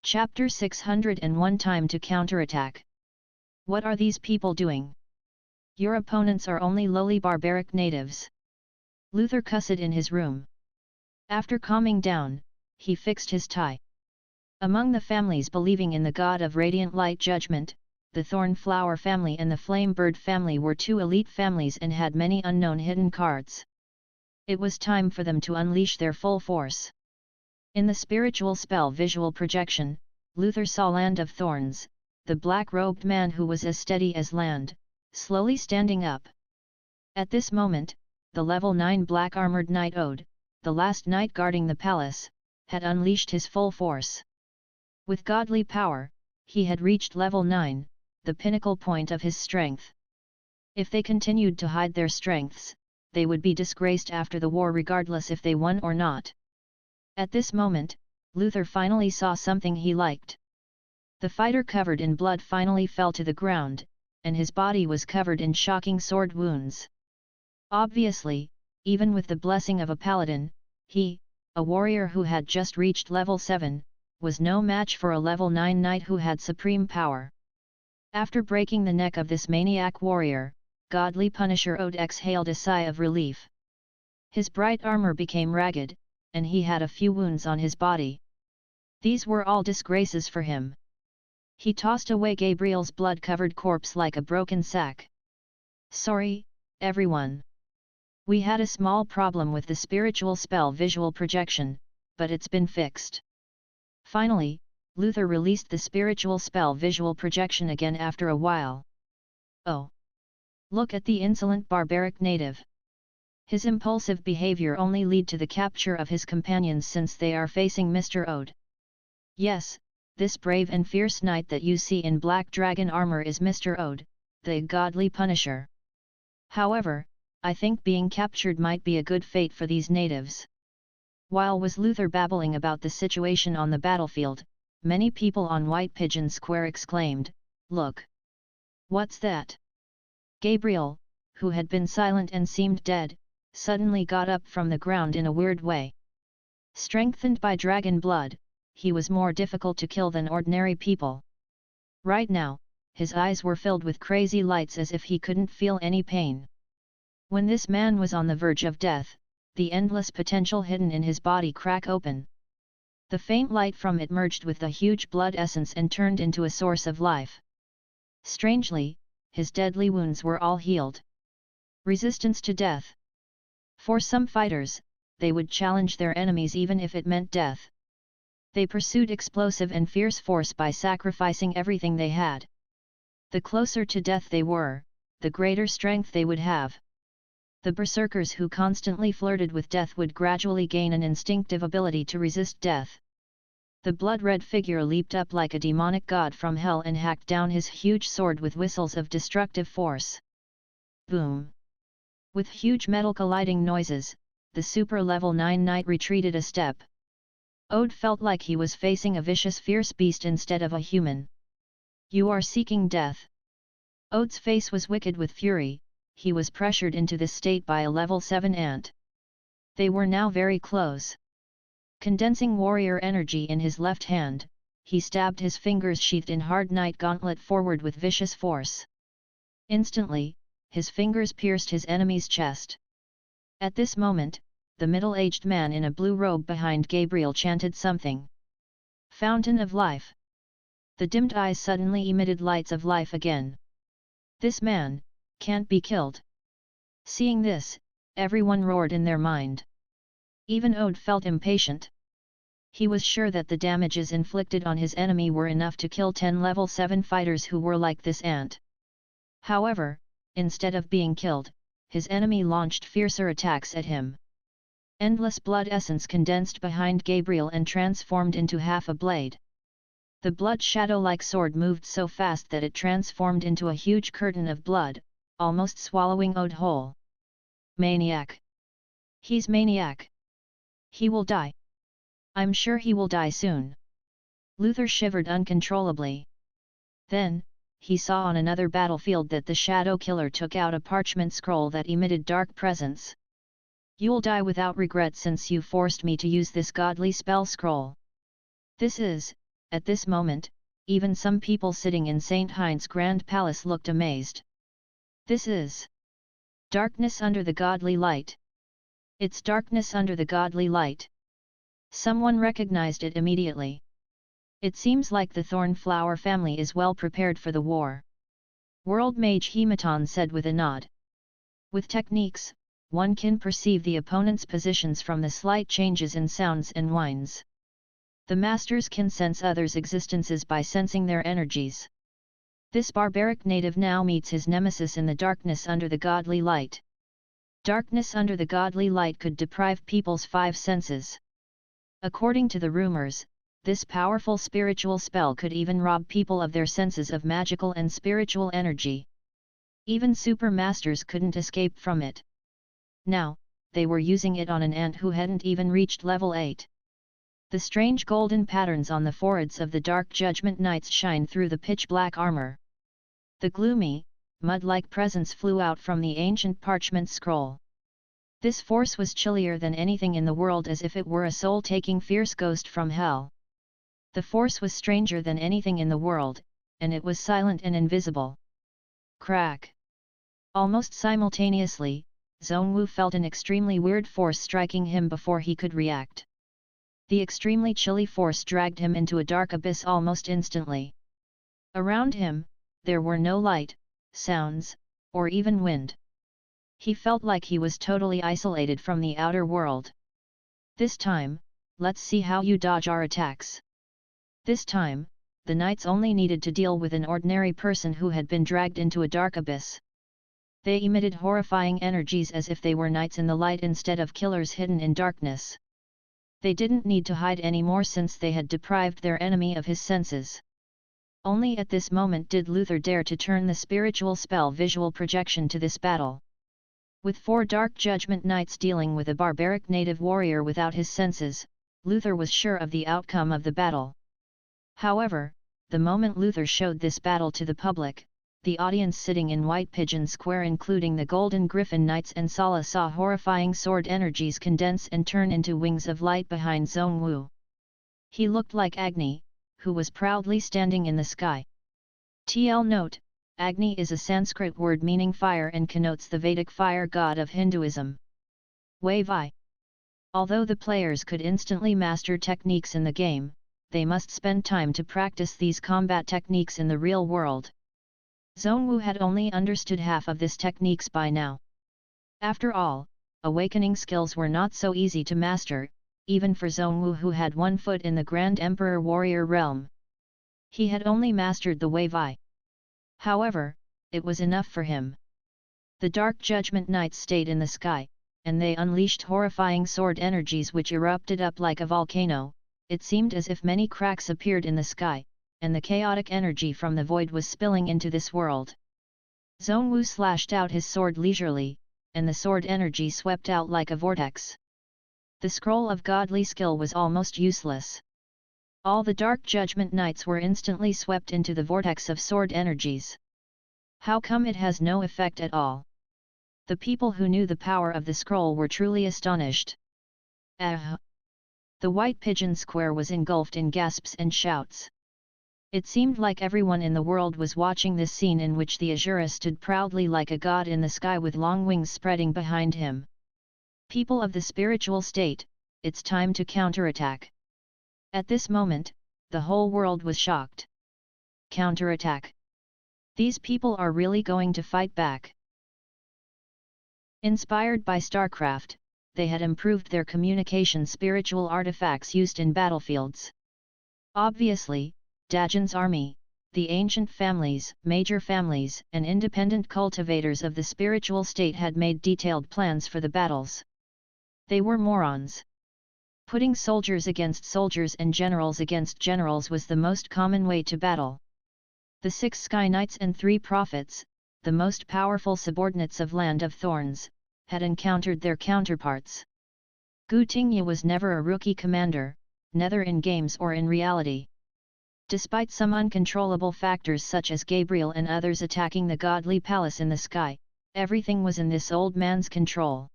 Chapter 601 Time to counterattack. What are these people doing? Your opponents are only lowly barbaric natives. Luther cussed in his room. After calming down, he fixed his tie. Among the families believing in the god of radiant light judgment, the Thorn Flower family and the Flame Bird family were two elite families and had many unknown hidden cards. It was time for them to unleash their full force. In the spiritual spell visual projection, Luther saw Land of Thorns, the black-robed man who was as steady as land, slowly standing up. At this moment, the level 9 black-armored knight Ode, the last knight guarding the palace, had unleashed his full force. With godly power, he had reached level 9, the pinnacle point of his strength. If they continued to hide their strengths, they would be disgraced after the war regardless if they won or not. At this moment, Luther finally saw something he liked. The fighter covered in blood finally fell to the ground, and his body was covered in shocking sword wounds. Obviously, even with the blessing of a paladin, he, a warrior who had just reached level 7, was no match for a level 9 knight who had supreme power. After breaking the neck of this maniac warrior, godly Punisher Ode exhaled a sigh of relief. His bright armor became ragged, and he had a few wounds on his body. These were all disgraces for him. He tossed away Gabriel's blood-covered corpse like a broken sack. Sorry, everyone. We had a small problem with the spiritual spell visual projection, but it's been fixed. Finally, Luther released the spiritual spell visual projection again after a while. Oh! Look at the insolent barbaric native. His impulsive behavior only lead to the capture of his companions since they are facing Mr. Ode. Yes, this brave and fierce knight that you see in black dragon armor is Mr. Ode, the godly Punisher. However, I think being captured might be a good fate for these natives. While was Luther babbling about the situation on the battlefield, many people on White Pigeon Square exclaimed, "Look! What's that?" Gabriel, who had been silent and seemed dead, suddenly got up from the ground in a weird way. Strengthened by dragon blood, he was more difficult to kill than ordinary people. Right now, his eyes were filled with crazy lights as if he couldn't feel any pain. When this man was on the verge of death, the endless potential hidden in his body cracked open. The faint light from it merged with the huge blood essence and turned into a source of life. Strangely, his deadly wounds were all healed. Resistance to death. For some fighters, they would challenge their enemies even if it meant death. They pursued explosive and fierce force by sacrificing everything they had. The closer to death they were, the greater strength they would have. The berserkers who constantly flirted with death would gradually gain an instinctive ability to resist death. The blood-red figure leaped up like a demonic god from hell and hacked down his huge sword with whistles of destructive force. Boom! With huge metal colliding noises, the super level 9 knight retreated a step. Ode felt like he was facing a vicious fierce beast instead of a human. You are seeking death. Ode's face was wicked with fury. He was pressured into this state by a level 7 ant. They were now very close. Condensing warrior energy in his left hand, he stabbed his fingers sheathed in hard knight gauntlet forward with vicious force. Instantly, his fingers pierced his enemy's chest. At this moment, the middle-aged man in a blue robe behind Gabriel chanted something. Fountain of life. The dimmed eyes suddenly emitted lights of life again. This man can't be killed. Seeing this, everyone roared in their mind. Even Ode felt impatient. He was sure that the damages inflicted on his enemy were enough to kill 10 level 7 fighters who were like this ant. However, instead of being killed, his enemy launched fiercer attacks at him. Endless blood essence condensed behind Gabriel and transformed into half a blade. The blood shadow-like sword moved so fast that it transformed into a huge curtain of blood, almost swallowing Ode whole. Maniac! He's maniac! He will die! I'm sure he will die soon. Luther shivered uncontrollably. Then, he saw on another battlefield that the shadow killer took out a parchment scroll that emitted dark presence. You'll die without regret since you forced me to use this godly spell scroll. This is, at this moment, even some people sitting in Saint Hein's Grand Palace looked amazed. This is darkness under the godly light. It's darkness under the godly light. Someone recognized it immediately. It seems like the Thornflower family is well prepared for the war. World Mage Hematon said with a nod. With techniques, one can perceive the opponent's positions from the slight changes in sounds and whines. The masters can sense others' existences by sensing their energies. This barbaric native now meets his nemesis in the darkness under the godly light. Darkness under the godly light could deprive people's five senses. According to the rumors, this powerful spiritual spell could even rob people of their senses of magical and spiritual energy. Even super masters couldn't escape from it. Now, they were using it on an ant who hadn't even reached level 8. The strange golden patterns on the foreheads of the Dark Judgment Knights shine through the pitch-black armor. The gloomy, mud-like presence flew out from the ancient parchment scroll. This force was chillier than anything in the world, as if it were a soul-taking fierce ghost from hell. The force was stranger than anything in the world, and it was silent and invisible. Crack! Almost simultaneously, Zhongwu felt an extremely weird force striking him before he could react. The extremely chilly force dragged him into a dark abyss almost instantly. Around him, there were no light, sounds, or even wind. He felt like he was totally isolated from the outer world. This time, let's see how you dodge our attacks. This time, the knights only needed to deal with an ordinary person who had been dragged into a dark abyss. They emitted horrifying energies as if they were knights in the light instead of killers hidden in darkness. They didn't need to hide anymore since they had deprived their enemy of his senses. Only at this moment did Luther dare to turn the spiritual spell visual projection to this battle. With 4 Dark Judgment Knights dealing with a barbaric native warrior without his senses, Luther was sure of the outcome of the battle. However, the moment Luther showed this battle to the public, the audience sitting in White Pigeon Square, including the Golden Griffin Knights and Sala, saw horrifying sword energies condense and turn into wings of light behind Zhongwu. He looked like Agni, who was proudly standing in the sky. TL note: Agni is a Sanskrit word meaning fire and connotes the Vedic fire god of Hinduism. Wei Vi. Although the players could instantly master techniques in the game, they must spend time to practice these combat techniques in the real world. Zhongwu had only understood half of this techniques by now. After all, awakening skills were not so easy to master, even for Zhongwu, who had 1 foot in the Grand Emperor Warrior realm. He had only mastered the Wei Vi. However, it was enough for him. The Dark Judgment Knights stayed in the sky, and they unleashed horrifying sword energies which erupted up like a volcano. It seemed as if many cracks appeared in the sky, and the chaotic energy from the void was spilling into this world. Zhongwu slashed out his sword leisurely, and the sword energy swept out like a vortex. The scroll of godly skill was almost useless. All the Dark Judgment Knights were instantly swept into the vortex of sword energies. How come it has no effect at all? The people who knew the power of the scroll were truly astonished. Ah! The White Pigeon Square was engulfed in gasps and shouts. It seemed like everyone in the world was watching this scene in which the Azura stood proudly like a god in the sky with long wings spreading behind him. People of the spiritual state, it's time to counterattack. At this moment, the whole world was shocked. Counterattack. These people are really going to fight back. Inspired by StarCraft, they had improved their communication spiritual artifacts used in battlefields. Obviously, Dajan's army, the ancient families, major families, and independent cultivators of the spiritual state had made detailed plans for the battles. They were morons. Putting soldiers against soldiers and generals against generals was the most common way to battle. The 6 Sky Knights and 3 Prophets, the most powerful subordinates of Land of Thorns, had encountered their counterparts. Gu Tingye was never a rookie commander, neither in games or in reality. Despite some uncontrollable factors such as Gabriel and others attacking the godly palace in the sky, everything was in this old man's control.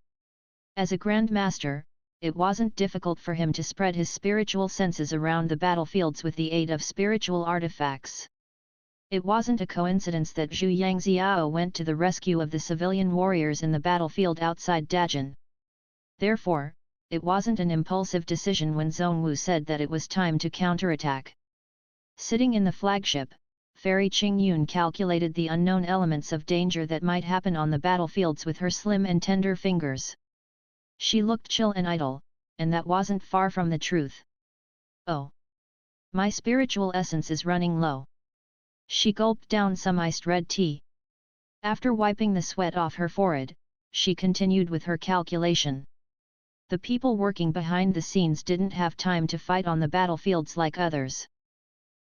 As a Grand Master, it wasn't difficult for him to spread his spiritual senses around the battlefields with the aid of spiritual artifacts. It wasn't a coincidence that Zhu Yangziao went to the rescue of the civilian warriors in the battlefield outside Dajin. Therefore, it wasn't an impulsive decision when Zhongwu said that it was time to counterattack. Sitting in the flagship, Fairy Qingyun calculated the unknown elements of danger that might happen on the battlefields with her slim and tender fingers. She looked chill and idle, and that wasn't far from the truth. Oh! My spiritual essence is running low. She gulped down some iced red tea. After wiping the sweat off her forehead, she continued with her calculation. The people working behind the scenes didn't have time to fight on the battlefields like others.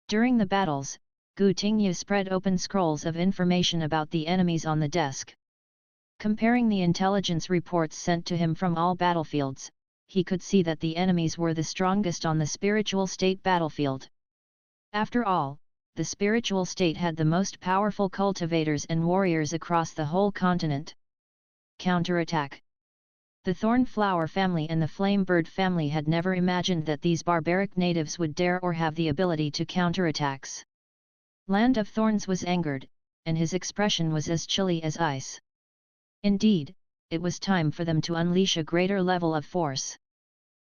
During the battles, Gu Tingyu spread open scrolls of information about the enemies on the desk. Comparing the intelligence reports sent to him from all battlefields, he could see that the enemies were the strongest on the spiritual state battlefield. After all, the spiritual state had the most powerful cultivators and warriors across the whole continent. Counterattack. The Thornflower family and the Flamebird family had never imagined that these barbaric natives would dare or have the ability to counterattacks. Land of Thorns was angered, and his expression was as chilly as ice. Indeed, it was time for them to unleash a greater level of force.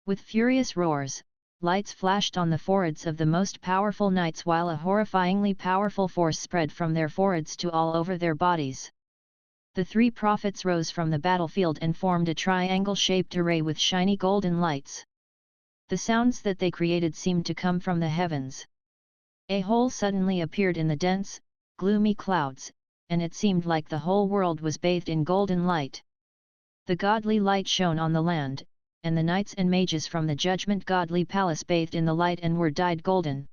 With furious roars, lights flashed on the foreheads of the most powerful knights while a horrifyingly powerful force spread from their foreheads to all over their bodies. The three prophets rose from the battlefield and formed a triangle-shaped array with shiny golden lights. The sounds that they created seemed to come from the heavens. A hole suddenly appeared in the dense, gloomy clouds, and it seemed like the whole world was bathed in golden light. The godly light shone on the land, and the knights and mages from the Judgment Godly Palace bathed in the light and were dyed golden.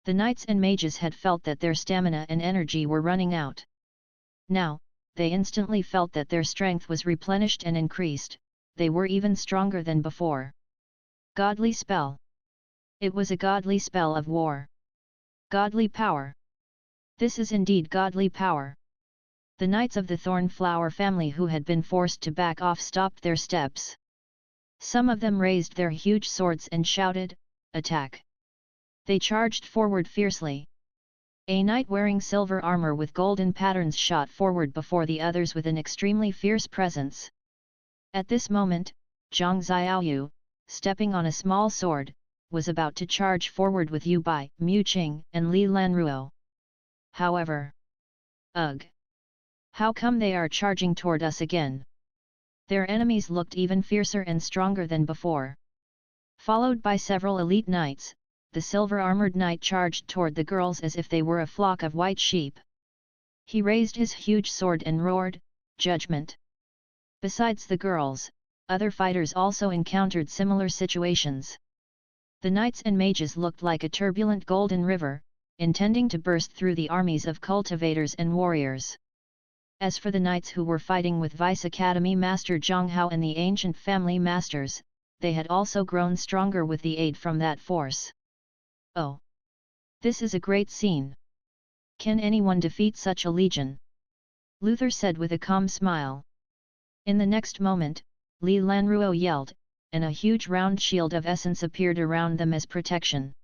The knights and mages had felt that their stamina and energy were running out. Now, they instantly felt that their strength was replenished and increased, they were even stronger than before. Godly spell. It was a godly spell of war. Godly power. This is indeed godly power. The knights of the Thornflower family who had been forced to back off stopped their steps. Some of them raised their huge swords and shouted, "Attack!" They charged forward fiercely. A knight wearing silver armor with golden patterns shot forward before the others with an extremely fierce presence. At this moment, Zhang Xiaoyu, stepping on a small sword, was about to charge forward with Yu Bai, Mu Qing, and Li Lanruo. However, ugh! How come they are charging toward us again? Their enemies looked even fiercer and stronger than before. Followed by several elite knights, the silver-armored knight charged toward the girls as if they were a flock of white sheep. He raised his huge sword and roared, "Judgment!" Besides the girls, other fighters also encountered similar situations. The knights and mages looked like a turbulent golden river, intending to burst through the armies of cultivators and warriors. As for the knights who were fighting with Vice Academy Master Zhang Hao and the ancient family masters, they had also grown stronger with the aid from that force. Oh! This is a great scene. Can anyone defeat such a legion? Luther said with a calm smile. In the next moment, Li Lanruo yelled, and a huge round shield of essence appeared around them as protection.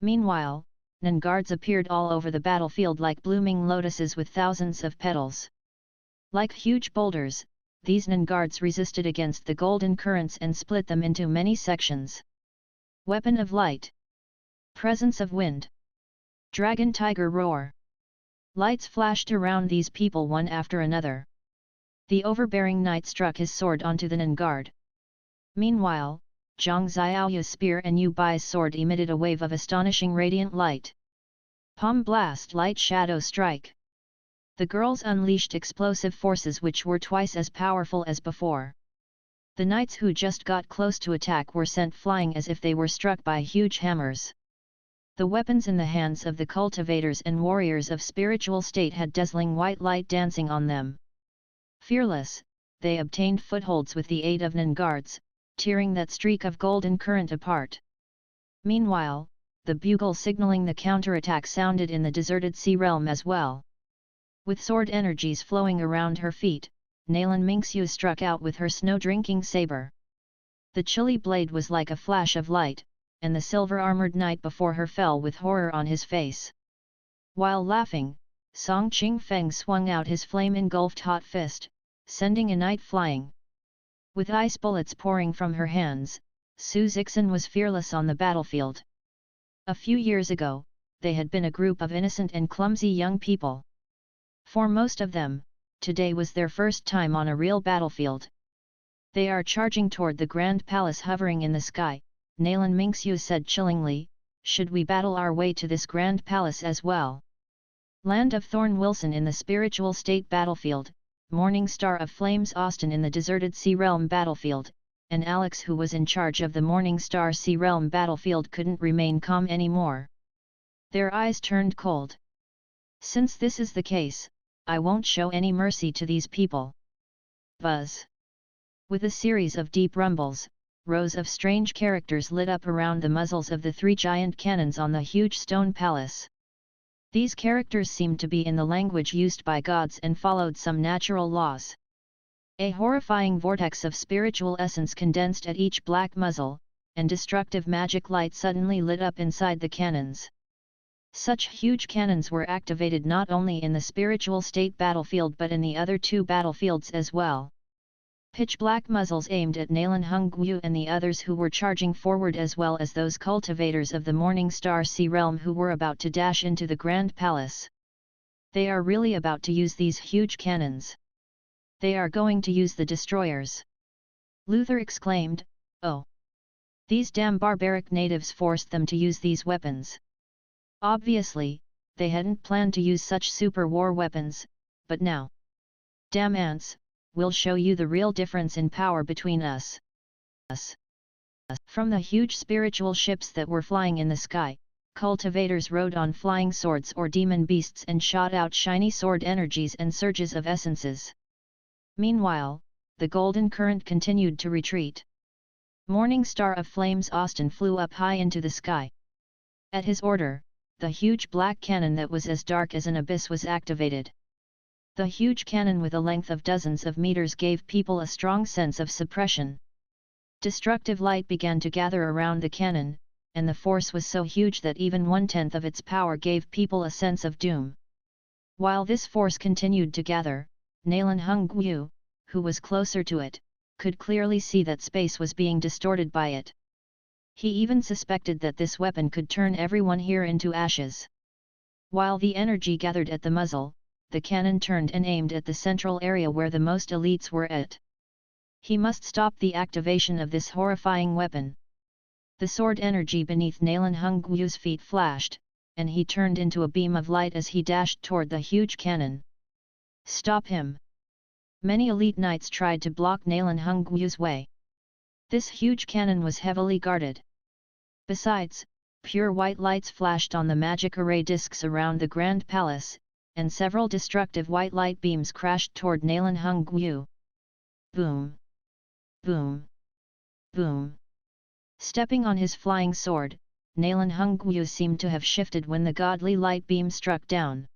Meanwhile, Nanguards appeared all over the battlefield like blooming lotuses with thousands of petals. Like huge boulders, these Nanguards resisted against the golden currents and split them into many sections. Weapon of light. Presence of wind. Dragon tiger roar. Lights flashed around these people one after another. The overbearing knight struck his sword onto the Nanguard. Meanwhile, Zhang Xiaoyu's spear and Yu Bai's sword emitted a wave of astonishing radiant light. Palm blast, light shadow strike. The girls unleashed explosive forces which were twice as powerful as before. The knights who just got close to attack were sent flying as if they were struck by huge hammers. The weapons in the hands of the cultivators and warriors of spiritual state had dazzling white light dancing on them. Fearless, they obtained footholds with the aid of Nanguards, tearing that streak of golden current apart. Meanwhile, the bugle signaling the counterattack sounded in the deserted sea realm as well. With sword energies flowing around her feet, Nalan Mingxiu struck out with her snow-drinking saber. The chilly blade was like a flash of light, and the silver-armored knight before her fell with horror on his face. While laughing, Song Qingfeng swung out his flame-engulfed hot fist, sending a knight flying. With ice bullets pouring from her hands, Su Zixin was fearless on the battlefield. A few years ago, they had been a group of innocent and clumsy young people. For most of them, today was their first time on a real battlefield. They are charging toward the Grand Palace hovering in the sky, Nalan Mingxiu said chillingly. Should we battle our way to this Grand Palace as well? Land of Thorn Wilson in the Spiritual State battlefield, Morning Star of Flames Austin in the Deserted Sea Realm battlefield, and Alex, who was in charge of the Morning Star Sea Realm battlefield, couldn't remain calm anymore. Their eyes turned cold. Since this is the case, I won't show any mercy to these people. Buzz. With a series of deep rumbles, rows of strange characters lit up around the muzzles of the three giant cannons on the huge stone palace. These characters seemed to be in the language used by gods and followed some natural laws. A horrifying vortex of spiritual essence condensed at each black muzzle, and destructive magic light suddenly lit up inside the cannons. Such huge cannons were activated not only in the spiritual state battlefield but in the other two battlefields as well. Pitch-black muzzles aimed at Nalan Hongyu and the others who were charging forward, as well as those cultivators of the Morning Star Sea Realm who were about to dash into the Grand Palace. They are really about to use these huge cannons. They are going to use the destroyers. Luther exclaimed, "Oh! These damn barbaric natives forced them to use these weapons." Obviously, they hadn't planned to use such super war weapons, but now. Damn ants! We'll show you the real difference in power between us. From the huge spiritual ships that were flying in the sky, cultivators rode on flying swords or demon beasts and shot out shiny sword energies and surges of essences. Meanwhile, the golden current continued to retreat. Morning Star of Flames Austin flew up high into the sky. At his order, the huge black cannon that was as dark as an abyss was activated. The huge cannon with a length of dozens of meters gave people a strong sense of suppression. Destructive light began to gather around the cannon, and the force was so huge that even 1/10 of its power gave people a sense of doom. While this force continued to gather, Nalan Hongyu, who was closer to it, could clearly see that space was being distorted by it. He even suspected that this weapon could turn everyone here into ashes. While the energy gathered at the muzzle, the cannon turned and aimed at the central area where the most elites were at. He must stop the activation of this horrifying weapon. The sword energy beneath Nalan Hongyu's feet flashed, and he turned into a beam of light as he dashed toward the huge cannon. Stop him! Many elite knights tried to block Nalan Hongyu's way. This huge cannon was heavily guarded. Besides, pure white lights flashed on the magic array discs around the Grand Palace, and several destructive white light beams crashed toward Nalan Hongyu. Boom! Boom! Boom! Stepping on his flying sword, Nalan Hongyu seemed to have shifted when the godly light beam struck down.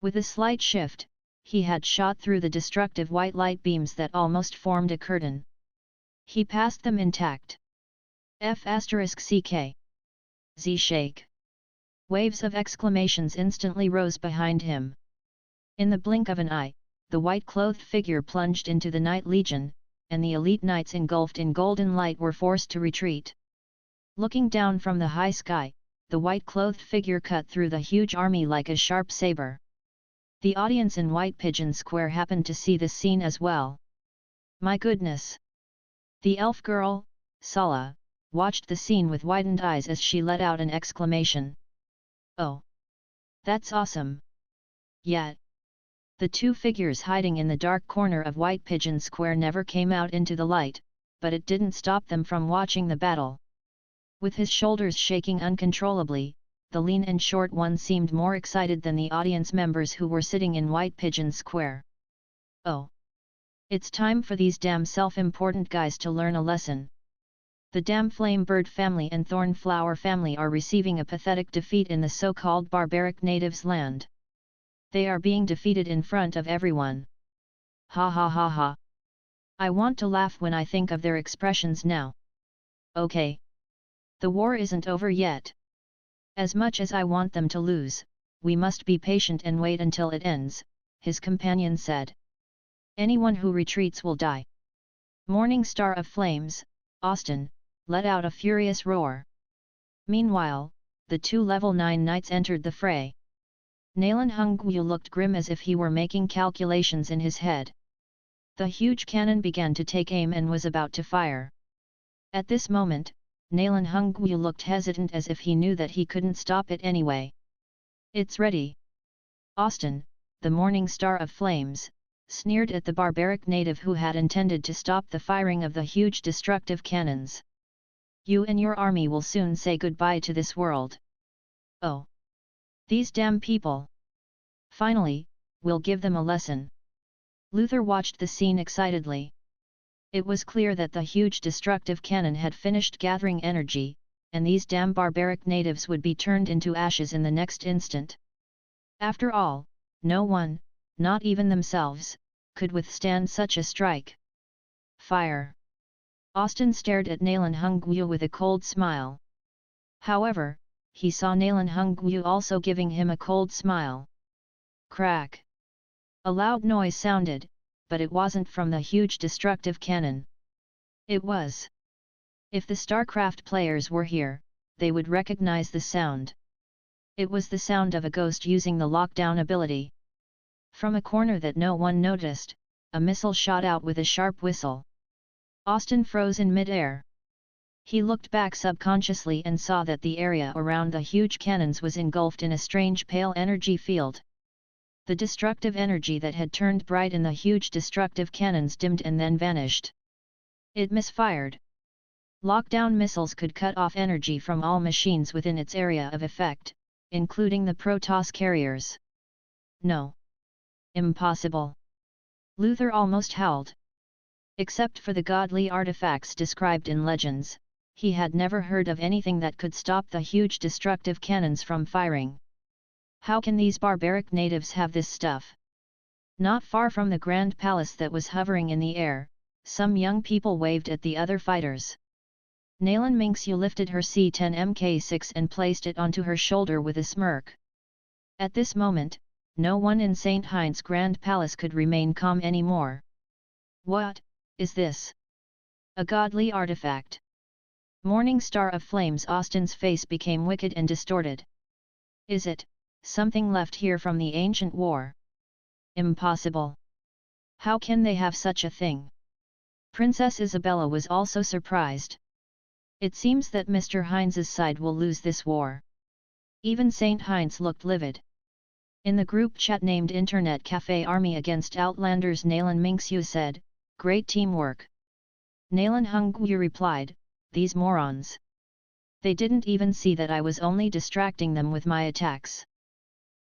With a slight shift, he had shot through the destructive white light beams that almost formed a curtain. He passed them intact. F***CK. Z shake. Waves of exclamations instantly rose behind him. In the blink of an eye, the white-clothed figure plunged into the Night Legion, and the elite knights engulfed in golden light were forced to retreat. Looking down from the high sky, the white-clothed figure cut through the huge army like a sharp saber. The audience in White Pigeon Square happened to see this scene as well. My goodness! The elf girl, Sala, watched the scene with widened eyes as she let out an exclamation. Oh! That's awesome! Yet, the two figures hiding in the dark corner of White Pigeon Square never came out into the light, but it didn't stop them from watching the battle. With his shoulders shaking uncontrollably, the lean and short one seemed more excited than the audience members who were sitting in White Pigeon Square. Oh! It's time for these damn self-important guys to learn a lesson. The damn Flame Bird family and Thorn Flower family are receiving a pathetic defeat in the so-called barbaric natives' land. They are being defeated in front of everyone. Ha ha ha ha. I want to laugh when I think of their expressions now. Okay. The war isn't over yet. As much as I want them to lose, we must be patient and wait until it ends, his companion said. Anyone who retreats will die. Morning Star of Flames, Austin, let out a furious roar. Meanwhile, the two level 9 knights entered the fray. Nalan Hongyu looked grim as if he were making calculations in his head. The huge cannon began to take aim and was about to fire. At this moment, Nalan Hongyu looked hesitant as if he knew that he couldn't stop it anyway. It's ready. Austin, the Morning Star of Flames, sneered at the barbaric native who had intended to stop the firing of the huge destructive cannons. You and your army will soon say goodbye to this world. Oh! These damn people! Finally, we'll give them a lesson. Luther watched the scene excitedly. It was clear that the huge destructive cannon had finished gathering energy, and these damn barbaric natives would be turned into ashes in the next instant. After all, no one, not even themselves, could withstand such a strike. Fire! Austin stared at Nalan Hongyu with a cold smile. However, he saw Nalan Hongyu also giving him a cold smile. Crack! A loud noise sounded, but it wasn't from the huge destructive cannon. It was. If the StarCraft players were here, they would recognize the sound. It was the sound of a ghost using the lockdown ability. From a corner that no one noticed, a missile shot out with a sharp whistle. Austin froze in mid-air. He looked back subconsciously and saw that the area around the huge cannons was engulfed in a strange pale energy field. The destructive energy that had turned bright in the huge destructive cannons dimmed and then vanished. It misfired. Lockdown missiles could cut off energy from all machines within its area of effect, including the Protoss carriers. No. Impossible. Luther almost howled. Except for the godly artifacts described in legends, he had never heard of anything that could stop the huge destructive cannons from firing. How can these barbaric natives have this stuff? Not far from the grand palace that was hovering in the air, some young people waved at the other fighters. Nalan Mingxiu lifted her C-10 Mk6 and placed it onto her shoulder with a smirk. At this moment, no one in St. Heinz Grand Palace could remain calm anymore. What is this? A godly artifact. Morning Star of Flames. Austin's face became wicked and distorted. Is it something left here from the ancient war? Impossible. How can they have such a thing? Princess Isabella was also surprised. It seems that Mr. Heinz's side will lose this war. Even St. Heinz looked livid. In the group chat named Internet Cafe Army Against Outlanders, Nalan Mingxiu said, "Great teamwork." Nalan Hongyu replied, "These morons. They didn't even see that I was only distracting them with my attacks."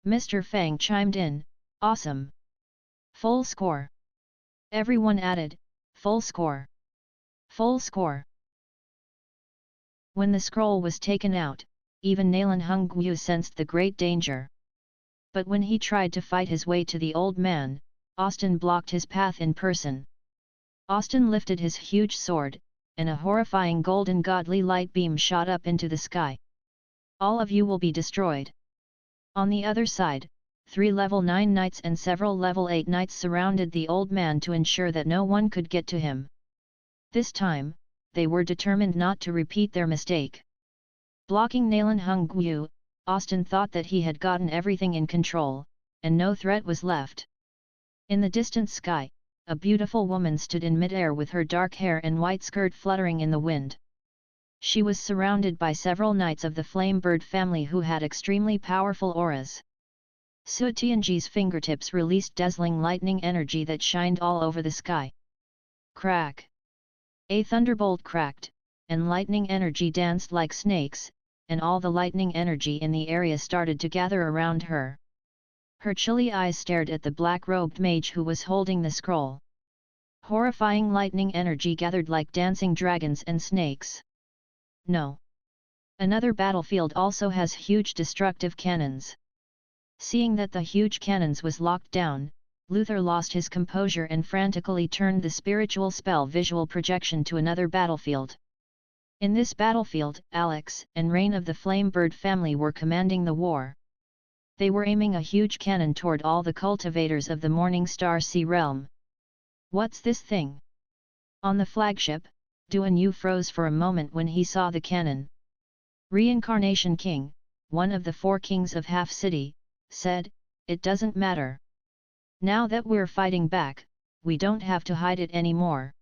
Mr. Fang chimed in, "Awesome. Full score." Everyone added, "Full score. Full score." When the scroll was taken out, even Nalan Hongyu sensed the great danger. But when he tried to fight his way to the old man, Austin blocked his path in person. Austin lifted his huge sword, and a horrifying golden godly light beam shot up into the sky. "All of you will be destroyed." On the other side, 3 level 9 knights and several level 8 knights surrounded the old man to ensure that no one could get to him. This time, they were determined not to repeat their mistake. Blocking Nalan Hongyu, Austin thought that he had gotten everything in control, and no threat was left. In the distant sky, a beautiful woman stood in mid-air with her dark hair and white skirt fluttering in the wind. She was surrounded by several knights of the Flame Bird family who had extremely powerful auras. Su Tianji's fingertips released dazzling lightning energy that shined all over the sky. Crack! A thunderbolt cracked, and lightning energy danced like snakes, and all the lightning energy in the area started to gather around her. Her chilly eyes stared at the black-robed mage who was holding the scroll. Horrifying lightning energy gathered like dancing dragons and snakes. No. Another battlefield also has huge destructive cannons. Seeing that the huge cannons was locked down, Luther lost his composure and frantically turned the spiritual spell visual projection to another battlefield. In this battlefield, Alex and Rain of the Flame Bird family were commanding the war. They were aiming a huge cannon toward all the cultivators of the Morning Star Sea realm. "What's this thing?" On the flagship, Duan Yu froze for a moment when he saw the cannon. Reincarnation King, one of the 4 kings of Half City, said, "It doesn't matter. Now that we're fighting back, we don't have to hide it anymore."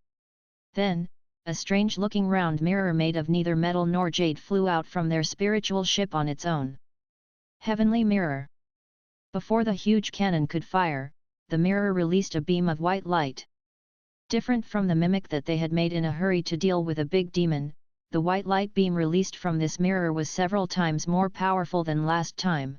Then, a strange-looking round mirror made of neither metal nor jade flew out from their spiritual ship on its own. Heavenly Mirror. Before the huge cannon could fire, the mirror released a beam of white light. Different from the mimic that they had made in a hurry to deal with a big demon, the white light beam released from this mirror was several times more powerful than last time.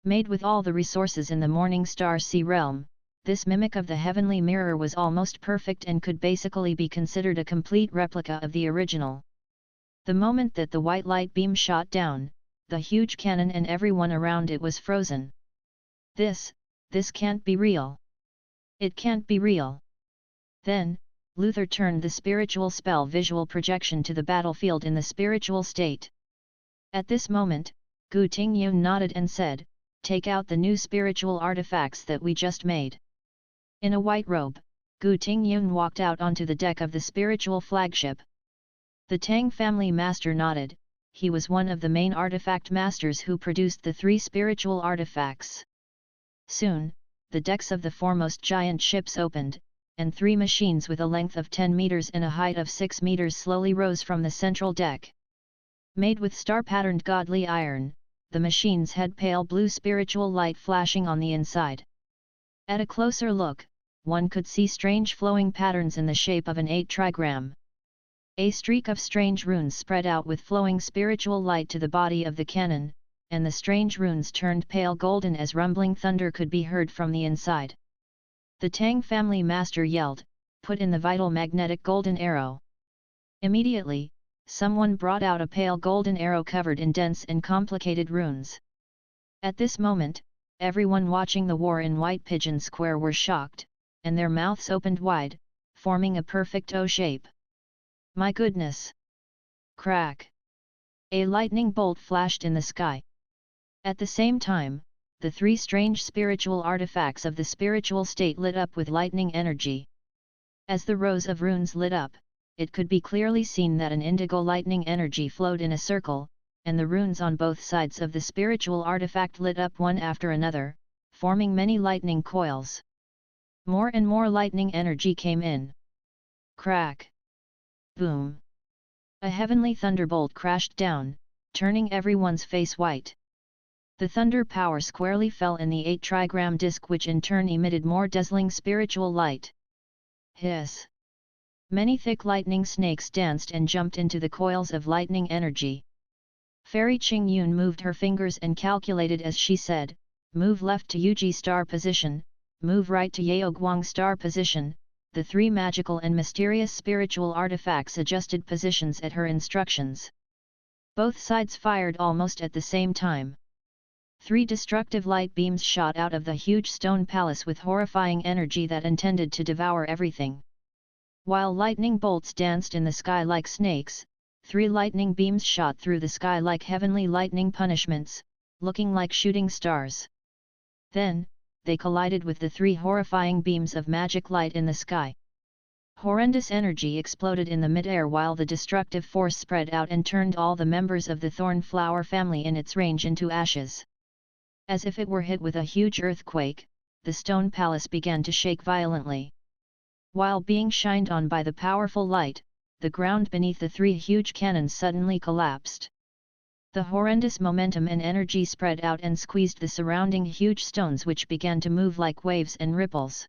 Made with all the resources in the Morning Star Sea realm, this mimic of the heavenly mirror was almost perfect and could basically be considered a complete replica of the original. The moment that the white light beam shot down, the huge cannon and everyone around it was frozen. This can't be real. It can't be real. Then, Luther turned the spiritual spell visual projection to the battlefield in the spiritual state. At this moment, Gu Tingyun nodded and said, "Take out the new spiritual artifacts that we just made." In a white robe, Gu Tingyun walked out onto the deck of the spiritual flagship. The Tang family master nodded. He was one of the main artifact masters who produced the 3 spiritual artifacts. Soon, the decks of the foremost giant ships opened, and 3 machines with a length of 10 meters and a height of 6 meters slowly rose from the central deck. Made with star-patterned godly iron, the machines had pale blue spiritual light flashing on the inside. At a closer look, one could see strange flowing patterns in the shape of an 8 trigram. A streak of strange runes spread out with flowing spiritual light to the body of the cannon, and the strange runes turned pale golden as rumbling thunder could be heard from the inside. The Tang family master yelled, "Put in the vital magnetic golden arrow." Immediately, someone brought out a pale golden arrow covered in dense and complicated runes. At this moment, everyone watching the war in White Pigeon Square were shocked, and their mouths opened wide, forming a perfect O shape. "My goodness!" Crack! A lightning bolt flashed in the sky. At the same time, the 3 strange spiritual artifacts of the spiritual state lit up with lightning energy. As the rows of runes lit up, it could be clearly seen that an indigo lightning energy flowed in a circle, and the runes on both sides of the spiritual artifact lit up one after another, forming many lightning coils. More and more lightning energy came in. Crack! Boom! A heavenly thunderbolt crashed down, turning everyone's face white. The thunder power squarely fell in the 8 trigram disc, which in turn emitted more dazzling spiritual light. Hiss! Many thick lightning snakes danced and jumped into the coils of lightning energy. Fairy Qing Yun moved her fingers and calculated as she said, "Move left to Yuji star position, move right to Yao Guang star position." The 3 magical and mysterious spiritual artifacts adjusted positions at her instructions. Both sides fired almost at the same time. 3 destructive light beams shot out of the huge stone palace with horrifying energy that intended to devour everything. While lightning bolts danced in the sky like snakes, 3 lightning beams shot through the sky like heavenly lightning punishments, looking like shooting stars. Then, they collided with the 3 horrifying beams of magic light in the sky. Horrendous energy exploded in the mid-air while the destructive force spread out and turned all the members of the Thornflower family in its range into ashes. As if it were hit with a huge earthquake, the stone palace began to shake violently. While being shined on by the powerful light, the ground beneath the 3 huge cannons suddenly collapsed. The horrendous momentum and energy spread out and squeezed the surrounding huge stones, which began to move like waves and ripples.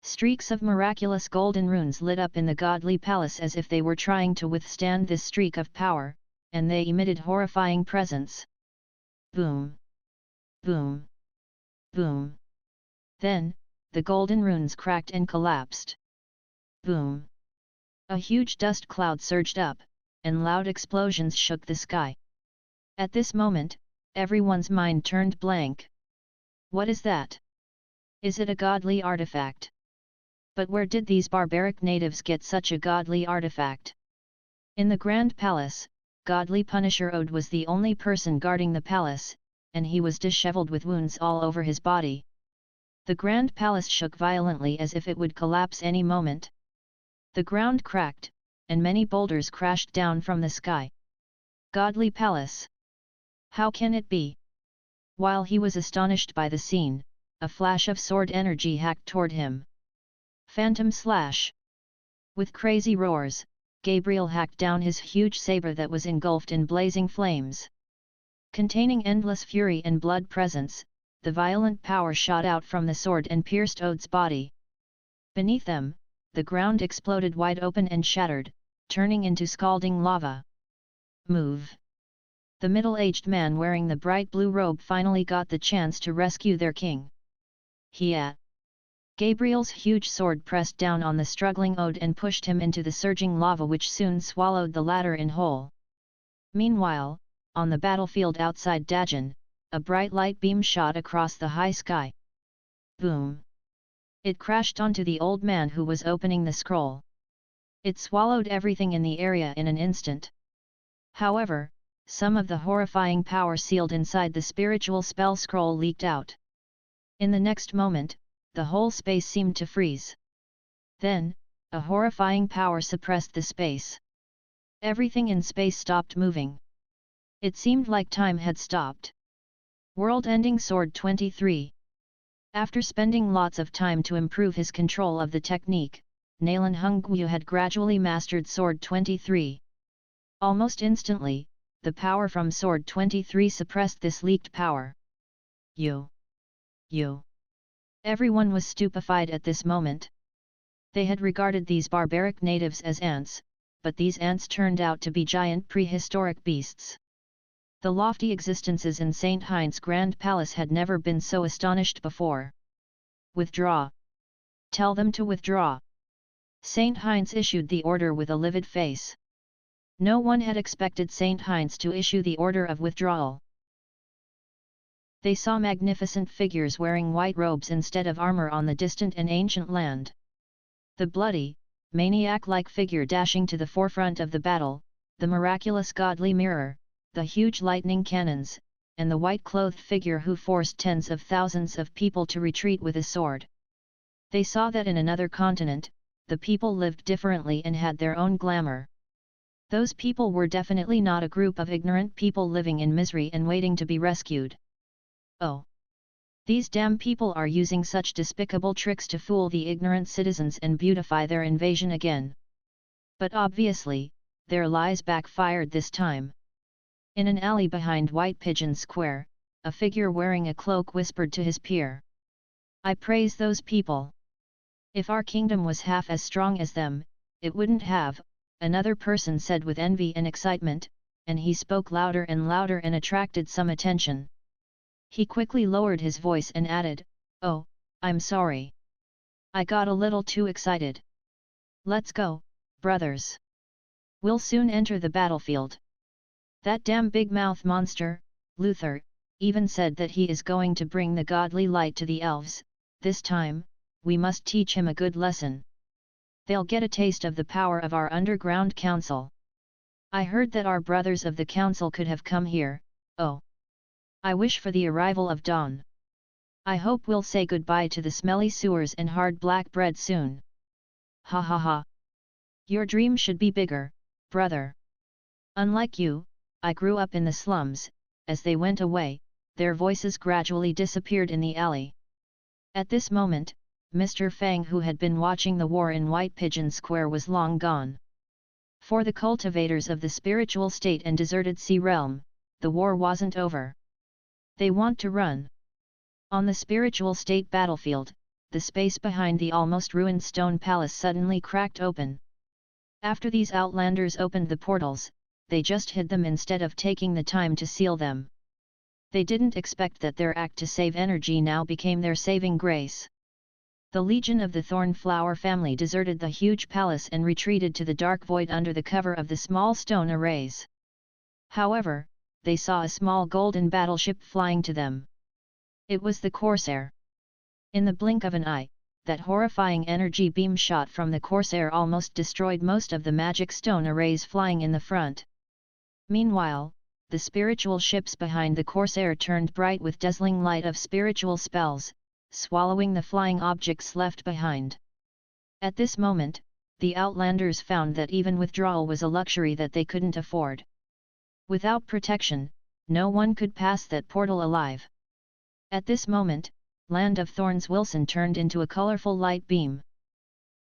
Streaks of miraculous golden runes lit up in the godly palace as if they were trying to withstand this streak of power, and they emitted horrifying presence. Boom! Boom! Boom! Then, the golden runes cracked and collapsed. Boom! A huge dust cloud surged up, and loud explosions shook the sky. At this moment, everyone's mind turned blank. What is that? Is it a godly artifact? But where did these barbaric natives get such a godly artifact? In the Grand Palace, godly Punisher Ode was the only person guarding the palace, and he was disheveled with wounds all over his body. The Grand Palace shook violently as if it would collapse any moment. The ground cracked, and many boulders crashed down from the sky. Godly Palace! How can it be? While he was astonished by the scene, a flash of sword energy hacked toward him. Phantom slash! With crazy roars, Gabriel hacked down his huge saber that was engulfed in blazing flames. Containing endless fury and blood presence, the violent power shot out from the sword and pierced Ode's body. Beneath them, the ground exploded wide open and shattered, turning into scalding lava. Move! The middle-aged man wearing the bright blue robe finally got the chance to rescue their king. Hiya! Gabriel's huge sword pressed down on the struggling Ode and pushed him into the surging lava which soon swallowed the latter in whole. Meanwhile, on the battlefield outside Dajan, a bright light beam shot across the high sky. Boom! It crashed onto the old man who was opening the scroll. It swallowed everything in the area in an instant. However, some of the horrifying power sealed inside the spiritual spell scroll leaked out. In the next moment, the whole space seemed to freeze. Then, a horrifying power suppressed the space. Everything in space stopped moving. It seemed like time had stopped. World-ending Sword 23. After spending lots of time to improve his control of the technique, Nalan Hungwu had gradually mastered Sword 23. Almost instantly, the power from Sword 23 suppressed this leaked power. You! Everyone was stupefied at this moment. They had regarded these barbaric natives as ants, but these ants turned out to be giant prehistoric beasts. The lofty existences in St. Heinz Grand Palace had never been so astonished before. Withdraw! Tell them to withdraw! St. Heinz issued the order with a livid face. No one had expected St. Heinz to issue the order of withdrawal. They saw magnificent figures wearing white robes instead of armor on the distant and ancient land. The bloody, maniac-like figure dashing to the forefront of the battle, the miraculous godly mirror, the huge lightning cannons, and the white-clothed figure who forced tens of thousands of people to retreat with a sword. They saw that in another continent, the people lived differently and had their own glamour. Those people were definitely not a group of ignorant people living in misery and waiting to be rescued. Oh! These damn people are using such despicable tricks to fool the ignorant citizens and beautify their invasion again. But obviously, their lies backfired this time. In an alley behind White Pigeon Square, a figure wearing a cloak whispered to his peer. I praise those people. If our kingdom was half as strong as them, it wouldn't have, another person said with envy and excitement, and he spoke louder and louder and attracted some attention. He quickly lowered his voice and added, Oh, I'm sorry. I got a little too excited. Let's go, brothers. We'll soon enter the battlefield. That damn big mouth monster, Luther, even said that he is going to bring the godly light to the elves. This time, we must teach him a good lesson. They'll get a taste of the power of our underground council. I heard that our brothers of the council could have come here. Oh! I wish for the arrival of dawn. I hope we'll say goodbye to the smelly sewers and hard black bread soon. Ha ha ha! Your dream should be bigger, brother. Unlike you, I grew up in the slums. As they went away, their voices gradually disappeared in the alley. At this moment, Mr. Fang, who had been watching the war in White Pigeon Square, was long gone. For the cultivators of the spiritual state and deserted sea realm, the war wasn't over. They want to run. On the spiritual state battlefield, the space behind the almost ruined stone palace suddenly cracked open. After these outlanders opened the portals, they just hid them instead of taking the time to seal them. They didn't expect that their act to save energy now became their saving grace. The Legion of the Thornflower family deserted the huge palace and retreated to the dark void under the cover of the small stone arrays. However, they saw a small golden battleship flying to them. It was the Corsair. In the blink of an eye, that horrifying energy beam shot from the Corsair almost destroyed most of the magic stone arrays flying in the front. Meanwhile, the spiritual ships behind the Corsair turned bright with dazzling light of spiritual spells, swallowing the flying objects left behind. At this moment, the Outlanders found that even withdrawal was a luxury that they couldn't afford. Without protection, no one could pass that portal alive. At this moment, Land of Thorns Wilson turned into a colorful light beam.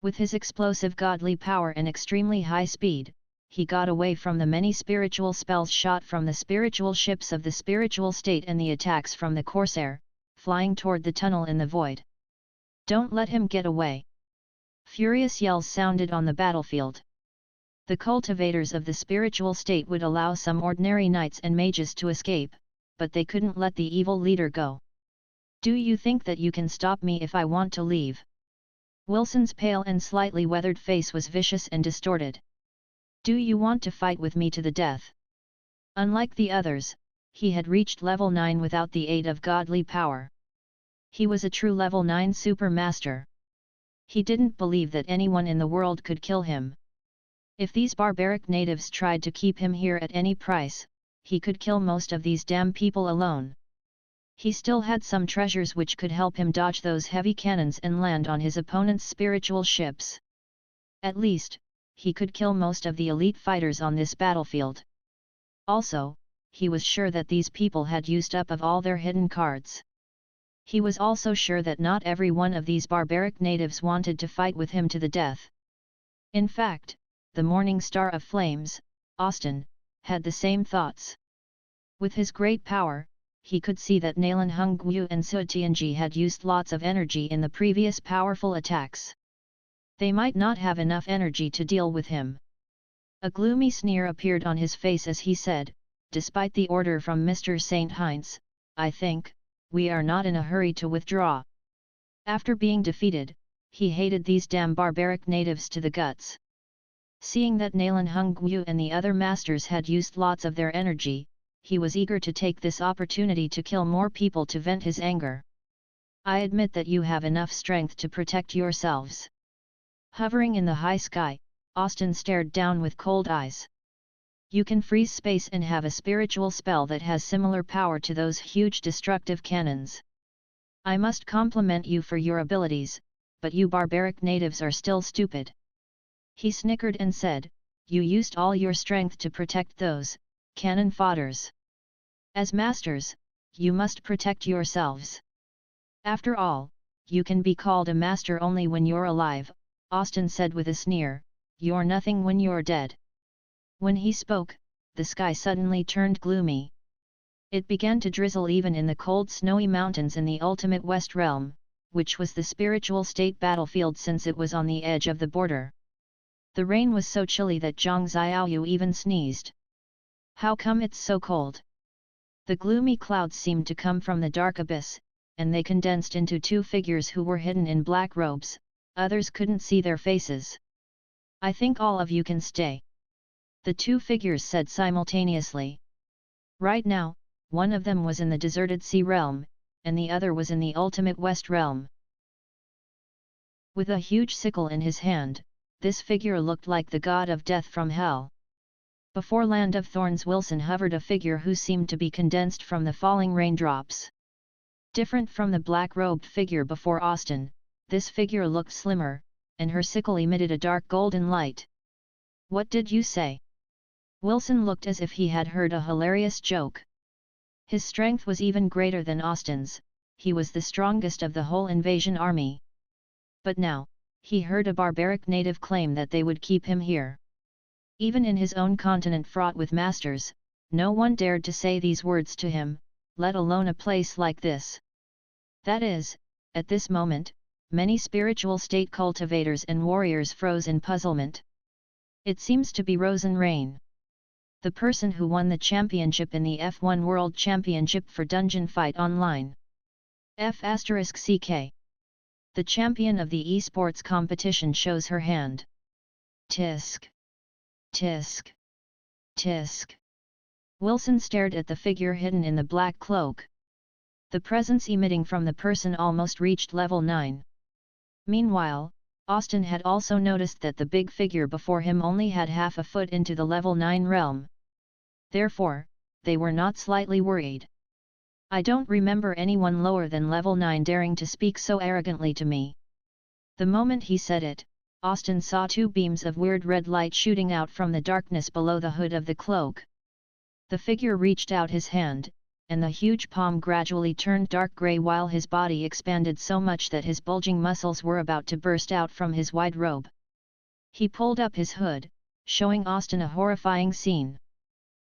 With his explosive godly power and extremely high speed, he got away from the many spiritual spells shot from the spiritual ships of the spiritual state and the attacks from the Corsair, flying toward the tunnel in the void. "Don't let him get away!" Furious yells sounded on the battlefield. The cultivators of the spiritual state would allow some ordinary knights and mages to escape, but they couldn't let the evil leader go. "Do you think that you can stop me if I want to leave?" Wilson's pale and slightly weathered face was vicious and distorted. "Do you want to fight with me to the death?" Unlike the others, he had reached level 9 without the aid of godly power. He was a true level 9 super master. He didn't believe that anyone in the world could kill him. If these barbaric natives tried to keep him here at any price, he could kill most of these damn people alone. He still had some treasures which could help him dodge those heavy cannons and land on his opponent's spiritual ships. At least, he could kill most of the elite fighters on this battlefield. Also, he was sure that these people had used up of all their hidden cards. He was also sure that not every one of these barbaric natives wanted to fight with him to the death. In fact, the Morning Star of Flames, Austin, had the same thoughts. With his great power, he could see that Nalan Hungwu and Suetianji had used lots of energy in the previous powerful attacks. They might not have enough energy to deal with him. A gloomy sneer appeared on his face as he said, "Despite the order from Mr. St. Heinz, I think, we are not in a hurry to withdraw." After being defeated, he hated these damn barbaric natives to the guts. Seeing that Nalan Hungwu and the other masters had used lots of their energy, he was eager to take this opportunity to kill more people to vent his anger. "I admit that you have enough strength to protect yourselves." Hovering in the high sky, Austin stared down with cold eyes. "You can freeze space and have a spiritual spell that has similar power to those huge destructive cannons. I must compliment you for your abilities, but you barbaric natives are still stupid." He snickered and said, "You used all your strength to protect those cannon fodders. As masters, you must protect yourselves. After all, you can be called a master only when you're alive," Austin said with a sneer, "you're nothing when you're dead." When he spoke, the sky suddenly turned gloomy. It began to drizzle even in the cold snowy mountains in the ultimate West Realm, which was the spiritual state battlefield since it was on the edge of the border. The rain was so chilly that Zhang Xiaoyu even sneezed. "How come it's so cold?" The gloomy clouds seemed to come from the dark abyss, and they condensed into two figures who were hidden in black robes. Others couldn't see their faces. "I think all of you can stay," the two figures said simultaneously. Right now, one of them was in the deserted sea realm, and the other was in the ultimate West Realm. With a huge sickle in his hand, this figure looked like the god of death from hell. Before Land of Thorns Wilson hovered a figure who seemed to be condensed from the falling raindrops. Different from the black-robed figure before Austin, this figure looked slimmer, and her sickle emitted a dark golden light. "What did you say?" Wilson looked as if he had heard a hilarious joke. His strength was even greater than Austin's, he was the strongest of the whole invasion army. But now, he heard a barbaric native claim that they would keep him here. Even in his own continent fraught with masters, no one dared to say these words to him, let alone a place like this. That is, at this moment, many spiritual state cultivators and warriors froze in puzzlement. It seems to be Rosen Rain. The person who won the championship in the F1 World Championship for Dungeon Fight Online. F***CK. The champion of the esports competition shows her hand. Tisk. Tisk. Tisk. Wilson stared at the figure hidden in the black cloak. The presence emitting from the person almost reached level 9. Meanwhile, Austin had also noticed that the big figure before him only had half a foot into the level 9 realm. Therefore, they were not slightly worried. I don't remember anyone lower than level 9 daring to speak so arrogantly to me. The moment he said it, Austin saw two beams of weird red light shooting out from the darkness below the hood of the cloak. The figure reached out his hand, and the huge palm gradually turned dark grey while his body expanded so much that his bulging muscles were about to burst out from his wide robe. He pulled up his hood, showing Austin a horrifying scene.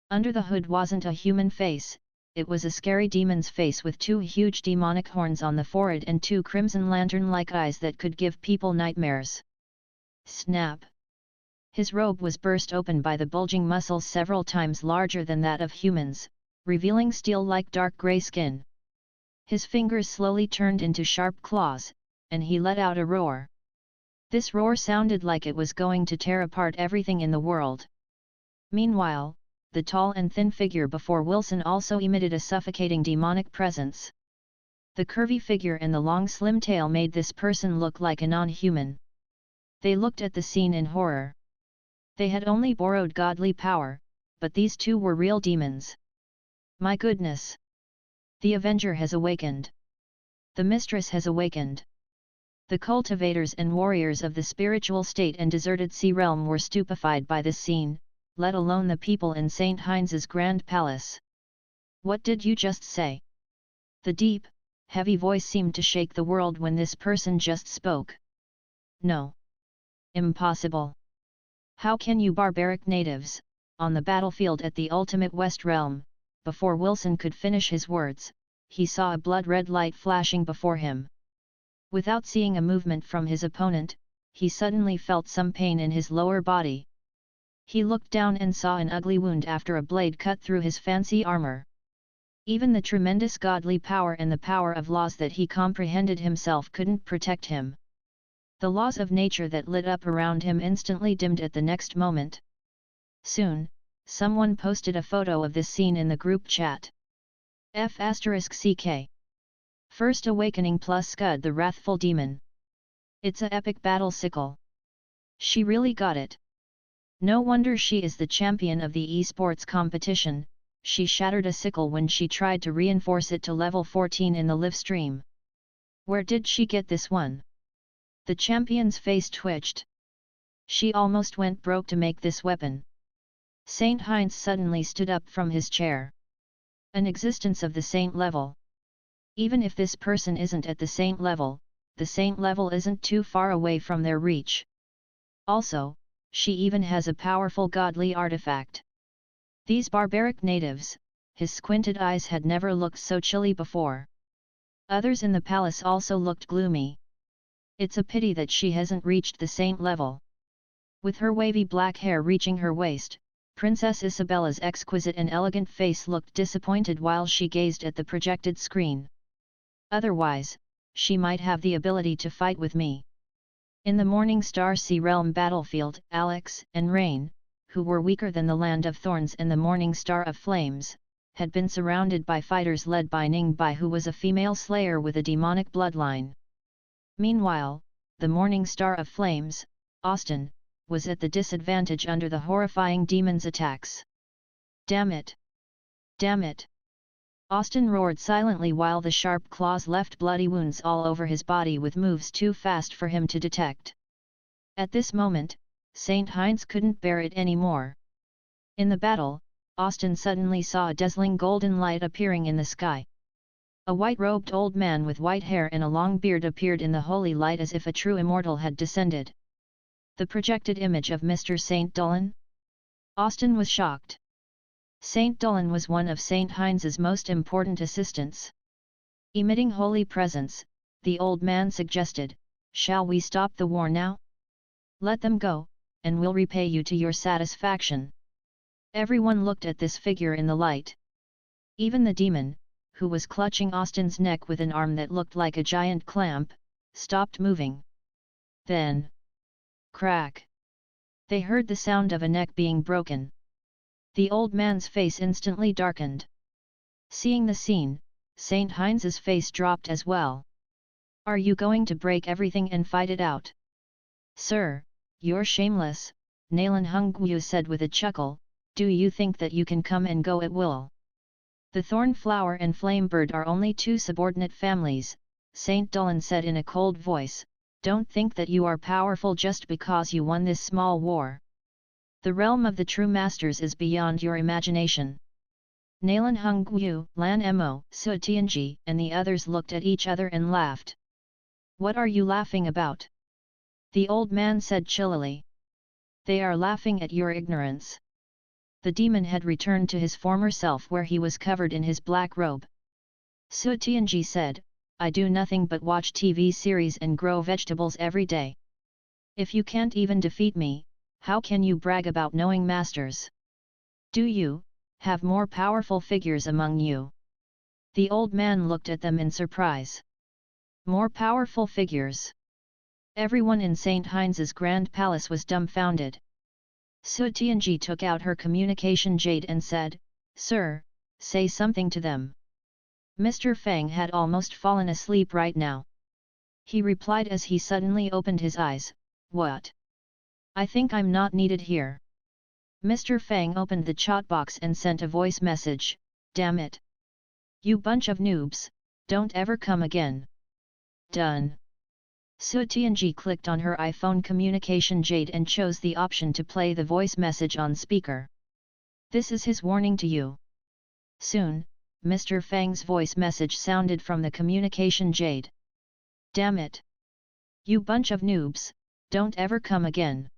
Under the hood wasn't a human face, it was a scary demon's face with two huge demonic horns on the forehead and two crimson lantern-like eyes that could give people nightmares. Snap! His robe was burst open by the bulging muscles several times larger than that of humans, revealing steel-like dark grey skin. His fingers slowly turned into sharp claws, and he let out a roar. This roar sounded like it was going to tear apart everything in the world. Meanwhile, the tall and thin figure before Wilson also emitted a suffocating demonic presence. The curvy figure and the long slim tail made this person look like a non-human. They looked at the scene in horror. They had only borrowed godly power, but these two were real demons. My goodness! The Avenger has awakened. The Mistress has awakened. The cultivators and warriors of the spiritual state and deserted sea realm were stupefied by this scene, let alone the people in St. Heinz's grand palace. What did you just say? The deep, heavy voice seemed to shake the world when this person just spoke. No. Impossible. How can you barbaric natives, on the battlefield at the ultimate West Realm? Before Wilson could finish his words, he saw a blood-red light flashing before him. Without seeing a movement from his opponent, he suddenly felt some pain in his lower body. He looked down and saw an ugly wound after a blade cut through his fancy armor. Even the tremendous godly power and the power of laws that he comprehended himself couldn't protect him. The laws of nature that lit up around him instantly dimmed at the next moment. Soon, someone posted a photo of this scene in the group chat. F***CK. First Awakening plus Scud the Wrathful Demon. It's a epic battle sickle. She really got it. No wonder she is the champion of the esports competition. She shattered a sickle when she tried to reinforce it to level 14 in the live stream. Where did she get this one? The champion's face twitched. She almost went broke to make this weapon. St. Heinz suddenly stood up from his chair. An existence of the saint level. Even if this person isn't at the saint level isn't too far away from their reach. Also, she even has a powerful godly artifact. These barbaric natives, his squinted eyes had never looked so chilly before. Others in the palace also looked gloomy. It's a pity that she hasn't reached the saint level. With her wavy black hair reaching her waist, Princess Isabella's exquisite and elegant face looked disappointed while she gazed at the projected screen. Otherwise, she might have the ability to fight with me. In the Morning Star Sea Realm battlefield, Alex and Rain, who were weaker than the Land of Thorns and the Morning Star of Flames, had been surrounded by fighters led by Ning Bai, who was a female slayer with a demonic bloodline. Meanwhile, the Morning Star of Flames, Austin, was at the disadvantage under the horrifying demon's attacks. Damn it! Damn it! Austin roared silently while the sharp claws left bloody wounds all over his body with moves too fast for him to detect. At this moment, St. Heinz couldn't bear it anymore. In the battle, Austin suddenly saw a dazzling golden light appearing in the sky. A white-robed old man with white hair and a long beard appeared in the holy light as if a true immortal had descended. The projected image of Mr. St. Dolan? Austin was shocked. St. Dolan was one of St. Heinz's most important assistants. Emitting holy presence, the old man suggested, "Shall we stop the war now? Let them go, and we'll repay you to your satisfaction." Everyone looked at this figure in the light. Even the demon, who was clutching Austin's neck with an arm that looked like a giant clamp, stopped moving. Then, crack! They heard the sound of a neck being broken. The old man's face instantly darkened. Seeing the scene, Saint Heinz's face dropped as well. Are you going to break everything and fight it out? Sir, you're shameless, Nalan Hongyu said with a chuckle, do you think that you can come and go at will? The Thornflower and Flamebird are only two subordinate families, Saint Dullin said in a cold voice, don't think that you are powerful just because you won this small war. The realm of the true masters is beyond your imagination. Nalan Hongyu, Lan Mo, Su Tianji and the others looked at each other and laughed. What are you laughing about? The old man said chillily. They are laughing at your ignorance. The demon had returned to his former self where he was covered in his black robe. Su Tianji said, I do nothing but watch TV series and grow vegetables every day. If you can't even defeat me, how can you brag about knowing masters? Do you have more powerful figures among you? The old man looked at them in surprise. More powerful figures? Everyone in St. Heinz's Grand Palace was dumbfounded. Su Tianji took out her communication jade and said, Sir, say something to them. Mr. Fang had almost fallen asleep right now. He replied as he suddenly opened his eyes, What? I think I'm not needed here. Mr. Fang opened the chat box and sent a voice message, Damn it! You bunch of noobs, don't ever come again. Done. Su Tianji clicked on her iPhone communication jade and chose the option to play the voice message on speaker. This is his warning to you. Soon, Mr. Fang's voice message sounded from the communication jade. Damn it! You bunch of noobs, don't ever come again.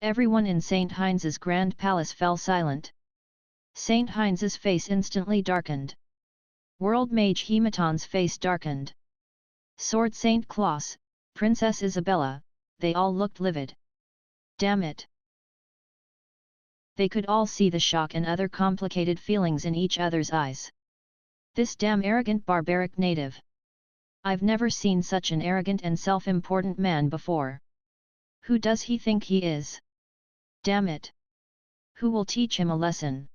Everyone in St. Heinz's Grand Palace fell silent. St. Heinz's face instantly darkened. World Mage Hematon's face darkened. Sword Saint Claus, Princess Isabella, they all looked livid. Damn it! They could all see the shock and other complicated feelings in each other's eyes. This damn arrogant barbaric native! I've never seen such an arrogant and self-important man before. Who does he think he is? Damn it! Who will teach him a lesson?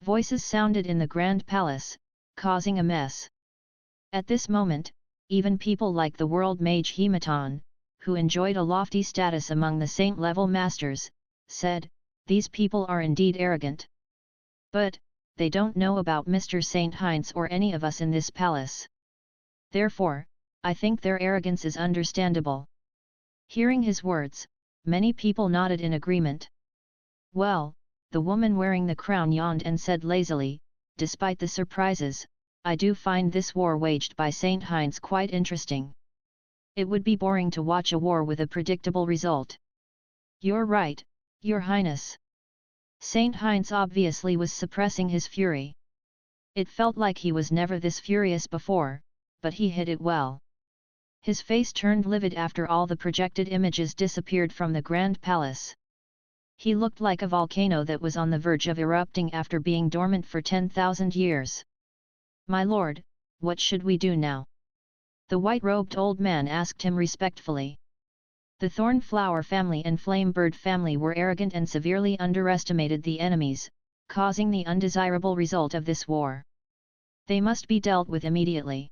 Voices sounded in the Grand Palace, causing a mess. At this moment, even people like the World Mage Hematon, who enjoyed a lofty status among the saint-level masters, said, these people are indeed arrogant. But, they don't know about Mr. St. Heinz or any of us in this palace. Therefore, I think their arrogance is understandable. Hearing his words, many people nodded in agreement. Well, the woman wearing the crown yawned and said lazily, despite the surprises, I do find this war waged by St. Heinz quite interesting. It would be boring to watch a war with a predictable result. You're right, Your Highness. St. Heinz obviously was suppressing his fury. It felt like he was never this furious before, but he hid it well. His face turned livid after all the projected images disappeared from the Grand Palace. He looked like a volcano that was on the verge of erupting after being dormant for 10,000 years. My lord, what should we do now? The white-robed old man asked him respectfully. The Thornflower family and Flamebird family were arrogant and severely underestimated the enemies, causing the undesirable result of this war. They must be dealt with immediately.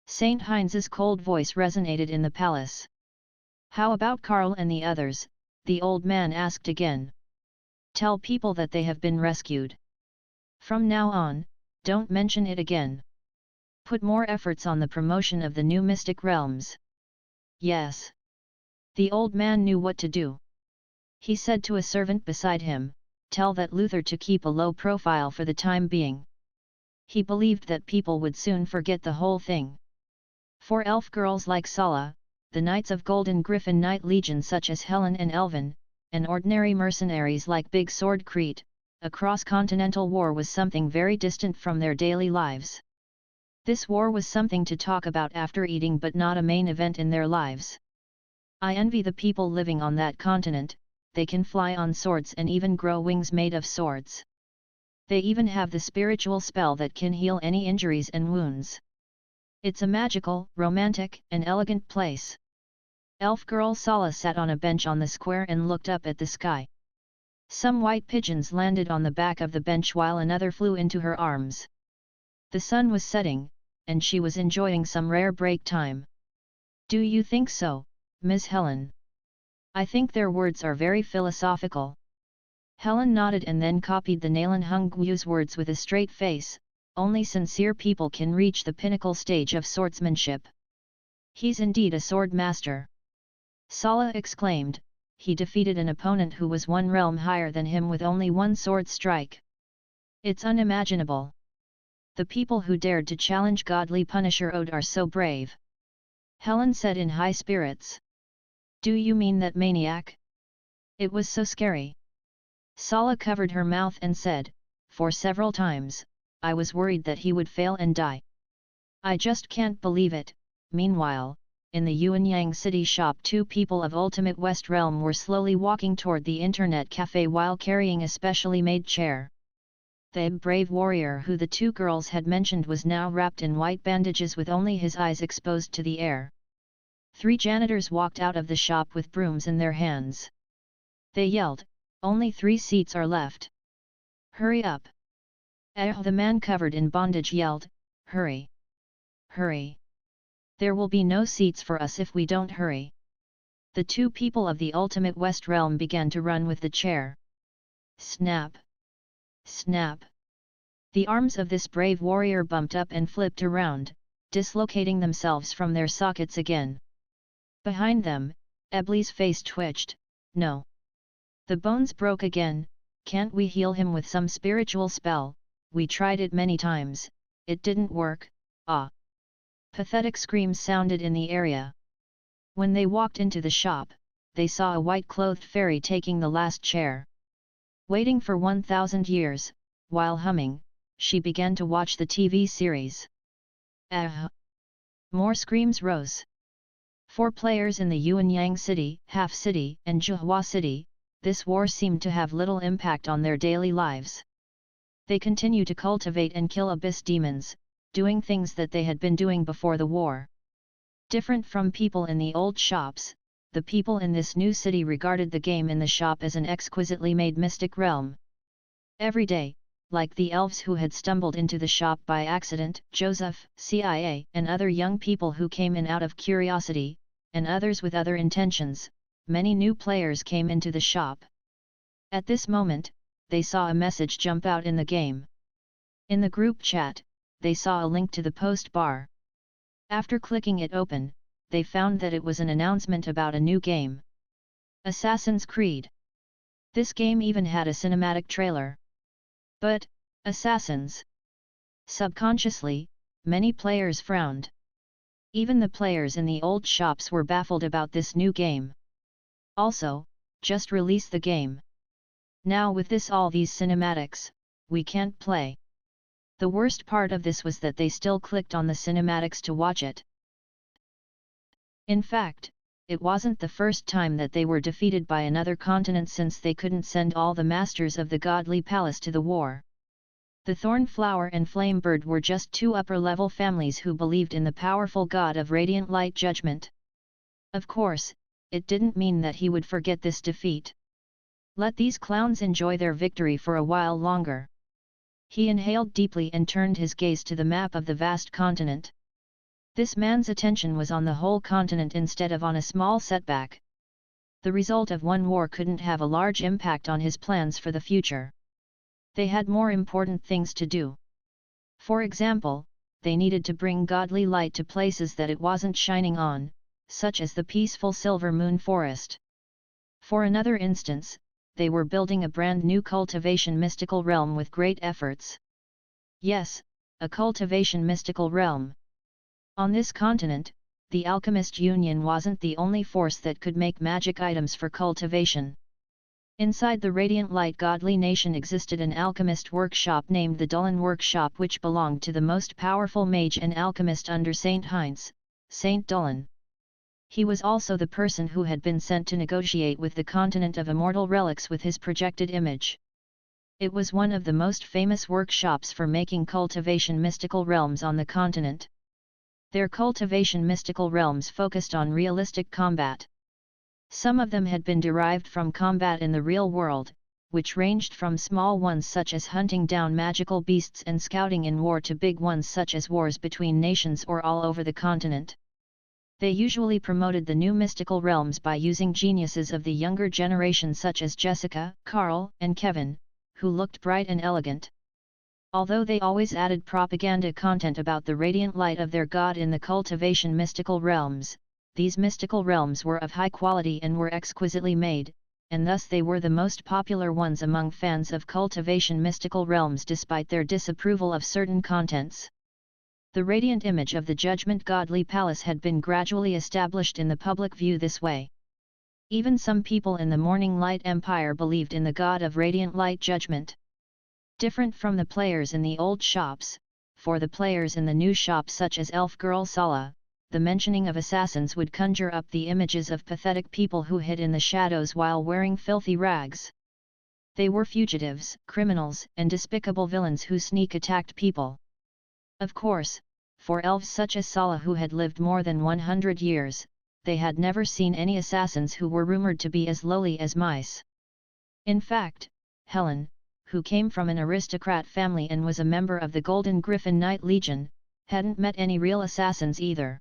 St. Heinz's cold voice resonated in the palace. How about Karl and the others? The old man asked again. Tell people that they have been rescued. From now on, don't mention it again. Put more efforts on the promotion of the new mystic realms. Yes. The old man knew what to do. He said to a servant beside him, tell that Luther to keep a low profile for the time being. He believed that people would soon forget the whole thing. For elf girls like Sala, the Knights of Golden Griffin Knight Legion such as Helen and Elvin, and ordinary mercenaries like Big Sword Crete, a cross-continental war was something very distant from their daily lives. This war was something to talk about after eating but not a main event in their lives. I envy the people living on that continent, they can fly on swords and even grow wings made of swords. They even have the spiritual spell that can heal any injuries and wounds. It's a magical, romantic, and elegant place. Elf girl Sala sat on a bench on the square and looked up at the sky. Some white pigeons landed on the back of the bench while another flew into her arms. The sun was setting, and she was enjoying some rare break time. Do you think so, Ms. Helen? I think their words are very philosophical. Helen nodded and then copied the Nalan Hunggu's words with a straight face. Only sincere people can reach the pinnacle stage of swordsmanship. He's indeed a sword master. Sala exclaimed. He defeated an opponent who was one realm higher than him with only one sword strike. It's unimaginable. The people who dared to challenge godly Punisher Ode are so brave. Helen said in high spirits. Do you mean that maniac? It was so scary. Sala covered her mouth and said, for several times, I was worried that he would fail and die. I just can't believe it. Meanwhile, in the Yuanyang City shop, two people of Ultimate West Realm were slowly walking toward the internet cafe while carrying a specially made chair. The brave warrior who the two girls had mentioned was now wrapped in white bandages with only his eyes exposed to the air. 3 janitors walked out of the shop with brooms in their hands. They yelled, only 3 seats are left. Hurry up! The man covered in bondage yelled, hurry! Hurry! There will be no seats for us if we don't hurry. The 2 people of the Ultimate West Realm began to run with the chair. Snap! Snap! The arms of this brave warrior bumped up and flipped around, dislocating themselves from their sockets again. Behind them, Ebli's face twitched. No. The bones broke again. Can't we heal him with some spiritual spell? We tried it many times, it didn't work. Ah! Pathetic screams sounded in the area. When they walked into the shop, they saw a white-clothed fairy taking the last chair. Waiting for 1,000 years, while humming, she began to watch the TV series. More screams rose. 4 players in the Yuanyang City, Half City, and Zhuhua City. This war seemed to have little impact on their daily lives. They continue to cultivate and kill abyss demons, doing things that they had been doing before the war. Different from people in the old shops, the people in this new city regarded the game in the shop as an exquisitely made mystic realm. Every day, like the elves who had stumbled into the shop by accident, Joseph, CIA, and other young people who came in out of curiosity, and others with other intentions, many new players came into the shop. At this moment, they saw a message jump out in the game. In the group chat, they saw a link to the post bar. After clicking it open, they found that it was an announcement about a new game. Assassin's Creed. This game even had a cinematic trailer. But, assassins. Subconsciously, many players frowned. Even the players in the old shops were baffled about this new game. Also, just release the game. Now with all these cinematics, we can't play. The worst part of this was that they still clicked on the cinematics to watch it. In fact, it wasn't the first time that they were defeated by another continent since they couldn't send all the masters of the godly palace to the war. The Thornflower and Flamebird were just 2 upper-level families who believed in the powerful god of radiant light judgment. Of course, it didn't mean that he would forget this defeat. Let these clowns enjoy their victory for a while longer. He inhaled deeply and turned his gaze to the map of the vast continent. This man's attention was on the whole continent instead of on a small setback. The result of one war couldn't have a large impact on his plans for the future. They had more important things to do. For example, they needed to bring godly light to places that it wasn't shining on, such as the peaceful Silver Moon Forest. For another instance, they were building a brand new cultivation mystical realm with great efforts. Yes, a cultivation mystical realm. On this continent, the Alchemist Union wasn't the only force that could make magic items for cultivation. Inside the Radiant Light Godly Nation existed an alchemist workshop named the Dullen Workshop, which belonged to the most powerful mage and alchemist under Saint Heinz, Saint Dullen. He was also the person who had been sent to negotiate with the continent of immortal relics with his projected image. It was one of the most famous workshops for making cultivation mystical realms on the continent. Their cultivation mystical realms focused on realistic combat. Some of them had been derived from combat in the real world, which ranged from small ones such as hunting down magical beasts and scouting in war to big ones such as wars between nations or all over the continent. They usually promoted the new mystical realms by using geniuses of the younger generation such as Jessica, Carl, and Kevin, who looked bright and elegant. Although they always added propaganda content about the radiant light of their god in the cultivation mystical realms, these mystical realms were of high quality and were exquisitely made, and thus they were the most popular ones among fans of cultivation mystical realms despite their disapproval of certain contents. The radiant image of the Judgment Godly Palace had been gradually established in the public view this way. Even some people in the Morning Light Empire believed in the god of radiant light judgment. Different from the players in the old shops, for the players in the new shops such as Elf Girl Sala, the mentioning of assassins would conjure up the images of pathetic people who hid in the shadows while wearing filthy rags. They were fugitives, criminals, and despicable villains who sneak attacked people. Of course, for elves such as Sala who had lived more than 100 years, they had never seen any assassins who were rumored to be as lowly as mice. In fact, Helen, who came from an aristocrat family and was a member of the Golden Griffin Knight Legion, hadn't met any real assassins either.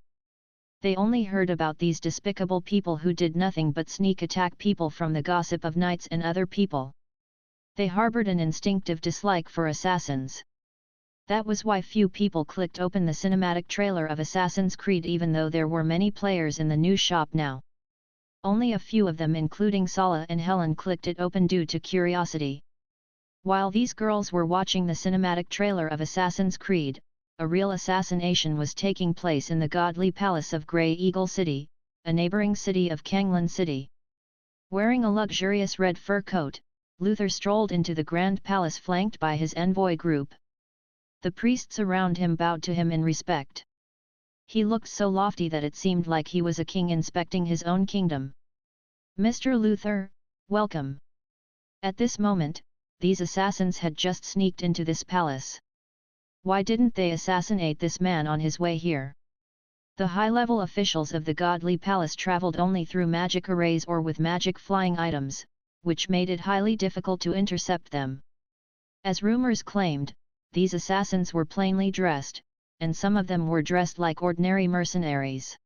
They only heard about these despicable people who did nothing but sneak attack people from the gossip of knights and other people. They harbored an instinctive dislike for assassins. That was why few people clicked open the cinematic trailer of Assassin's Creed even though there were many players in the new shop now. Only a few of them including Sala and Helen clicked it open due to curiosity. While these girls were watching the cinematic trailer of Assassin's Creed, a real assassination was taking place in the godly palace of Grey Eagle City, a neighboring city of Kanglan City. Wearing a luxurious red fur coat, Luther strolled into the grand palace flanked by his envoy group. The priests around him bowed to him in respect. He looked so lofty that it seemed like he was a king inspecting his own kingdom. "Mr. Luther, welcome." At this moment, these assassins had just sneaked into this palace. Why didn't they assassinate this man on his way here? The high-level officials of the godly palace traveled only through magic arrays or with magic flying items, which made it highly difficult to intercept them. As rumors claimed, these assassins were plainly dressed, and some of them were dressed like ordinary mercenaries.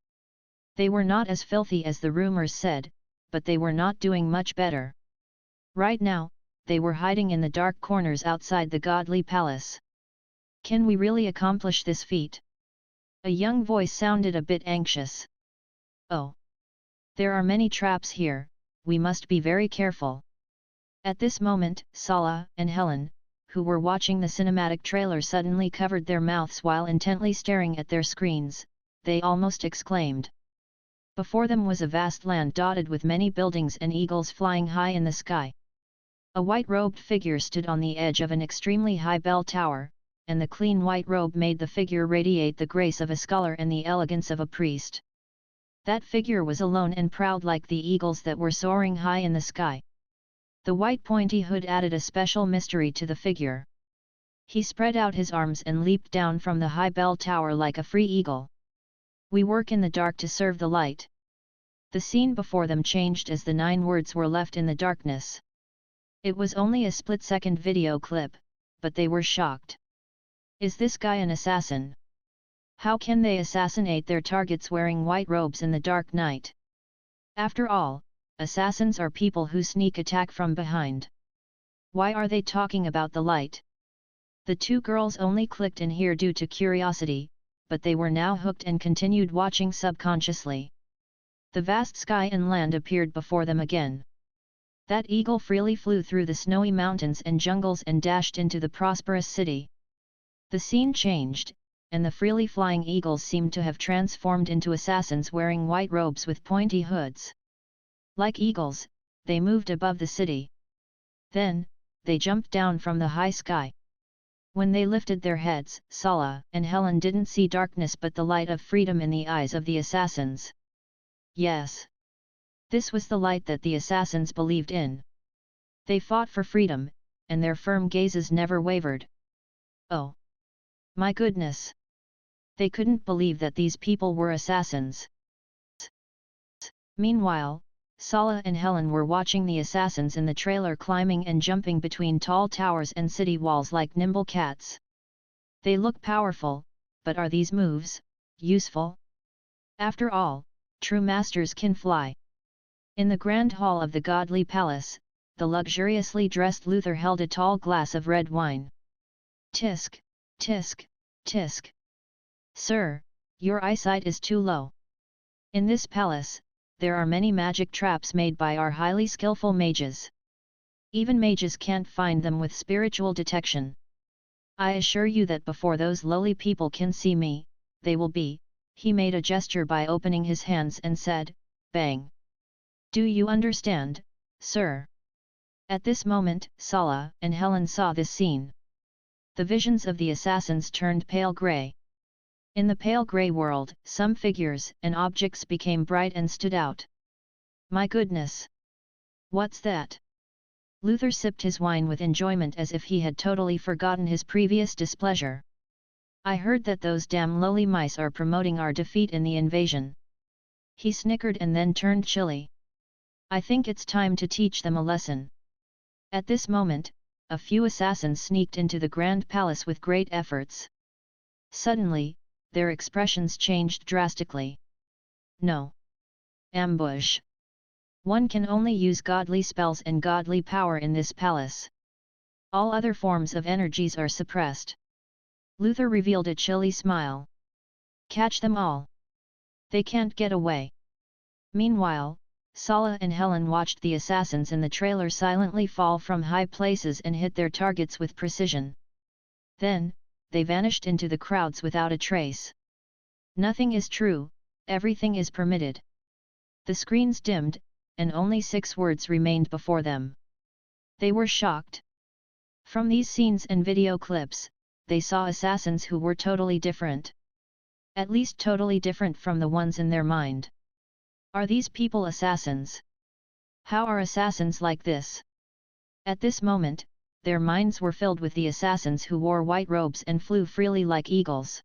They were not as filthy as the rumors said, but they were not doing much better. Right now, they were hiding in the dark corners outside the godly palace. "Can we really accomplish this feat?" A young voice sounded a bit anxious. "Oh! There are many traps here, we must be very careful." At this moment, Sala and Helen, who were watching the cinematic trailer, suddenly covered their mouths while intently staring at their screens. They almost exclaimed. Before them was a vast land dotted with many buildings and eagles flying high in the sky. A white-robed figure stood on the edge of an extremely high bell tower, and the clean white robe made the figure radiate the grace of a scholar and the elegance of a priest. That figure was alone and proud like the eagles that were soaring high in the sky. The white pointy hood added a special mystery to the figure. He spread out his arms and leaped down from the high bell tower like a free eagle. "We work in the dark to serve the light." The scene before them changed as the 9 words were left in the darkness. It was only a split-second video clip, but they were shocked. Is this guy an assassin? How can they assassinate their targets wearing white robes in the dark night? After all, assassins are people who sneak attack from behind. Why are they talking about the light? The 2 girls only clicked in here due to curiosity, but they were now hooked and continued watching subconsciously. The vast sky and land appeared before them again. That eagle freely flew through the snowy mountains and jungles and dashed into the prosperous city. The scene changed, and the freely flying eagles seemed to have transformed into assassins wearing white robes with pointy hoods. Like eagles, they moved above the city. Then, they jumped down from the high sky. When they lifted their heads, Sala and Helen didn't see darkness but the light of freedom in the eyes of the assassins. Yes. This was the light that the assassins believed in. They fought for freedom, and their firm gazes never wavered. Oh! My goodness! They couldn't believe that these people were assassins. Meanwhile, Sala and Helen were watching the assassins in the trailer climbing and jumping between tall towers and city walls like nimble cats. They look powerful, but are these moves useful? After all, true masters can fly. In the grand hall of the godly palace, the luxuriously dressed Luther held a tall glass of red wine. Tisk, tisk, tisk. Sir, your eyesight is too low. In this palace, there are many magic traps made by our highly skillful mages. Even mages can't find them with spiritual detection. I assure you that before those lowly people can see me, they will be. He made a gesture by opening his hands and said, bang. Do you understand, sir? At this moment, Sala and Helen saw this scene. The visions of the assassins turned pale grey. In the pale grey world, some figures and objects became bright and stood out. My goodness! What's that? Luther sipped his wine with enjoyment as if he had totally forgotten his previous displeasure. I heard that those damn lowly mice are promoting our defeat in the invasion. He snickered and then turned chilly. I think it's time to teach them a lesson. At this moment, a few assassins sneaked into the grand palace with great efforts. Suddenly, their expressions changed drastically. No. Ambush. One can only use godly spells and godly power in this palace. All other forms of energies are suppressed. Luther revealed a chilly smile. Catch them all. They can't get away. Meanwhile, Sala and Helen watched the assassins in the trailer silently fall from high places and hit their targets with precision. Then, they vanished into the crowds without a trace. Nothing is true, everything is permitted. The screens dimmed, and only 6 words remained before them. They were shocked. From these scenes and video clips, they saw assassins who were totally different. At least totally different from the ones in their mind. Are these people assassins? How are assassins like this? At this moment, their minds were filled with the assassins who wore white robes and flew freely like eagles.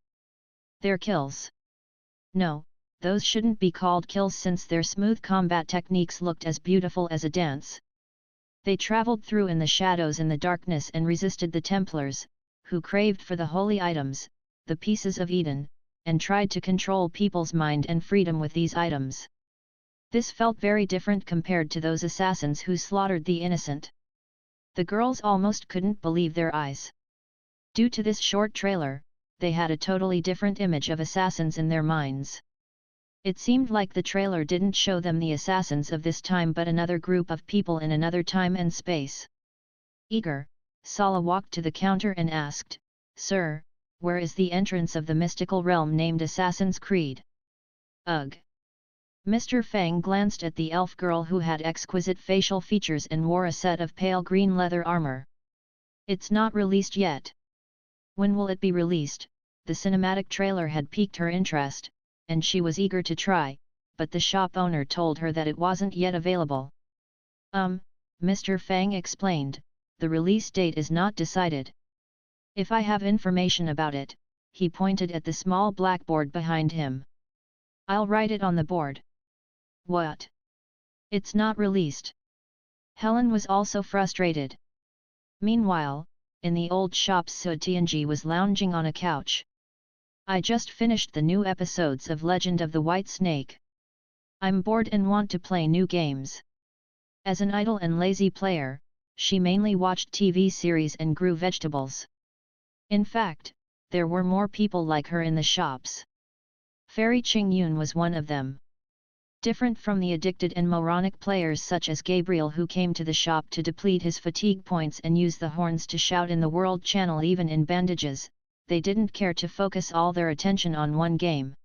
Their kills. No, those shouldn't be called kills since their smooth combat techniques looked as beautiful as a dance. They traveled through in the shadows and the darkness and resisted the Templars, who craved for the holy items, the pieces of Eden, and tried to control people's mind and freedom with these items. This felt very different compared to those assassins who slaughtered the innocent. The girls almost couldn't believe their eyes. Due to this short trailer, they had a totally different image of assassins in their minds. It seemed like the trailer didn't show them the assassins of this time but another group of people in another time and space. Eager, Sala walked to the counter and asked, "Sir, where is the entrance of the mystical realm named Assassin's Creed?" "Ugh!" Mr. Fang glanced at the elf girl who had exquisite facial features and wore a set of pale green leather armor. "It's not released yet." When will it be released? The cinematic trailer had piqued her interest, and she was eager to try, but the shop owner told her that it wasn't yet available. Mr. Fang explained, "The release date is not decided. If I have information about it," he pointed at the small blackboard behind him. "I'll write it on the board." "What? It's not released?" Helen was also frustrated. Meanwhile, in the old shop, Su Tianji was lounging on a couch. "I just finished the new episodes of Legend of the White Snake. I'm bored and want to play new games." As an idle and lazy player, she mainly watched TV series and grew vegetables. In fact, there were more people like her in the shops. Fairy Qingyun was one of them. Different from the addicted and moronic players such as Gabriel who came to the shop to deplete his fatigue points and use the horns to shout in the World Channel even in bandages, they didn't care to focus all their attention on one game.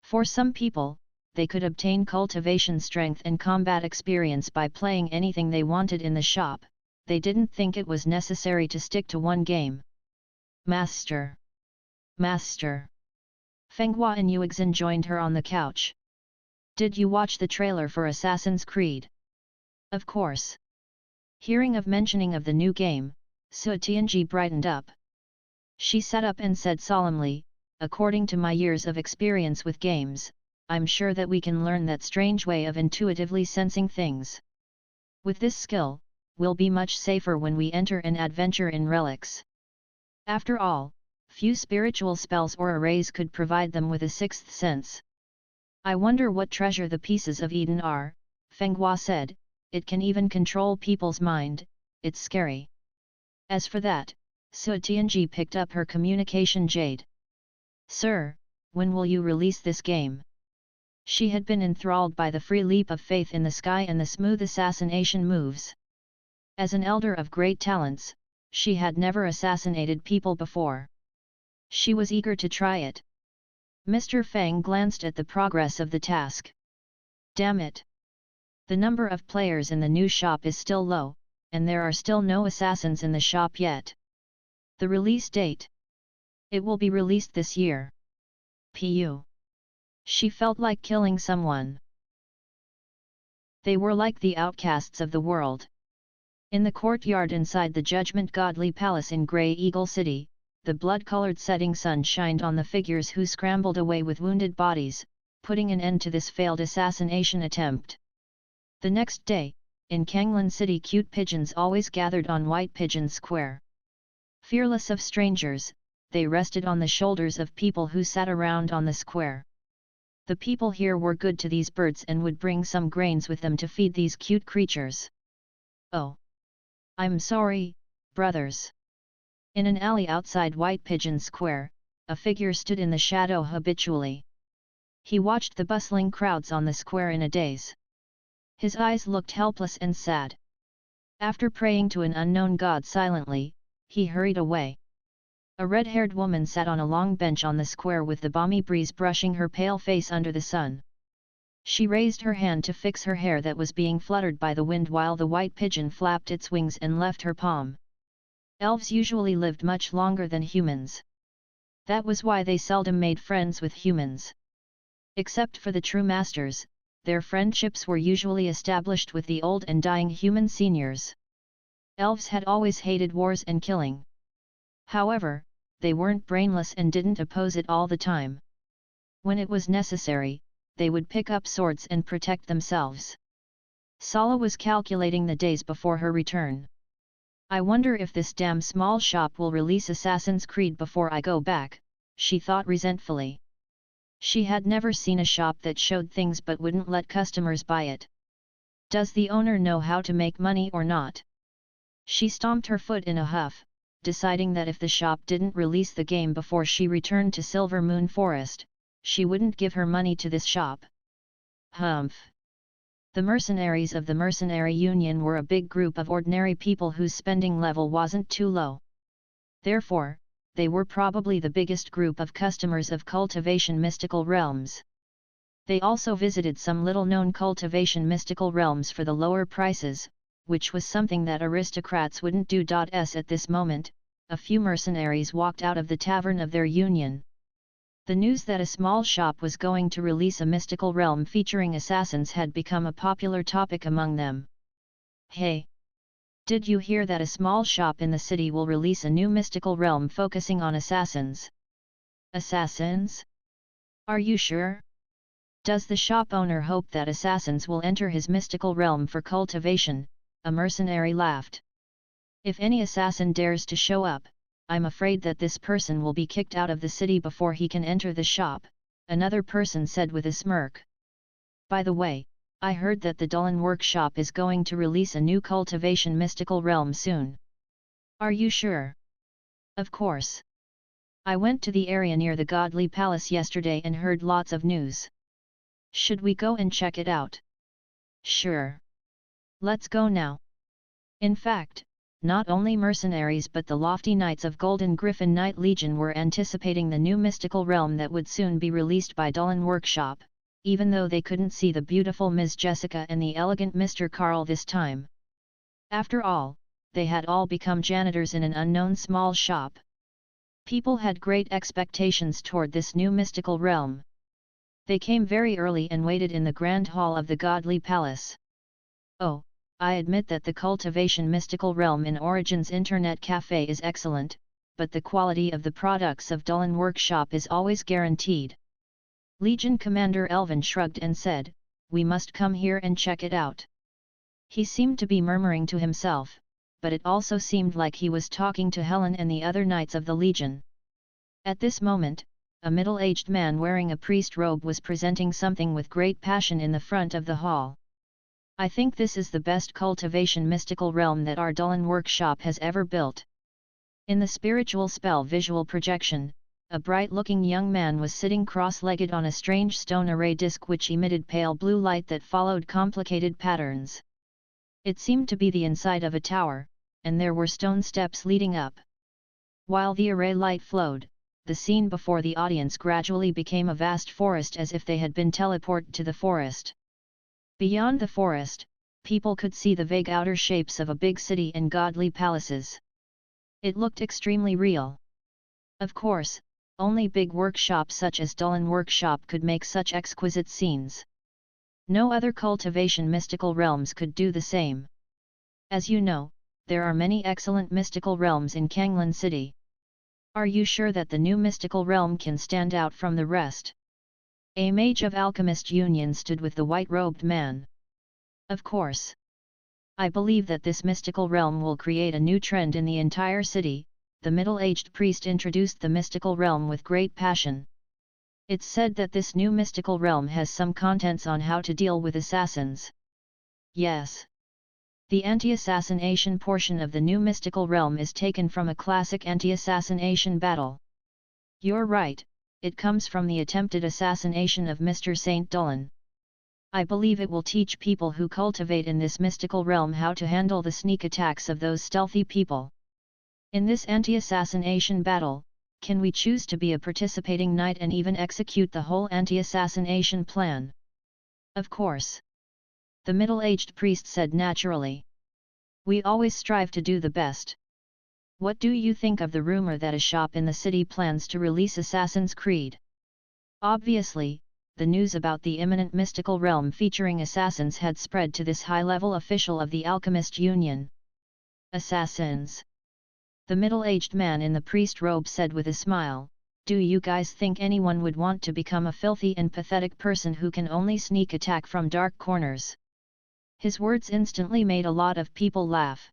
For some people, they could obtain cultivation strength and combat experience by playing anything they wanted in the shop. They didn't think it was necessary to stick to one game. "Master! Master!" Feng Hua and Yuexin joined her on the couch. "Did you watch the trailer for Assassin's Creed?" "Of course." Hearing of mentioning of the new game, Su Tianji brightened up. She sat up and said solemnly, "According to my years of experience with games, I'm sure that we can learn that strange way of intuitively sensing things. With this skill, we'll be much safer when we enter an adventure in relics. After all, few spiritual spells or arrays could provide them with a sixth sense. I wonder what treasure the pieces of Eden are, Fang Qi said. It can even control people's mind, it's scary. As for that, Su Tianji picked up her communication jade. Sir, when will you release this game? She had been enthralled by the free leap of faith in the sky and the smooth assassination moves. As an elder of great talents, she had never assassinated people before. She was eager to try it. Mr. Fang glanced at the progress of the task. Damn it! The number of players in the new shop is still low, and there are still no assassins in the shop yet. The release date? It will be released this year. Pu. She felt like killing someone. They were like the outcasts of the world. In the courtyard inside the Judgment Godly Palace in Grey Eagle City, the blood-colored setting sun shined on the figures who scrambled away with wounded bodies, putting an end to this failed assassination attempt. The next day, in Kanglan City, cute pigeons always gathered on White Pigeon Square. Fearless of strangers, they rested on the shoulders of people who sat around on the square. The people here were good to these birds and would bring some grains with them to feed these cute creatures. Oh! I'm sorry, brothers. In an alley outside White Pigeon Square, a figure stood in the shadow habitually. He watched the bustling crowds on the square in a daze. His eyes looked helpless and sad. After praying to an unknown god silently, he hurried away. A red-haired woman sat on a long bench on the square with the balmy breeze brushing her pale face under the sun. She raised her hand to fix her hair that was being fluttered by the wind while the white pigeon flapped its wings and left her palm. Elves usually lived much longer than humans. That was why they seldom made friends with humans. Except for the true masters, their friendships were usually established with the old and dying human seniors. Elves had always hated wars and killing. However, they weren't brainless and didn't oppose it all the time. When it was necessary, they would pick up swords and protect themselves. Sala was calculating the days before her return. I wonder if this damn small shop will release Assassin's Creed before I go back, she thought resentfully. She had never seen a shop that showed things but wouldn't let customers buy it. Does the owner know how to make money or not? She stomped her foot in a huff, deciding that if the shop didn't release the game before she returned to Silver Moon Forest, she wouldn't give her money to this shop. Humph! The mercenaries of the Mercenary Union were a big group of ordinary people whose spending level wasn't too low. Therefore, they were probably the biggest group of customers of Cultivation mystical realms. They also visited some little-known Cultivation mystical realms for the lower prices, which was something that aristocrats wouldn't do. At this moment, a few mercenaries walked out of the tavern of their union. The news that a small shop was going to release a mystical realm featuring assassins had become a popular topic among them. Hey! Did you hear that a small shop in the city will release a new mystical realm focusing on assassins? Assassins? Are you sure? Does the shop owner hope that assassins will enter his mystical realm for cultivation? A mercenary laughed. If any assassin dares to show up, I'm afraid that this person will be kicked out of the city before he can enter the shop, another person said with a smirk. By the way, I heard that the Dulin Workshop is going to release a new Cultivation mystical realm soon. Are you sure? Of course. I went to the area near the Godly Palace yesterday and heard lots of news. Should we go and check it out? Sure. Let's go now. In fact, not only mercenaries but the lofty knights of Golden Griffin Knight Legion were anticipating the new mystical realm that would soon be released by Dulin Workshop, even though they couldn't see the beautiful Ms. Jessica and the elegant Mr. Carl this time. After all, they had all become janitors in an unknown small shop. People had great expectations toward this new mystical realm. They came very early and waited in the grand hall of the Godly Palace. Oh, I admit that the Cultivation mystical realm in Origins Internet Cafe is excellent, but the quality of the products of Dulin Workshop is always guaranteed. Legion Commander Elvin shrugged and said, "We must come here and check it out." He seemed to be murmuring to himself, but it also seemed like he was talking to Helen and the other knights of the Legion. At this moment, a middle-aged man wearing a priest robe was presenting something with great passion in the front of the hall. "I think this is the best cultivation mystical realm that our Dulin workshop has ever built." In the spiritual spell visual projection, a bright-looking young man was sitting cross-legged on a strange stone array disc which emitted pale blue light that followed complicated patterns. It seemed to be the inside of a tower, and there were stone steps leading up. While the array light flowed, the scene before the audience gradually became a vast forest as if they had been teleported to the forest. Beyond the forest, people could see the vague outer shapes of a big city and godly palaces. It looked extremely real. Of course, only big workshops such as Dulin Workshop could make such exquisite scenes. No other cultivation mystical realms could do the same. As you know, there are many excellent mystical realms in Kanglan City. Are you sure that the new mystical realm can stand out from the rest? A mage of Alchemist Union stood with the white-robed man. Of course. I believe that this mystical realm will create a new trend in the entire city. The middle-aged priest introduced the mystical realm with great passion. It's said that this new mystical realm has some contents on how to deal with assassins. Yes. The anti-assassination portion of the new mystical realm is taken from a classic anti-assassination battle. You're right, it comes from the attempted assassination of Mr. Saint Dulin. I believe it will teach people who cultivate in this mystical realm how to handle the sneak attacks of those stealthy people. In this anti-assassination battle, can we choose to be a participating knight and even execute the whole anti-assassination plan? Of course. The middle-aged priest said naturally. We always strive to do the best. What do you think of the rumor that a shop in the city plans to release Assassin's Creed? Obviously, the news about the imminent mystical realm featuring assassins had spread to this high-level official of the Alchemist Union. Assassins. The middle-aged man in the priest robe said with a smile, "Do you guys think anyone would want to become a filthy and pathetic person who can only sneak attack from dark corners?" His words instantly made a lot of people laugh.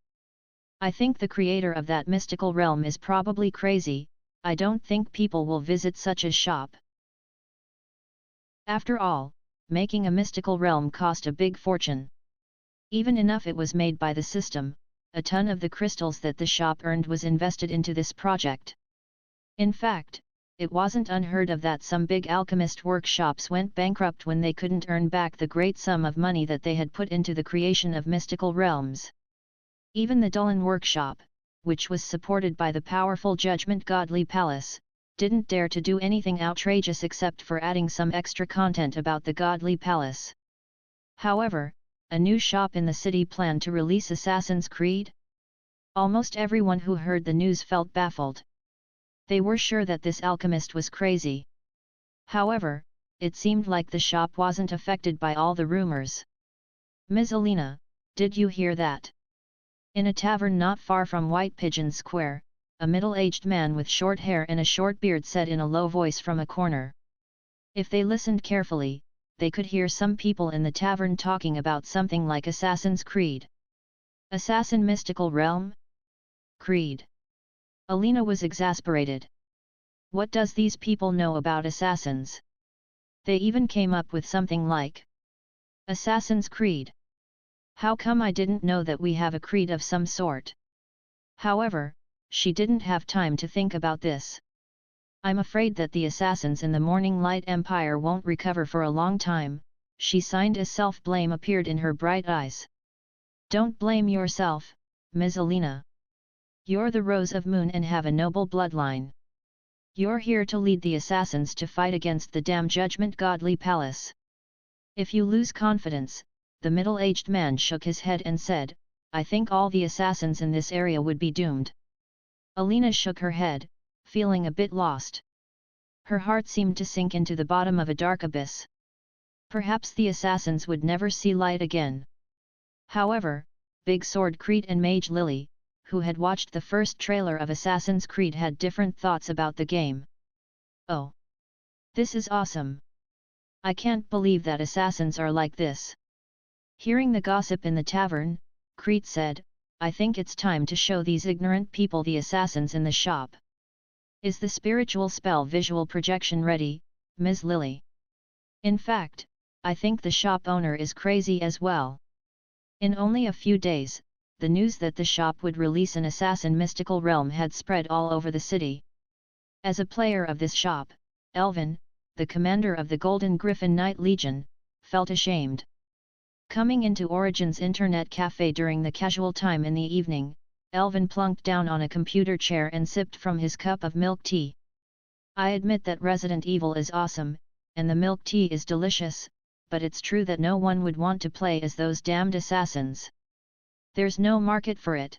I think the creator of that mystical realm is probably crazy. I don't think people will visit such a shop. After all, making a mystical realm cost a big fortune. Even enough it was made by the system. A ton of the crystals that the shop earned was invested into this project. In fact, it wasn't unheard of that some big alchemist workshops went bankrupt when they couldn't earn back the great sum of money that they had put into the creation of mystical realms. Even the Dulin workshop, which was supported by the powerful Judgment Godly Palace, didn't dare to do anything outrageous except for adding some extra content about the Godly Palace. However, a new shop in the city planned to release Assassin's Creed? Almost everyone who heard the news felt baffled. They were sure that this alchemist was crazy. However, it seemed like the shop wasn't affected by all the rumors. "Ms. Alina, did you hear that?" In a tavern not far from White Pigeon Square, a middle-aged man with short hair and a short beard said in a low voice from a corner. If they listened carefully, they could hear some people in the tavern talking about something like Assassin's Creed. Assassin Mystical Realm? Creed. Alina was exasperated. What does these people know about assassins? They even came up with something like Assassin's Creed. How come I didn't know that we have a creed of some sort? However, she didn't have time to think about this. I'm afraid that the assassins in the Morning Light Empire won't recover for a long time, she signed as self-blame appeared in her bright eyes. Don't blame yourself, Ms. Alina. You're the Rose of Moon and have a noble bloodline. You're here to lead the assassins to fight against the damn Judgment Godly Palace. If you lose confidence, the middle-aged man shook his head and said, I think all the assassins in this area would be doomed. Alina shook her head, feeling a bit lost. Her heart seemed to sink into the bottom of a dark abyss. Perhaps the assassins would never see light again. However, Big Sword Creed and Mage Lily, who had watched the first trailer of Assassin's Creed, had different thoughts about the game. Oh! This is awesome! I can't believe that assassins are like this. Hearing the gossip in the tavern, Crete said, I think it's time to show these ignorant people the assassins in the shop. Is the spiritual spell visual projection ready, Ms. Lily? In fact, I think the shop owner is crazy as well. In only a few days, the news that the shop would release an assassin mystical realm had spread all over the city. As a player of this shop, Elvin, the commander of the Golden Griffin Knight Legion, felt ashamed. Coming into Origin's internet cafe during the casual time in the evening, Elvin plunked down on a computer chair and sipped from his cup of milk tea. I admit that Resident Evil is awesome, and the milk tea is delicious, but it's true that no one would want to play as those damned assassins. There's no market for it.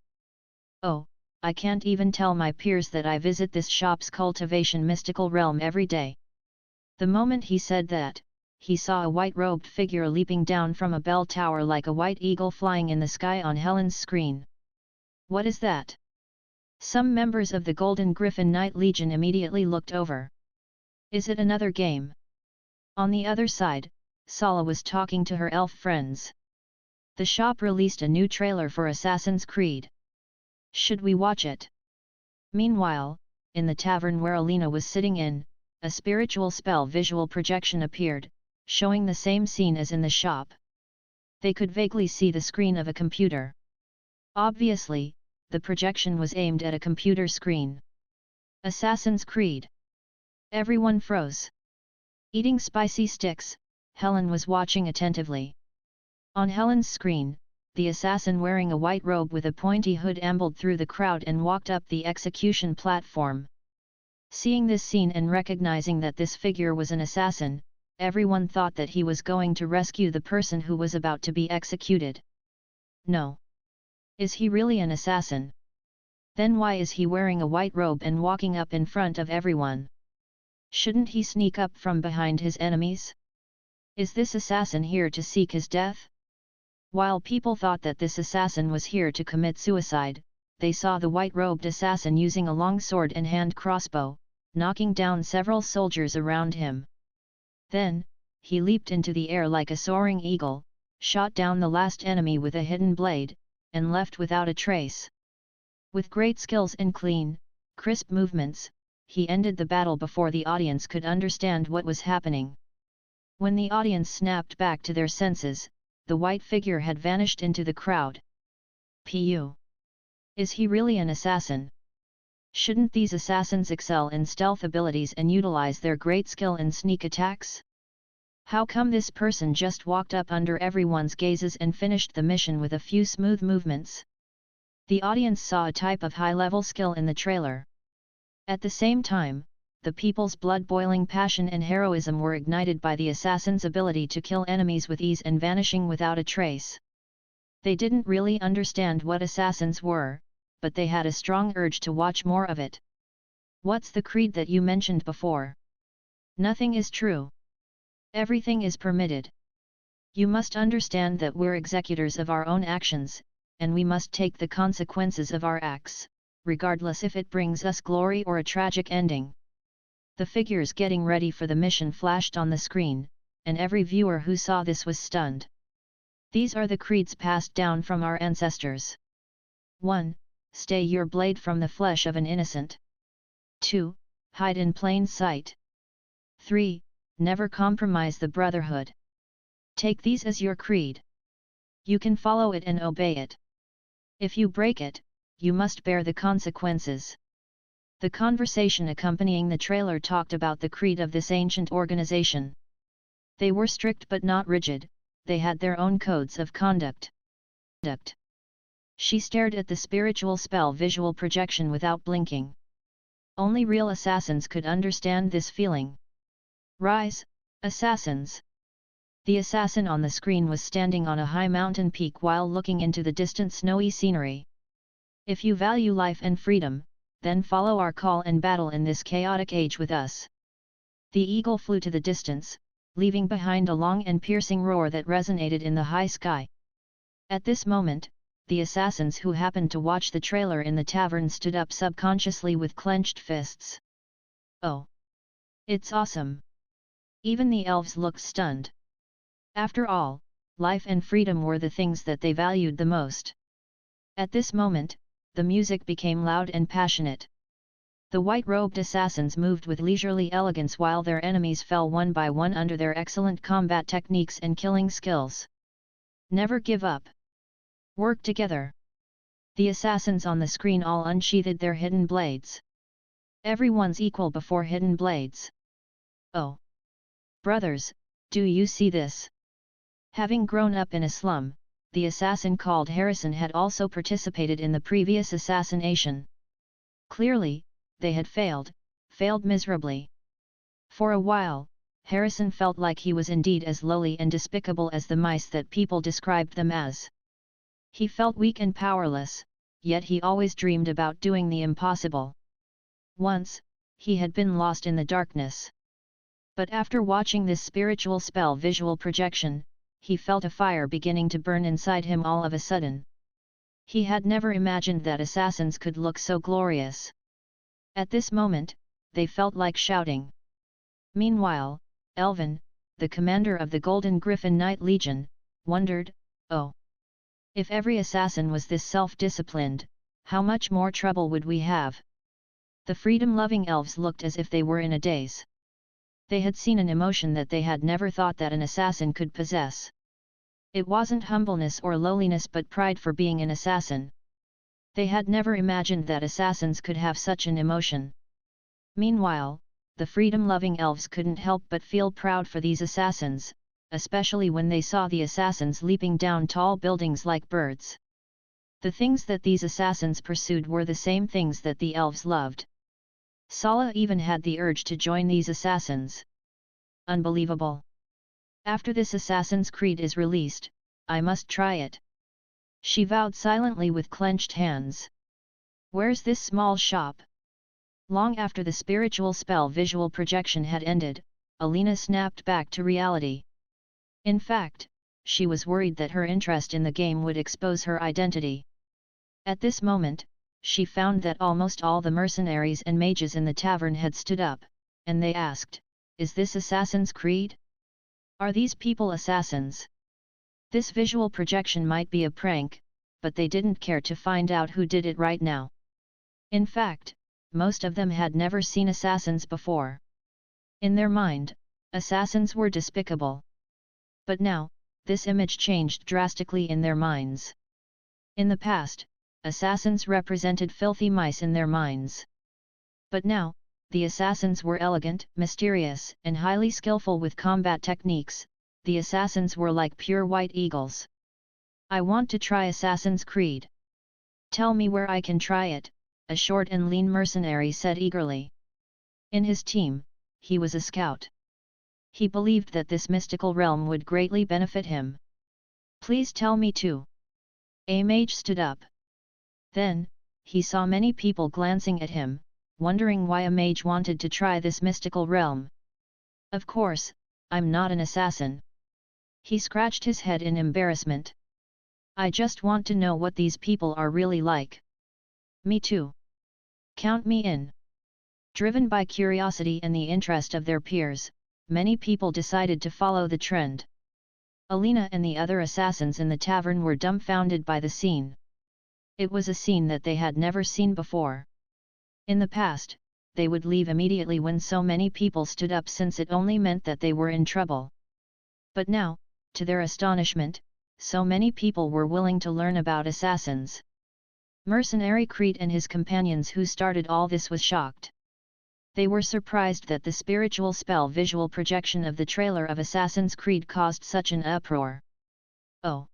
Oh, I can't even tell my peers that I visit this shop's Cultivation mystical realm every day. The moment he said that, he saw a white-robed figure leaping down from a bell tower like a white eagle flying in the sky on Helen's screen. What is that? Some members of the Golden Griffin Knight Legion immediately looked over. Is it another game? On the other side, Sala was talking to her elf friends. The shop released a new trailer for Assassin's Creed. Should we watch it? Meanwhile, in the tavern where Alina was sitting in, a spiritual spell visual projection appeared, showing the same scene as in the shop. They could vaguely see the screen of a computer. Obviously, the projection was aimed at a computer screen. Assassin's Creed. Everyone froze. Eating spicy sticks, Helen was watching attentively. On Helen's screen, the assassin wearing a white robe with a pointy hood ambled through the crowd and walked up the execution platform. Seeing this scene and recognizing that this figure was an assassin, everyone thought that he was going to rescue the person who was about to be executed. No. Is he really an assassin? Then why is he wearing a white robe and walking up in front of everyone? Shouldn't he sneak up from behind his enemies? Is this assassin here to seek his death? While people thought that this assassin was here to commit suicide, they saw the white-robed assassin using a long sword and hand crossbow, knocking down several soldiers around him. Then, he leaped into the air like a soaring eagle, shot down the last enemy with a hidden blade, and left without a trace. With great skills and clean, crisp movements, he ended the battle before the audience could understand what was happening. When the audience snapped back to their senses, the white figure had vanished into the crowd. Pu. Is he really an assassin? Shouldn't these assassins excel in stealth abilities and utilize their great skill in sneak attacks? How come this person just walked up under everyone's gazes and finished the mission with a few smooth movements? The audience saw a type of high-level skill in the trailer. At the same time, the people's blood-boiling passion and heroism were ignited by the assassin's ability to kill enemies with ease and vanishing without a trace. They didn't really understand what assassins were, but they had a strong urge to watch more of it. What's the creed that you mentioned before? Nothing is true. Everything is permitted. You must understand that we're executors of our own actions, and we must take the consequences of our acts, regardless if it brings us glory or a tragic ending. The figures getting ready for the mission flashed on the screen, and every viewer who saw this was stunned. These are the creeds passed down from our ancestors. 1. Stay your blade from the flesh of an innocent. 2. Hide in plain sight. 3. Never compromise the brotherhood. Take these as your creed. You can follow it and obey it. If you break it, you must bear the consequences. The conversation accompanying the trailer talked about the creed of this ancient organization. They were strict but not rigid, they had their own codes of conduct. She stared at the spiritual spell visual projection without blinking. Only real assassins could understand this feeling. Rise, assassins! The assassin on the screen was standing on a high mountain peak while looking into the distant snowy scenery. If you value life and freedom, then follow our call and battle in this chaotic age with us. The eagle flew to the distance, leaving behind a long and piercing roar that resonated in the high sky. At this moment, the assassins who happened to watch the trailer in the tavern stood up subconsciously with clenched fists. Oh! It's awesome! Even the elves looked stunned. After all, life and freedom were the things that they valued the most. At this moment, the music became loud and passionate. The white-robed assassins moved with leisurely elegance while their enemies fell one by one under their excellent combat techniques and killing skills. Never give up. Work together. The assassins on the screen all unsheathed their hidden blades. Everyone's equal before hidden blades. Oh! Brothers, do you see this? Having grown up in a slum, the assassin called Harrison had also participated in the previous assassination. Clearly, they had failed miserably. For a while, Harrison felt like he was indeed as lowly and despicable as the mice that people described them as. He felt weak and powerless, yet he always dreamed about doing the impossible. Once, he had been lost in the darkness. But after watching this spiritual spell visual projection, he felt a fire beginning to burn inside him all of a sudden. He had never imagined that assassins could look so glorious. At this moment, they felt like shouting. Meanwhile, Elvin, the commander of the Golden Griffin Knight Legion, wondered, oh! If every assassin was this self-disciplined, how much more trouble would we have? The freedom-loving elves looked as if they were in a daze. They had seen an emotion that they had never thought that an assassin could possess. It wasn't humbleness or lowliness but pride for being an assassin. They had never imagined that assassins could have such an emotion. Meanwhile, the freedom-loving elves couldn't help but feel proud for these assassins, especially when they saw the assassins leaping down tall buildings like birds. The things that these assassins pursued were the same things that the elves loved. Sala even had the urge to join these assassins. Unbelievable! After this Assassin's Creed is released, I must try it. She vowed silently with clenched hands. Where's this small shop? Long after the spiritual spell visual projection had ended, Alina snapped back to reality. In fact, she was worried that her interest in the game would expose her identity. At this moment, she found that almost all the mercenaries and mages in the tavern had stood up, and they asked, "Is this Assassin's Creed? Are these people assassins?" This visual projection might be a prank, but they didn't care to find out who did it right now. In fact, most of them had never seen assassins before. In their mind, assassins were despicable. But now, this image changed drastically in their minds. In the past, assassins represented filthy mice in their minds. But now, the assassins were elegant, mysterious, and highly skillful with combat techniques. The assassins were like pure white eagles. I want to try Assassin's Creed. Tell me where I can try it, a short and lean mercenary said eagerly. In his team, he was a scout. He believed that this mystical realm would greatly benefit him. Please tell me too. A mage stood up. Then, he saw many people glancing at him, wondering why a mage wanted to try this mystical realm. Of course, I'm not an assassin. He scratched his head in embarrassment. I just want to know what these people are really like. Me too. Count me in. Driven by curiosity and the interest of their peers, many people decided to follow the trend. Alina and the other assassins in the tavern were dumbfounded by the scene. It was a scene that they had never seen before. In the past, they would leave immediately when so many people stood up since it only meant that they were in trouble. But now, to their astonishment, so many people were willing to learn about assassins. Mercenary Crete and his companions who started all this was shocked. They were surprised that the spiritual spell visual projection of the trailer of Assassin's Creed caused such an uproar. Oh!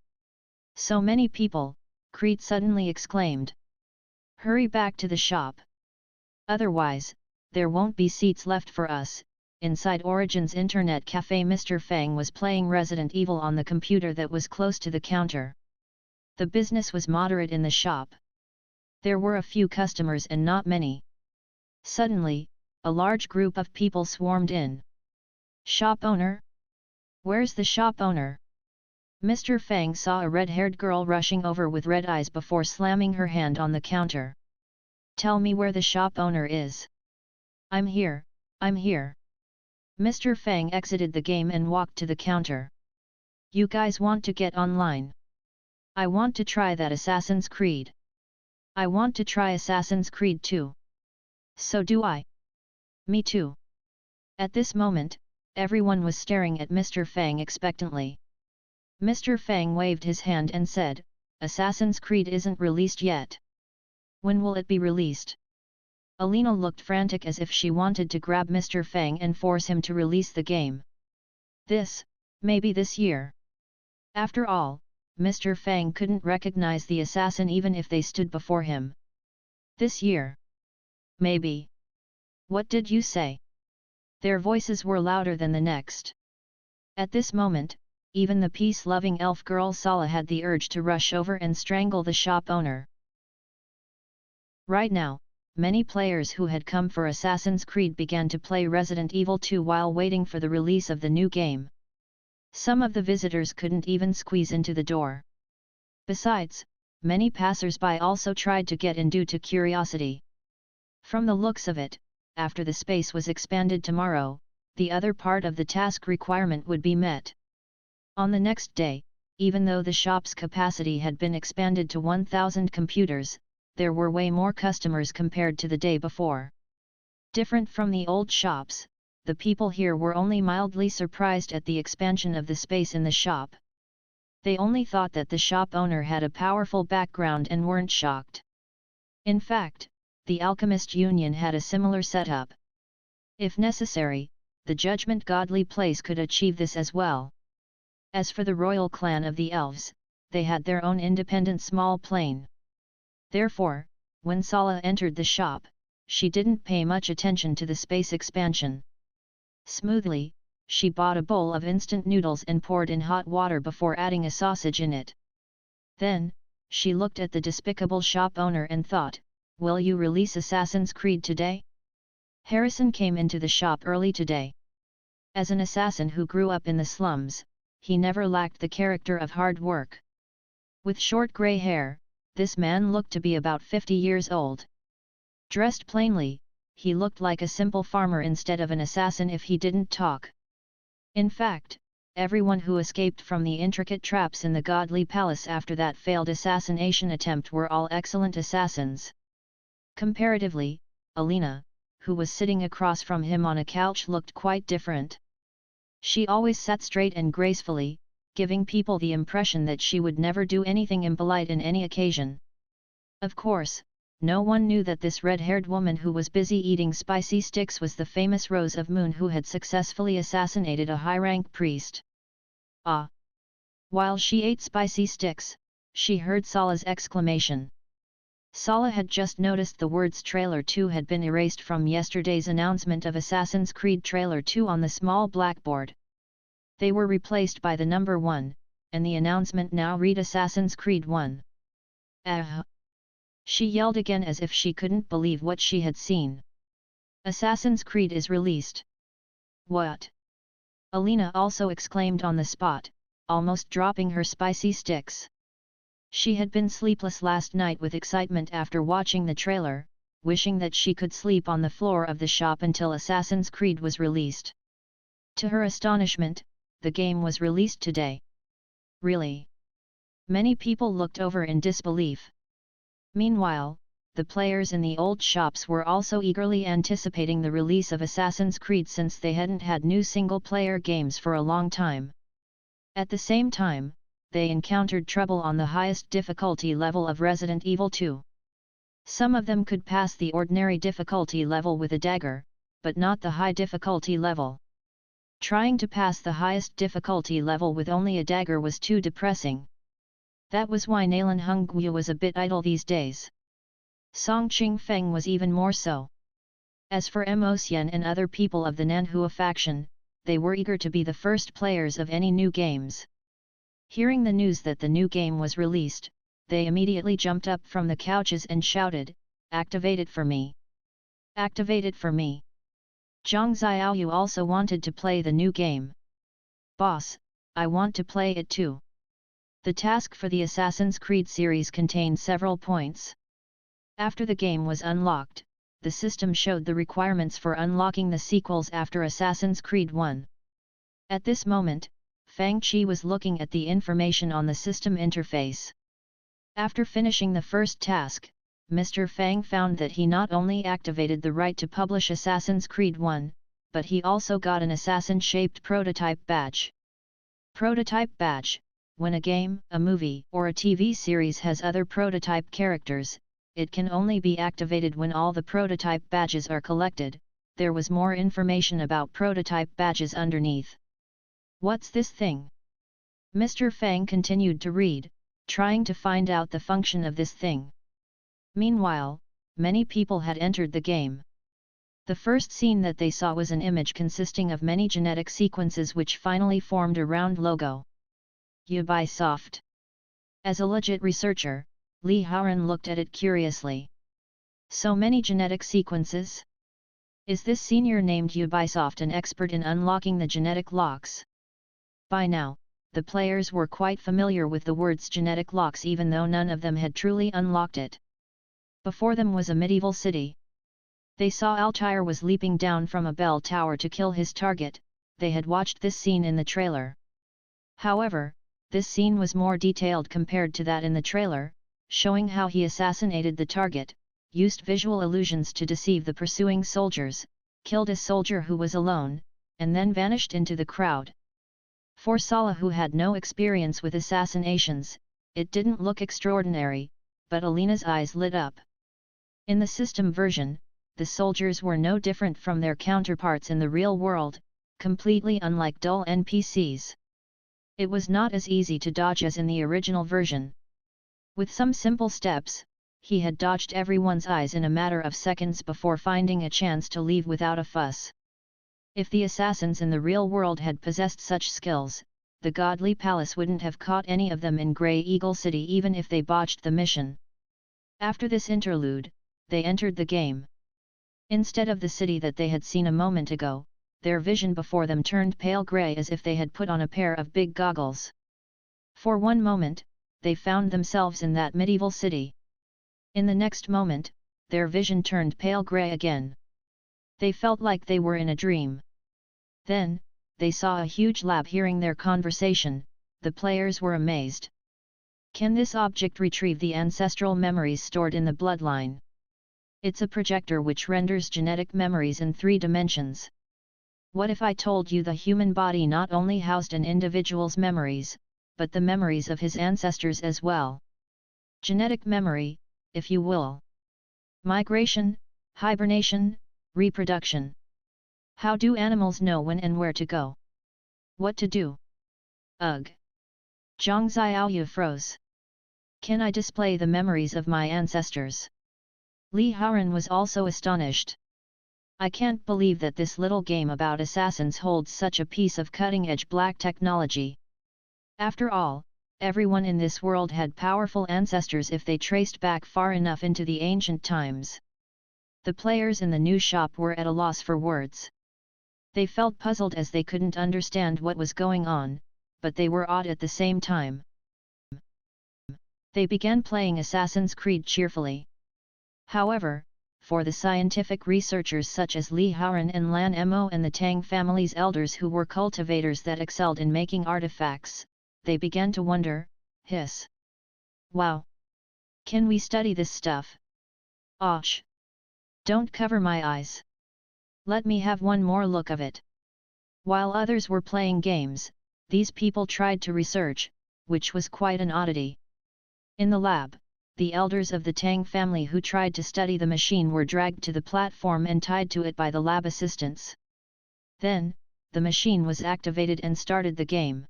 So many people, Crete suddenly exclaimed. Hurry back to the shop. Otherwise, there won't be seats left for us. Inside Origin's internet cafe Mr. Fang was playing Resident Evil on the computer that was close to the counter. The business was moderate in the shop. There were a few customers and not many. Suddenly, a large group of people swarmed in. Shop owner? Where's the shop owner? Mr. Fang saw a red-haired girl rushing over with red eyes before slamming her hand on the counter. Tell me where the shop owner is. I'm here, I'm here. Mr. Fang exited the game and walked to the counter. You guys want to get online? I want to try that Assassin's Creed. I want to try Assassin's Creed too. So do I. Me too. At this moment, everyone was staring at Mr. Fang expectantly. Mr. Fang waved his hand and said, Assassin's Creed isn't released yet. When will it be released? Alina looked frantic as if she wanted to grab Mr. Fang and force him to release the game. Maybe this year. After all, Mr. Fang couldn't recognize the assassin even if they stood before him. This year. Maybe. What did you say? Their voices were louder than the next. At this moment, even the peace-loving elf girl Sala had the urge to rush over and strangle the shop owner. Right now, many players who had come for Assassin's Creed began to play Resident Evil 2 while waiting for the release of the new game. Some of the visitors couldn't even squeeze into the door. Besides, many passers-by also tried to get in due to curiosity. From the looks of it, after the space was expanded tomorrow, the other part of the task requirement would be met. On the next day, even though the shop's capacity had been expanded to 1,000 computers, there were way more customers compared to the day before. Different from the old shops, the people here were only mildly surprised at the expansion of the space in the shop. They only thought that the shop owner had a powerful background and weren't shocked. In fact, the Alchemist Union had a similar setup. If necessary, the Judgment Godly Place could achieve this as well. As for the royal clan of the elves, they had their own independent small plane. Therefore, when Sala entered the shop, she didn't pay much attention to the space expansion. Smoothly, she bought a bowl of instant noodles and poured in hot water before adding a sausage in it. Then, she looked at the despicable shop owner and thought, will you release Assassin's Creed today? Harrison came into the shop early today. As an assassin who grew up in the slums, he never lacked the character of hard work. With short grey hair, this man looked to be about 50 years old. Dressed plainly, he looked like a simple farmer instead of an assassin if he didn't talk. In fact, everyone who escaped from the intricate traps in the Godly Palace after that failed assassination attempt were all excellent assassins. Comparatively, Alina, who was sitting across from him on a couch, looked quite different. She always sat straight and gracefully, giving people the impression that she would never do anything impolite in any occasion. Of course, no one knew that this red-haired woman who was busy eating spicy sticks was the famous Rose of Moon who had successfully assassinated a high-rank priest. Ah! While she ate spicy sticks, she heard Sala's exclamation. Sala had just noticed the words Trailer 2 had been erased from yesterday's announcement of Assassin's Creed Trailer 2 on the small blackboard. They were replaced by the number 1, and the announcement now read Assassin's Creed 1. She yelled again as if she couldn't believe what she had seen. Assassin's Creed is released. What? Alina also exclaimed on the spot, almost dropping her spicy sticks. She had been sleepless last night with excitement after watching the trailer, wishing that she could sleep on the floor of the shop until Assassin's Creed was released. To her astonishment, the game was released today. Really? Many people looked over in disbelief. Meanwhile, the players in the old shops were also eagerly anticipating the release of Assassin's Creed since they hadn't had new single-player games for a long time. At the same time, they encountered trouble on the highest difficulty level of Resident Evil 2. Some of them could pass the ordinary difficulty level with a dagger, but not the high difficulty level. Trying to pass the highest difficulty level with only a dagger was too depressing. That was why Nalan Hongyu was a bit idle these days. Song Qingfeng was even more so. As for Mo Xian and other people of the Nanhua faction, they were eager to be the first players of any new games. Hearing the news that the new game was released, they immediately jumped up from the couches and shouted, "Activate it for me! Activate it for me!" Zhang Xiaoyu also wanted to play the new game. "Boss, I want to play it too." The task for the Assassin's Creed series contained several points. After the game was unlocked, the system showed the requirements for unlocking the sequels after Assassin's Creed 1. At this moment, Fang Qi was looking at the information on the system interface. After finishing the first task, Mr. Fang found that he not only activated the right to publish Assassin's Creed 1, but he also got an assassin-shaped prototype badge. Prototype badge: when a game, a movie, or a TV series has other prototype characters, it can only be activated when all the prototype badges are collected. There was more information about prototype badges underneath. What's this thing? Mr. Fang continued to read, trying to find out the function of this thing. Meanwhile, many people had entered the game. The first scene that they saw was an image consisting of many genetic sequences which finally formed a round logo. Ubisoft. As a legit researcher, Li Haoran looked at it curiously. So many genetic sequences? Is this senior named Ubisoft an expert in unlocking the genetic locks? By now, the players were quite familiar with the words genetic locks even though none of them had truly unlocked it. Before them was a medieval city. They saw Altair was leaping down from a bell tower to kill his target. They had watched this scene in the trailer. However, this scene was more detailed compared to that in the trailer, showing how he assassinated the target, used visual illusions to deceive the pursuing soldiers, killed a soldier who was alone, and then vanished into the crowd. For Sala, who had no experience with assassinations, it didn't look extraordinary, but Alina's eyes lit up. In the system version, the soldiers were no different from their counterparts in the real world, completely unlike dull NPCs. It was not as easy to dodge as in the original version. With some simple steps, he had dodged everyone's eyes in a matter of seconds before finding a chance to leave without a fuss. If the assassins in the real world had possessed such skills, the Godly Palace wouldn't have caught any of them in Grey Eagle City even if they botched the mission. After this interlude, they entered the game. Instead of the city that they had seen a moment ago, their vision before them turned pale grey as if they had put on a pair of big goggles. For one moment, they found themselves in that medieval city. In the next moment, their vision turned pale grey again. They felt like they were in a dream. Then, they saw a huge lab hearing their conversation. The players were amazed. Can this object retrieve the ancestral memories stored in the bloodline? It's a projector which renders genetic memories in 3 dimensions. What if I told you the human body not only housed an individual's memories, but the memories of his ancestors as well? Genetic memory, if you will. Migration, hibernation, reproduction. How do animals know when and where to go? What to do? Ugh! Zhang Xiaoyu froze. Can I display the memories of my ancestors? Li Haoran was also astonished. I can't believe that this little game about assassins holds such a piece of cutting-edge black technology. After all, everyone in this world had powerful ancestors if they traced back far enough into the ancient times. The players in the new shop were at a loss for words. They felt puzzled as they couldn't understand what was going on, but they were awed at the same time. They began playing Assassin's Creed cheerfully. However, for the scientific researchers such as Li Haoran and Lan Mo and the Tang family's elders who were cultivators that excelled in making artifacts, they began to wonder, hiss. Wow! Can we study this stuff? Osh! Don't cover my eyes. Let me have one more look of it. While others were playing games, these people tried to research, which was quite an oddity. In the lab, the elders of the Tang family who tried to study the machine were dragged to the platform and tied to it by the lab assistants. Then, the machine was activated and started the game.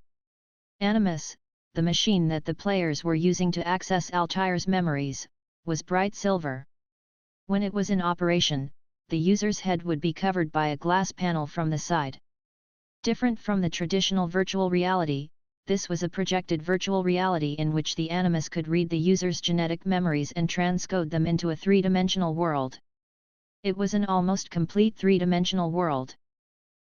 Animus, the machine that the players were using to access Altair's memories, was bright silver. When it was in operation, the user's head would be covered by a glass panel from the side. Different from the traditional virtual reality, this was a projected virtual reality in which the Animus could read the user's genetic memories and transcode them into a 3-dimensional world. It was an almost complete 3-dimensional world.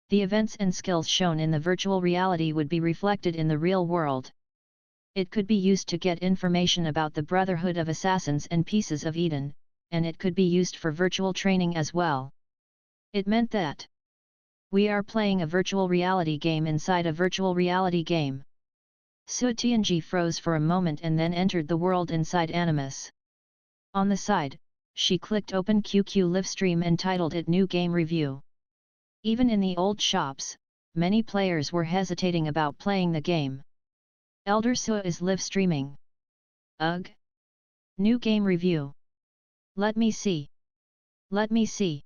The events and skills shown in the virtual reality would be reflected in the real world. It could be used to get information about the Brotherhood of Assassins and Pieces of Eden, and it could be used for virtual training as well. It meant that we are playing a virtual reality game inside a virtual reality game. Su Tianji froze for a moment and then entered the world inside Animus. On the side, she clicked open QQ livestream and titled it New Game Review. Even in the old shops, many players were hesitating about playing the game. Elder Su is live streaming. Ugh! New game review. Let me see. Let me see.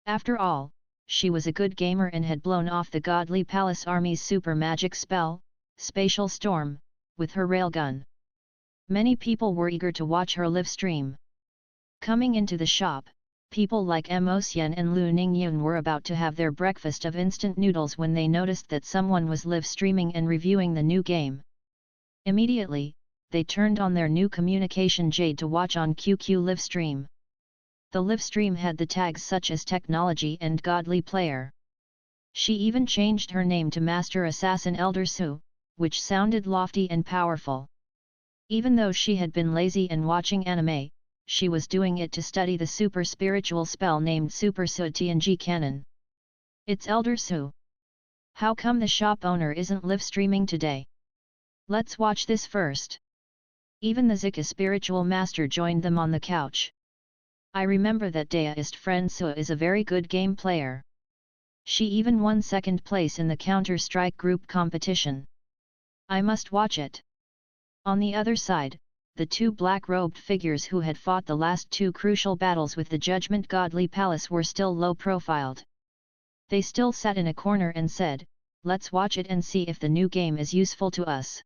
After all, she was a good gamer and had blown off the Godly Palace Army's super magic spell, Spatial Storm, with her railgun. Many people were eager to watch her live stream. Coming into the shop, people like Mo Xian and Lu Ningyun were about to have their breakfast of instant noodles when they noticed that someone was live streaming and reviewing the new game. Immediately, they turned on their new communication jade to watch on QQ live stream. The live stream had the tags such as Technology and Godly Player. She even changed her name to Master Assassin Elder Su, which sounded lofty and powerful. Even though she had been lazy and watching anime, she was doing it to study the super spiritual spell named Super Su Tianji Canon. It's Elder Su. How come the shop owner isn't live streaming today? Let's watch this first. Even the Zika spiritual master joined them on the couch. I remember that Daoist friend Su is a very good game player. She even won second place in the Counter-Strike group competition. I must watch it. On the other side, the two black-robed figures who had fought the last two crucial battles with the Judgment Godly Palace were still low-profiled. They still sat in a corner and said, "Let's watch it and see if the new game is useful to us."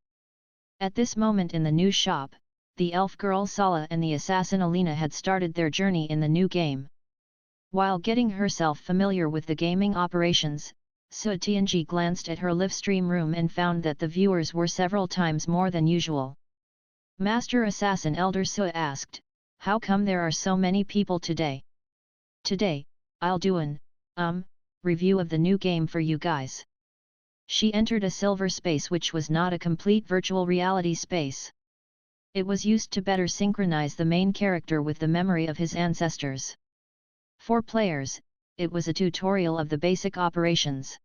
At this moment in the new shop, the elf girl Sala and the assassin Alina had started their journey in the new game. While getting herself familiar with the gaming operations, Su Tianji glanced at her live stream room and found that the viewers were several times more than usual. Master Assassin Elder Su asked, "How come there are so many people today?" "Today, I'll do an review of the new game for you guys." She entered a silver space which was not a complete virtual reality space. It was used to better synchronize the main character with the memory of his ancestors. For players, it was a tutorial of the basic operations.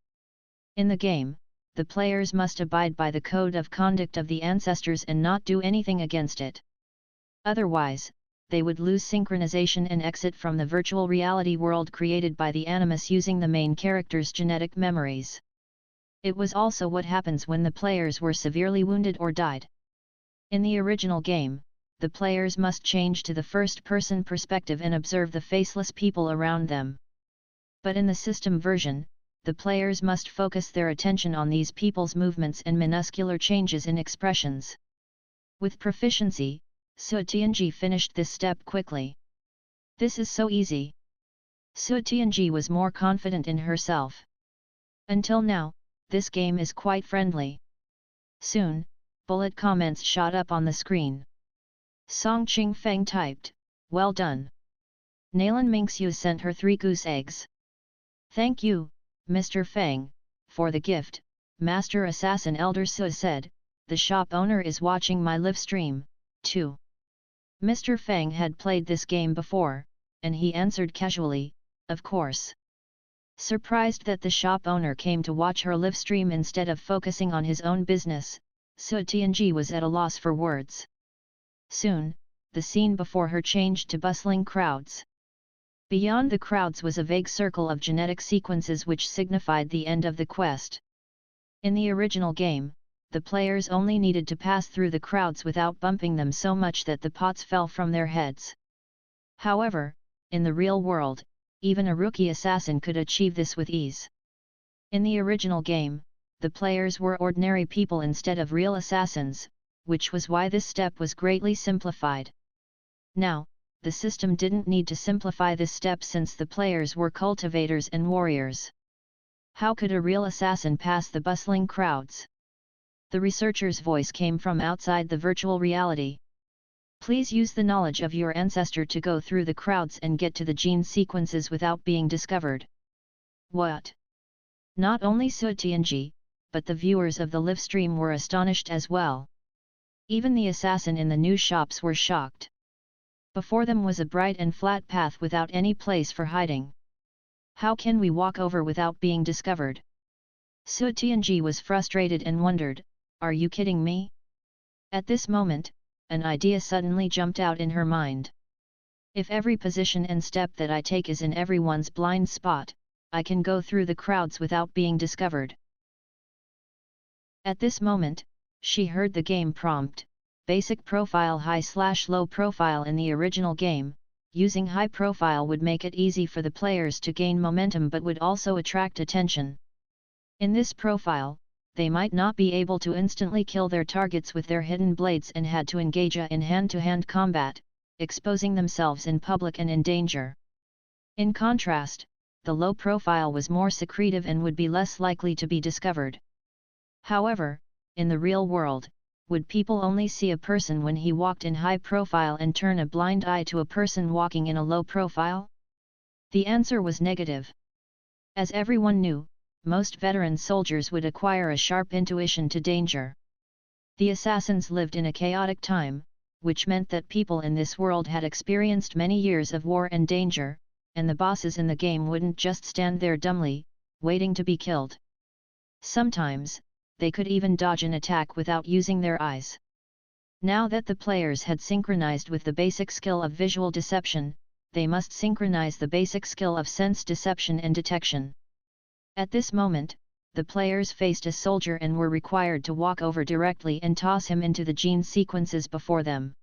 In the game, the players must abide by the code of conduct of the ancestors and not do anything against it. Otherwise, they would lose synchronization and exit from the virtual reality world created by the Animus using the main character's genetic memories. It was also what happens when the players were severely wounded or died. In the original game, the players must change to the first-person perspective and observe the faceless people around them. But in the system version, the players must focus their attention on these people's movements and minuscular changes in expressions. With proficiency, Su Tianji finished this step quickly. This is so easy. Su Tianji was more confident in herself. Until now, this game is quite friendly. Soon, bullet comments shot up on the screen. Song Qing Feng typed, "Well done. Nalan Mingxiu sent her 3 goose eggs. Thank you, Mr. Feng, for the gift," Master Assassin Elder Su said. "The shop owner is watching my live stream, too." Mr. Feng had played this game before, and he answered casually, "Of course." Surprised that the shop owner came to watch her live stream instead of focusing on his own business, Su Tianji was at a loss for words. Soon, the scene before her changed to bustling crowds. Beyond the crowds was a vague circle of genetic sequences which signified the end of the quest. In the original game, the players only needed to pass through the crowds without bumping them so much that the pots fell from their heads. However, in the real world, even a rookie assassin could achieve this with ease. In the original game, the players were ordinary people instead of real assassins, which was why this step was greatly simplified. Now, the system didn't need to simplify this step since the players were cultivators and warriors. How could a real assassin pass the bustling crowds? The researcher's voice came from outside the virtual reality. Please use the knowledge of your ancestor to go through the crowds and get to the gene sequences without being discovered. What? Not only Su Tianji, but the viewers of the live stream were astonished as well. Even the assassin in the new shops were shocked. Before them was a bright and flat path without any place for hiding. How can we walk over without being discovered? Su Tianji was frustrated and wondered, are you kidding me? At this moment, an idea suddenly jumped out in her mind. If every position and step that I take is in everyone's blind spot, I can go through the crowds without being discovered. At this moment, she heard the game prompt, basic profile high/low profile in the original game. Using high profile would make it easy for the players to gain momentum but would also attract attention. In this profile, they might not be able to instantly kill their targets with their hidden blades and had to engage in hand-to-hand combat, exposing themselves in public and in danger. In contrast, the low profile was more secretive and would be less likely to be discovered. However, in the real world, would people only see a person when he walked in high profile and turn a blind eye to a person walking in a low profile? The answer was negative. As everyone knew, most veteran soldiers would acquire a sharp intuition to danger. The assassins lived in a chaotic time, which meant that people in this world had experienced many years of war and danger, and the bosses in the game wouldn't just stand there dumbly, waiting to be killed. Sometimes, they could even dodge an attack without using their eyes. Now that the players had synchronized with the basic skill of visual deception, they must synchronize the basic skill of sense deception and detection. At this moment, the players faced a soldier and were required to walk over directly and toss him into the gene sequences before them.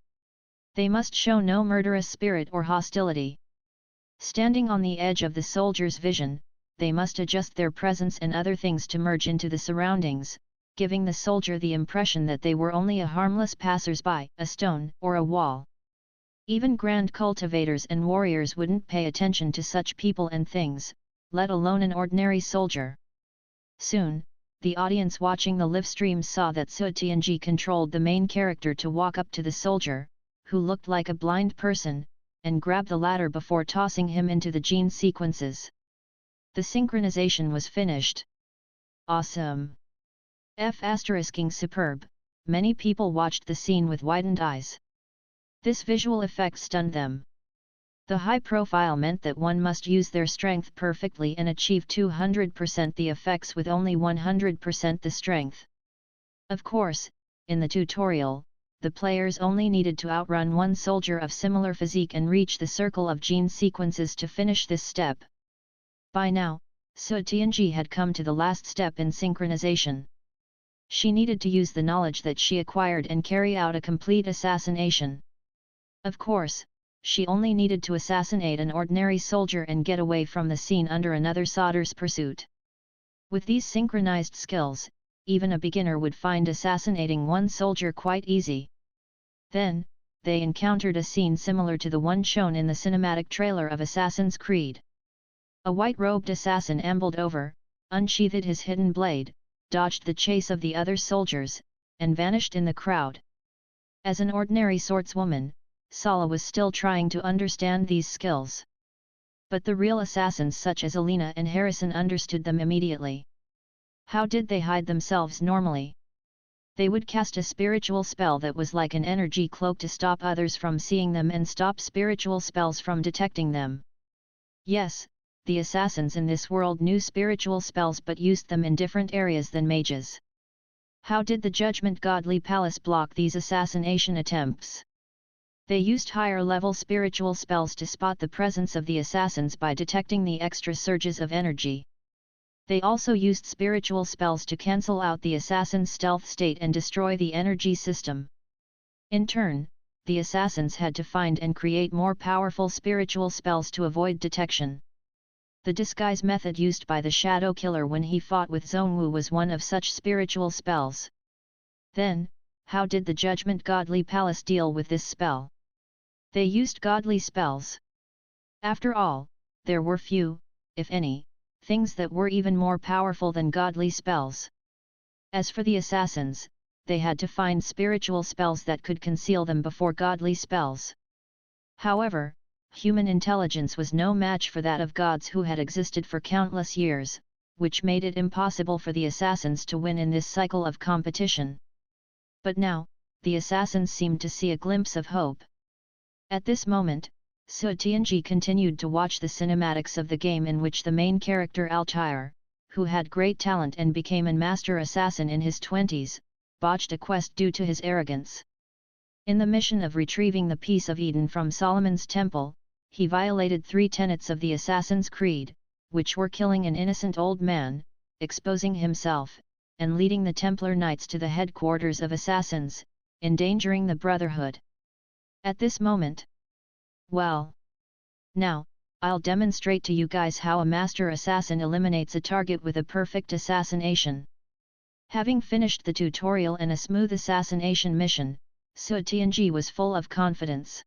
They must show no murderous spirit or hostility. Standing on the edge of the soldier's vision, they must adjust their presence and other things to merge into the surroundings, giving the soldier the impression that they were only a harmless passers-by, a stone or a wall. Even grand cultivators and warriors wouldn't pay attention to such people and things, let alone an ordinary soldier. Soon, the audience watching the live stream saw that Su Tianji controlled the main character to walk up to the soldier, who looked like a blind person, and grab the ladder before tossing him into the gene sequences. The synchronization was finished. Awesome! Superb, many people watched the scene with widened eyes. This visual effect stunned them. The high profile meant that one must use their strength perfectly and achieve 200% the effects with only 100% the strength. Of course, in the tutorial, the players only needed to outrun one soldier of similar physique and reach the circle of gene sequences to finish this step. By now, Su Tianji had come to the last step in synchronization. She needed to use the knowledge that she acquired and carry out a complete assassination. Of course, she only needed to assassinate an ordinary soldier and get away from the scene under another soldier's pursuit. With these synchronized skills, even a beginner would find assassinating one soldier quite easy. Then, they encountered a scene similar to the one shown in the cinematic trailer of Assassin's Creed. A white-robed assassin ambled over, unsheathed his hidden blade, dodged the chase of the other soldiers, and vanished in the crowd. As an ordinary swordswoman, Sala was still trying to understand these skills. But the real assassins such as Alina and Harrison understood them immediately. How did they hide themselves normally? They would cast a spiritual spell that was like an energy cloak to stop others from seeing them and stop spiritual spells from detecting them. Yes, the assassins in this world knew spiritual spells but used them in different areas than mages. How did the Judgment Godly Palace block these assassination attempts? They used higher-level spiritual spells to spot the presence of the assassins by detecting the extra surges of energy. They also used spiritual spells to cancel out the assassin's stealth state and destroy the energy system. In turn, the assassins had to find and create more powerful spiritual spells to avoid detection. The disguise method used by the Shadow Killer when he fought with Zhongwu was one of such spiritual spells. Then, how did the Judgment Godly Palace deal with this spell? They used godly spells. After all, there were few, if any, things that were even more powerful than godly spells. As for the assassins, they had to find spiritual spells that could conceal them before godly spells. However, human intelligence was no match for that of gods who had existed for countless years, which made it impossible for the assassins to win in this cycle of competition. But now, the assassins seemed to see a glimpse of hope. At this moment, Su Tianji continued to watch the cinematics of the game in which the main character Altair, who had great talent and became a master assassin in his 20s, botched a quest due to his arrogance. In the mission of retrieving the Piece of Eden from Solomon's temple, he violated 3 tenets of the Assassin's Creed, which were killing an innocent old man, exposing himself, and leading the Templar Knights to the headquarters of assassins, endangering the Brotherhood. At this moment, well, now, I'll demonstrate to you guys how a master assassin eliminates a target with a perfect assassination. Having finished the tutorial and a smooth assassination mission, Su Tianji was full of confidence.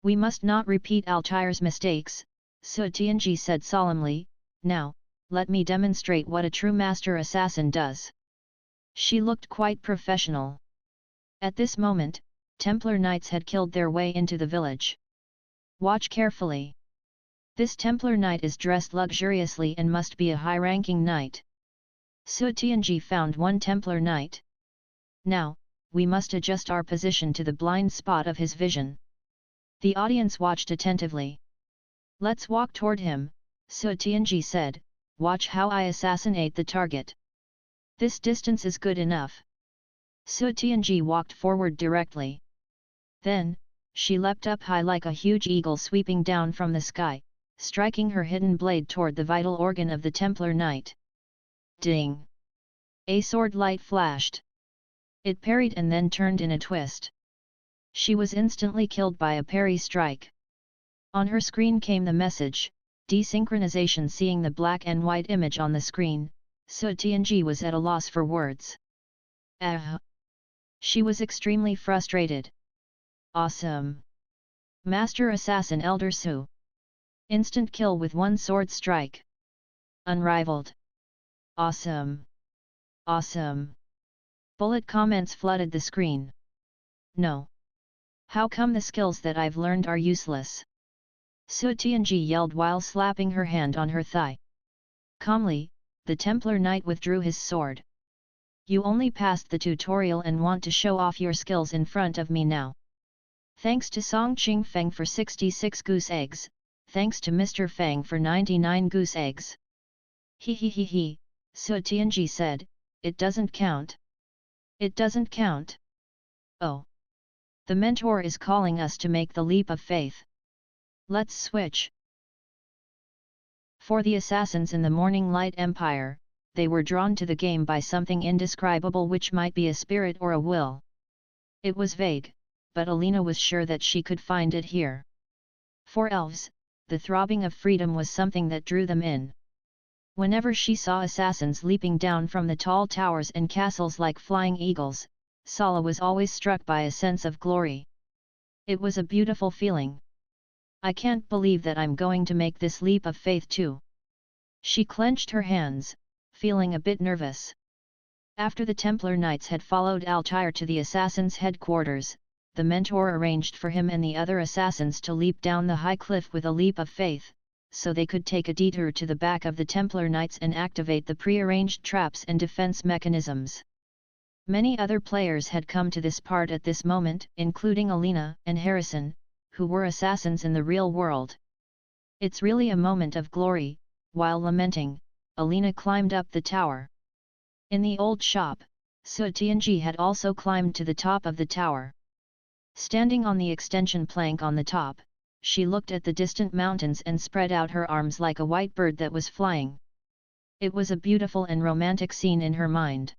We must not repeat Altair's mistakes, Su Tianji said solemnly. Now, let me demonstrate what a true master assassin does. She looked quite professional. At this moment, Templar Knights had killed their way into the village. Watch carefully. This Templar Knight is dressed luxuriously and must be a high-ranking knight. Su Tianji found one Templar Knight. Now, we must adjust our position to the blind spot of his vision. The audience watched attentively. Let's walk toward him, Su Tianji said. Watch how I assassinate the target. This distance is good enough. Su Tianji walked forward directly. Then, she leapt up high like a huge eagle sweeping down from the sky, striking her hidden blade toward the vital organ of the Templar Knight. Ding! A sword light flashed. It parried and then turned in a twist. She was instantly killed by a parry strike. On her screen came the message, desynchronization. Seeing the black and white image on the screen, Su Tianji was at a loss for words. She was extremely frustrated. Awesome! Master Assassin Elder Su. Instant kill with one sword strike. Unrivaled. Awesome! Awesome! Bullet comments flooded the screen. No. How come the skills that I've learned are useless? Su Tianji yelled while slapping her hand on her thigh. Calmly, the Templar Knight withdrew his sword. You only passed the tutorial and want to show off your skills in front of me now. Thanks to Song Ching Feng for 66 goose eggs, thanks to Mr. Fang for 99 goose eggs. He, Su Tianji said, it doesn't count. It doesn't count. Oh. The mentor is calling us to make the leap of faith. Let's switch. For the assassins in the Morning Light Empire, they were drawn to the game by something indescribable, which might be a spirit or a will. It was vague, but Alina was sure that she could find it here. For elves, the throbbing of freedom was something that drew them in. Whenever she saw assassins leaping down from the tall towers and castles like flying eagles, Sala was always struck by a sense of glory. It was a beautiful feeling. I can't believe that I'm going to make this leap of faith too. She clenched her hands, feeling a bit nervous. After the Templar Knights had followed Altair to the assassins' headquarters, the mentor arranged for him and the other assassins to leap down the high cliff with a leap of faith, so they could take a detour to the back of the Templar Knights and activate the pre-arranged traps and defense mechanisms. Many other players had come to this part at this moment, including Alina and Harrison, who were assassins in the real world. It's really a moment of glory. While lamenting, Alina climbed up the tower. In the old shop, Su Tianji had also climbed to the top of the tower. Standing on the extension plank on the top, she looked at the distant mountains and spread out her arms like a white bird that was flying. It was a beautiful and romantic scene in her mind.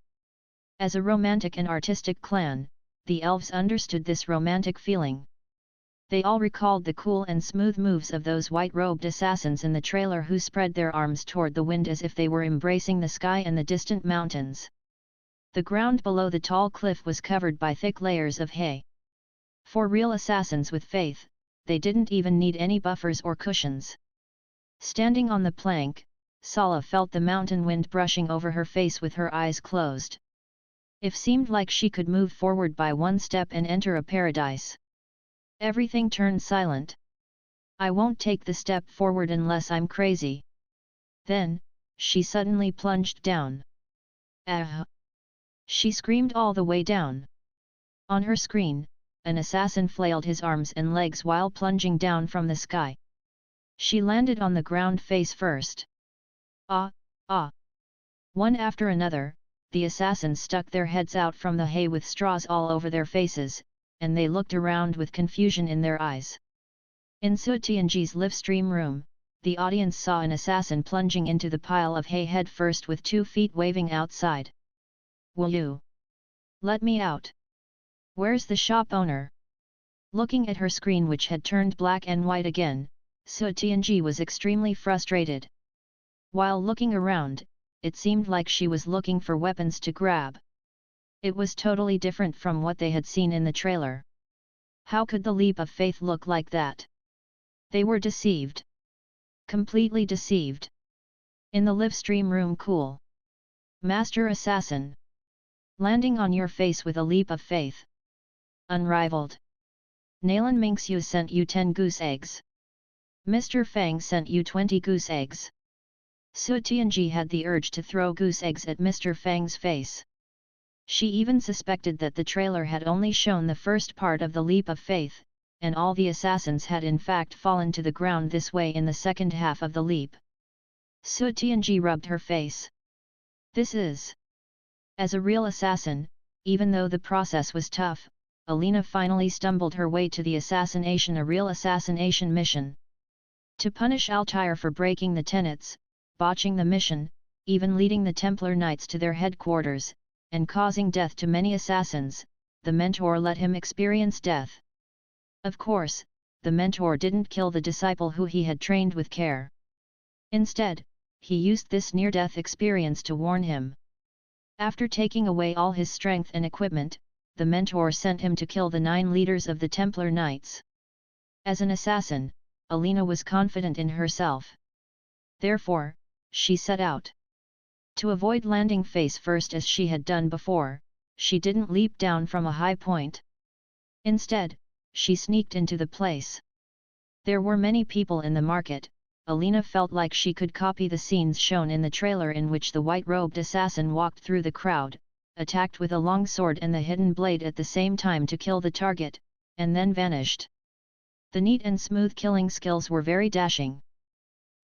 As a romantic and artistic clan, the elves understood this romantic feeling. They all recalled the cool and smooth moves of those white-robed assassins in the trailer who spread their arms toward the wind as if they were embracing the sky and the distant mountains. The ground below the tall cliff was covered by thick layers of hay. For real assassins with faith, they didn't even need any buffers or cushions. Standing on the plank, Sala felt the mountain wind brushing over her face with her eyes closed. It seemed like she could move forward by one step and enter a paradise. Everything turned silent. I won't take the step forward unless I'm crazy. Then, she suddenly plunged down. Ah! She screamed all the way down. On her screen, an assassin flailed his arms and legs while plunging down from the sky. She landed on the ground face first. Ah, ah! One after another, the assassins stuck their heads out from the hay with straws all over their faces, and they looked around with confusion in their eyes. In Su Tianji's live stream room, the audience saw an assassin plunging into the pile of hay head first with 2 feet waving outside. Will you let me out? Where's the shop owner? Looking at her screen, which had turned black and white again, Su Tianji was extremely frustrated. While looking around, it seemed like she was looking for weapons to grab. It was totally different from what they had seen in the trailer. How could the leap of faith look like that? They were deceived. Completely deceived. In the live stream room, cool Master Assassin. Landing on your face with a leap of faith. Unrivaled. Nalan Mingxiu sent you 10 goose eggs. Mr. Fang sent you 20 goose eggs. Su Tianji had the urge to throw goose eggs at Mr. Fang's face. She even suspected that the trailer had only shown the first part of the leap of faith, and all the assassins had in fact fallen to the ground this way in the second half of the leap. Su Tianji rubbed her face. This is... As a real assassin, even though the process was tough, Alina finally stumbled her way to the assassination, a real assassination mission. To punish Altair for breaking the tenets, botching the mission, even leading the Templar Knights to their headquarters, and causing death to many assassins, the mentor let him experience death. Of course, the mentor didn't kill the disciple who he had trained with care. Instead, he used this near-death experience to warn him. After taking away all his strength and equipment, the mentor sent him to kill the 9 leaders of the Templar Knights. As an assassin, Alina was confident in herself. Therefore, she set out. To avoid landing face first as she had done before, she didn't leap down from a high point. Instead, she sneaked into the place. There were many people in the market. Alina felt like she could copy the scenes shown in the trailer in which the white-robed assassin walked through the crowd, attacked with a long sword and the hidden blade at the same time to kill the target, and then vanished. The neat and smooth killing skills were very dashing.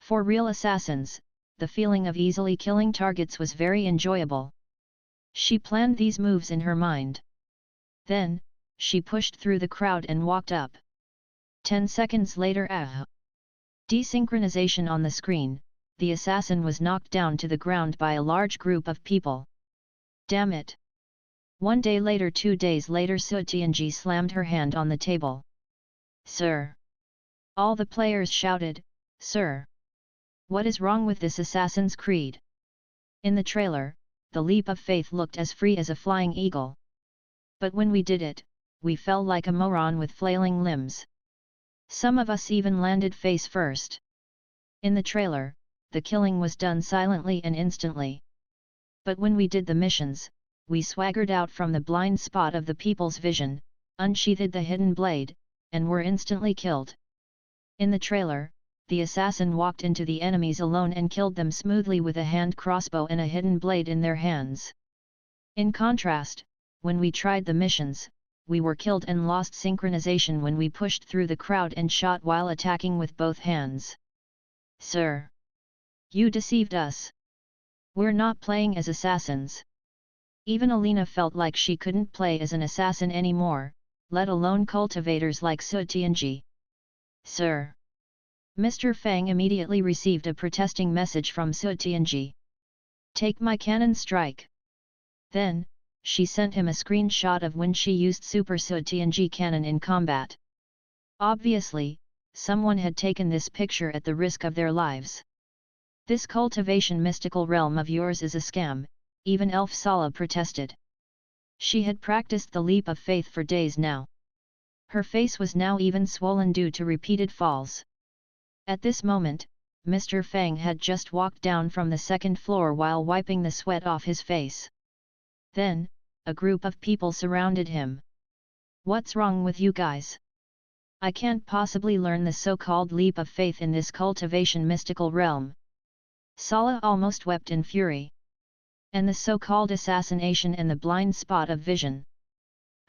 For real assassins, the feeling of easily killing targets was very enjoyable. She planned these moves in her mind. Then, she pushed through the crowd and walked up. 10 seconds later, desynchronization on the screen, the assassin was knocked down to the ground by a large group of people. Damn it! 1 day later, 2 days later, Su Tianji slammed her hand on the table. Sir! All the players shouted, Sir! What is wrong with this assassin's creed? In the trailer, the leap of faith looked as free as a flying eagle. But when we did it, we fell like a moron with flailing limbs. Some of us even landed face first. In the trailer, the killing was done silently and instantly. But when we did the missions, we swaggered out from the blind spot of the people's vision, unsheathed the hidden blade, and were instantly killed. In the trailer, the assassin walked into the enemies alone and killed them smoothly with a hand crossbow and a hidden blade in their hands. In contrast, when we tried the missions, we were killed and lost synchronization when we pushed through the crowd and shot while attacking with both hands. Sir! You deceived us! We're not playing as assassins. Even Alina felt like she couldn't play as an assassin anymore, let alone cultivators like Su Tianji. Sir! Mr. Fang immediately received a protesting message from Su Tianji. Take my cannon strike! Then, she sent him a screenshot of when she used Super Su Tianji cannon in combat. Obviously, someone had taken this picture at the risk of their lives. This cultivation mystical realm of yours is a scam, even Elf Sala protested. She had practiced the leap of faith for days now. Her face was now even swollen due to repeated falls. At this moment, Mr. Fang had just walked down from the 2nd floor while wiping the sweat off his face. Then, a group of people surrounded him. What's wrong with you guys? I can't possibly learn the so-called leap of faith in this cultivation mystical realm. Sala almost wept in fury. And the so-called assassination and the blind spot of vision.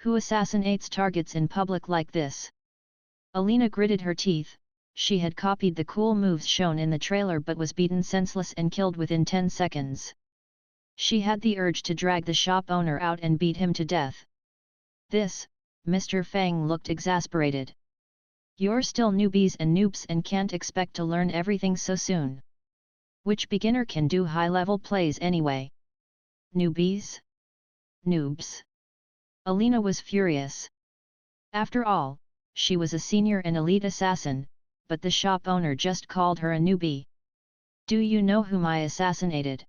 Who assassinates targets in public like this? Alina gritted her teeth. She had copied the cool moves shown in the trailer but was beaten senseless and killed within 10 seconds. She had the urge to drag the shop owner out and beat him to death. Mr. Fang looked exasperated. You're still newbies and noobs and can't expect to learn everything so soon. Which beginner can do high-level plays anyway? Newbies? Noobs? Alina was furious. After all, she was a senior and elite assassin, but the shop owner just called her a newbie. Do you know whom I assassinated?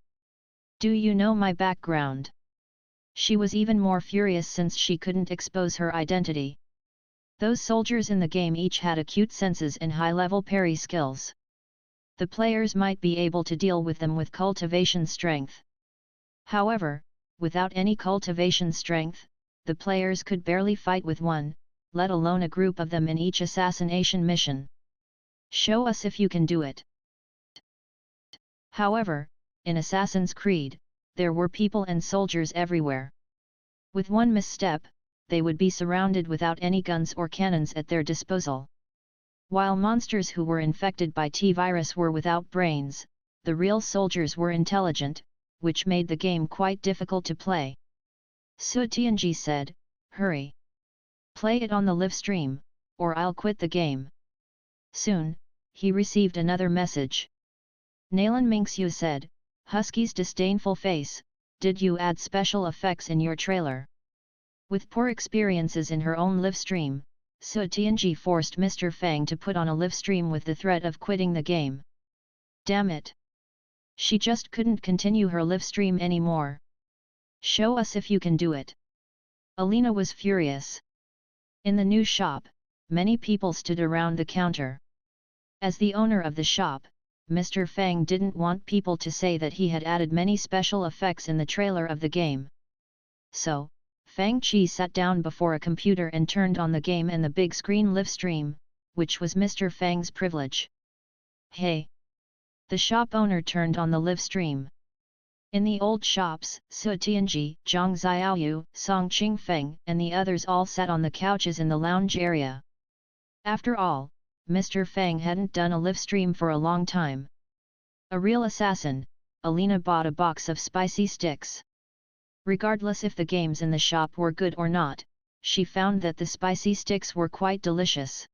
Do you know my background? She was even more furious since she couldn't expose her identity. Those soldiers in the game each had acute senses and high-level parry skills. The players might be able to deal with them with cultivation strength. However, without any cultivation strength, the players could barely fight with one, let alone a group of them in each assassination mission. Show us if you can do it. However, in Assassin's Creed, there were people and soldiers everywhere. With one misstep, they would be surrounded without any guns or cannons at their disposal. While monsters who were infected by T-virus were without brains, the real soldiers were intelligent, which made the game quite difficult to play. Su Tianji said, "Hurry! Play it on the live stream, or I'll quit the game." Soon, he received another message. Nalan Mingxiu said, Husky's disdainful face, "Did you add special effects in your trailer?" With poor experiences in her own live stream, Su Tianji forced Mr. Fang to put on a live stream with the threat of quitting the game. Damn it! She just couldn't continue her live stream anymore. Show us if you can do it. Alina was furious. In the new shop, many people stood around the counter. As the owner of the shop, Mr. Fang didn't want people to say that he had added many special effects in the trailer of the game. So, Fang Qi sat down before a computer and turned on the game and the big screen live stream, which was Mr. Fang's privilege. Hey! The shop owner turned on the live stream. In the old shops, Su Tianji, Zhang Xiaoyu, Song Qingfeng and the others all sat on the couches in the lounge area. After all, Mr. Fang hadn't done a live stream for a long time. A real assassin, Alina bought a box of spicy sticks. Regardless if the games in the shop were good or not, she found that the spicy sticks were quite delicious.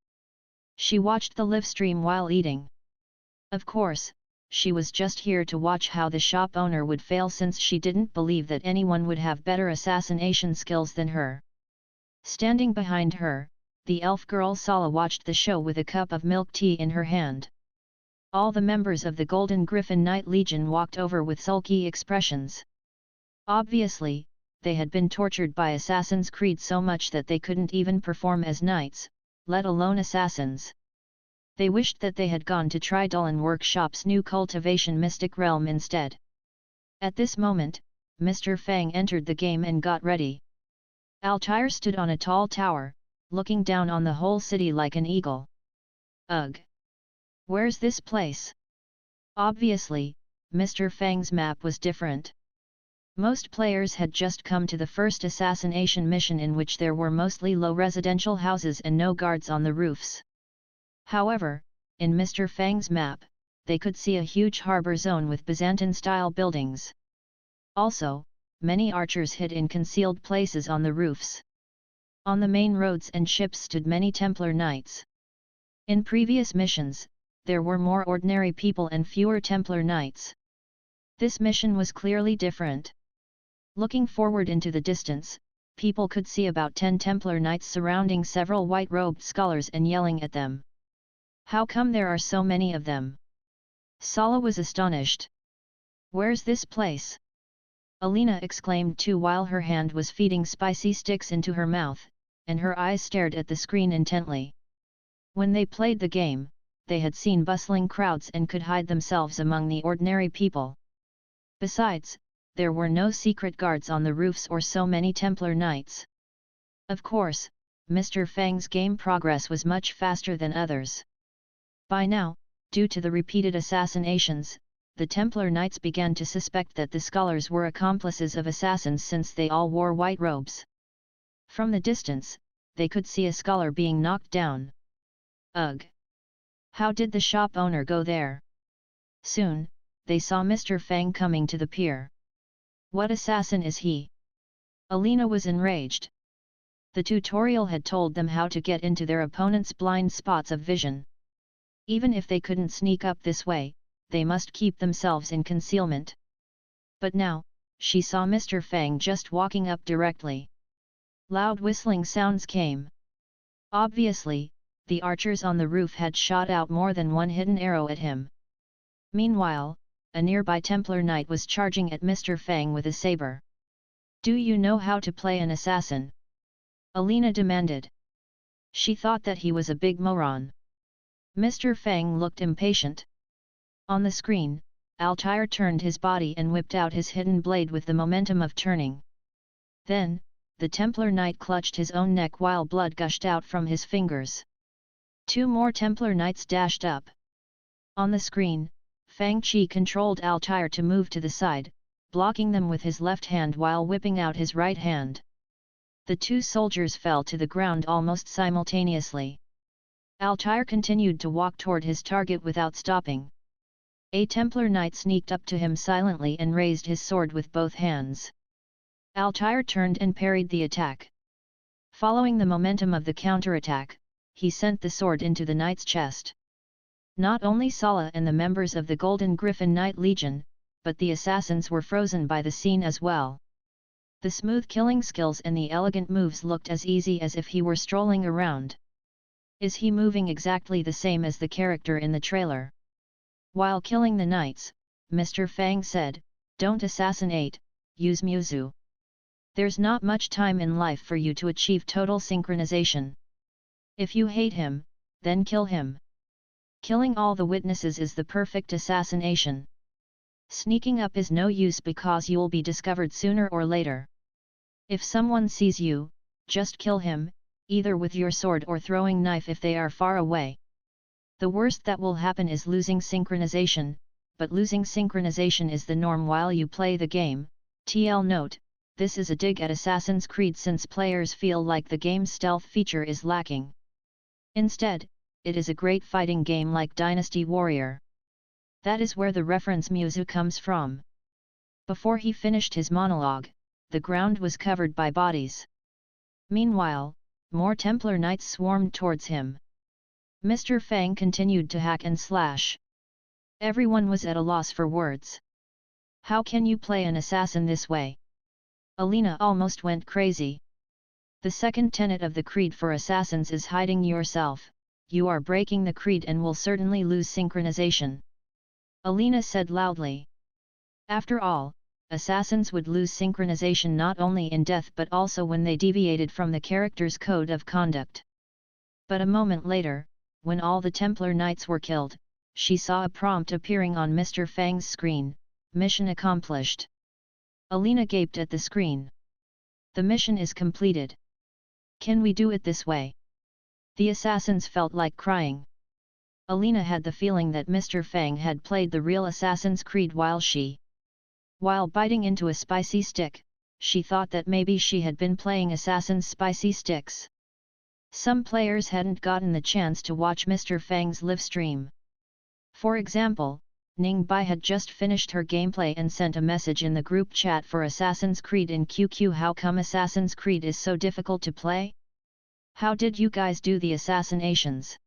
She watched the live stream while eating. Of course, she was just here to watch how the shop owner would fail since she didn't believe that anyone would have better assassination skills than her. Standing behind her, the elf girl Sala watched the show with a cup of milk tea in her hand. All the members of the Golden Griffin Knight Legion walked over with sulky expressions. Obviously, they had been tortured by Assassin's Creed so much that they couldn't even perform as knights, let alone assassins. They wished that they had gone to try Dolan Workshop's new Cultivation Mystic Realm instead. At this moment, Mr. Fang entered the game and got ready. Altair stood on a tall tower, looking down on the whole city like an eagle. Ugh! Where's this place? Obviously, Mr. Fang's map was different. Most players had just come to the first assassination mission in which there were mostly low residential houses and no guards on the roofs. However, in Mr. Fang's map, they could see a huge harbor zone with Byzantine-style buildings. Also, many archers hid in concealed places on the roofs. On the main roads and ships stood many Templar knights. In previous missions, there were more ordinary people and fewer Templar knights. This mission was clearly different. Looking forward into the distance, people could see about 10 Templar knights surrounding several white-robed scholars and yelling at them. How come there are so many of them? Sala was astonished. Where's this place? Alina exclaimed too while her hand was feeding spicy sticks into her mouth, and her eyes stared at the screen intently. When they played the game, they had seen bustling crowds and could hide themselves among the ordinary people. Besides, there were no secret guards on the roofs or so many Templar knights. Of course, Mr. Fang's game progress was much faster than others. By now, due to the repeated assassinations, the Templar knights began to suspect that the scholars were accomplices of assassins since they all wore white robes. From the distance, they could see a scholar being knocked down. Ugh! How did the shop owner go there? Soon, they saw Mr. Fang coming to the pier. What assassin is he? Alina was enraged. The tutorial had told them how to get into their opponent's blind spots of vision. Even if they couldn't sneak up this way, they must keep themselves in concealment. But now, she saw Mr. Fang just walking up directly. Loud whistling sounds came. Obviously, the archers on the roof had shot out more than one hidden arrow at him. Meanwhile, a nearby Templar Knight was charging at Mr. Fang with a saber. Do you know how to play an assassin? Alina demanded. She thought that he was a big moron. Mr. Fang looked impatient. On the screen, Altair turned his body and whipped out his hidden blade with the momentum of turning. Then, the Templar Knight clutched his own neck while blood gushed out from his fingers. 2 more Templar Knights dashed up. On the screen, Fang Qi controlled Altair to move to the side, blocking them with his left hand while whipping out his right hand. The 2 soldiers fell to the ground almost simultaneously. Altair continued to walk toward his target without stopping. A Templar Knight sneaked up to him silently and raised his sword with both hands. Altair turned and parried the attack. Following the momentum of the counterattack, he sent the sword into the knight's chest. Not only Sala and the members of the Golden Griffin Knight Legion, but the assassins were frozen by the scene as well. The smooth killing skills and the elegant moves looked as easy as if he were strolling around. Is he moving exactly the same as the character in the trailer? While killing the knights, Mr. Fang said, "Don't assassinate, use Muzu. There's not much time in life for you to achieve total synchronization. If you hate him, then kill him. Killing all the witnesses is the perfect assassination. Sneaking up is no use because you'll be discovered sooner or later. If someone sees you, just kill him, either with your sword or throwing knife if they are far away. The worst that will happen is losing synchronization, but losing synchronization is the norm while you play the game." TL note, this is a dig at Assassin's Creed since players feel like the game's stealth feature is lacking. Instead, it is a great fighting game like Dynasty Warrior. That is where the reference Muzu comes from. Before he finished his monologue, the ground was covered by bodies. Meanwhile, more Templar Knights swarmed towards him. Mr. Fang continued to hack and slash. Everyone was at a loss for words. How can you play an assassin this way? Alina almost went crazy. The second tenet of the creed for assassins is hiding yourself. You are breaking the creed and will certainly lose synchronization. Alina said loudly. After all, assassins would lose synchronization not only in death but also when they deviated from the character's code of conduct. But a moment later, when all the Templar Knights were killed, she saw a prompt appearing on Mr. Fang's screen, "Mission accomplished." Alina gaped at the screen. The mission is completed. Can we do it this way? The assassins felt like crying. Alina had the feeling that Mr. Fang had played the real Assassin's Creed while biting into a spicy stick, she thought that maybe she had been playing Assassin's Spicy Sticks. Some players hadn't gotten the chance to watch Mr. Fang's live stream. For example, Ning Bai had just finished her gameplay and sent a message in the group chat for Assassin's Creed in QQ. How come Assassin's Creed is so difficult to play? How did you guys do the assassinations?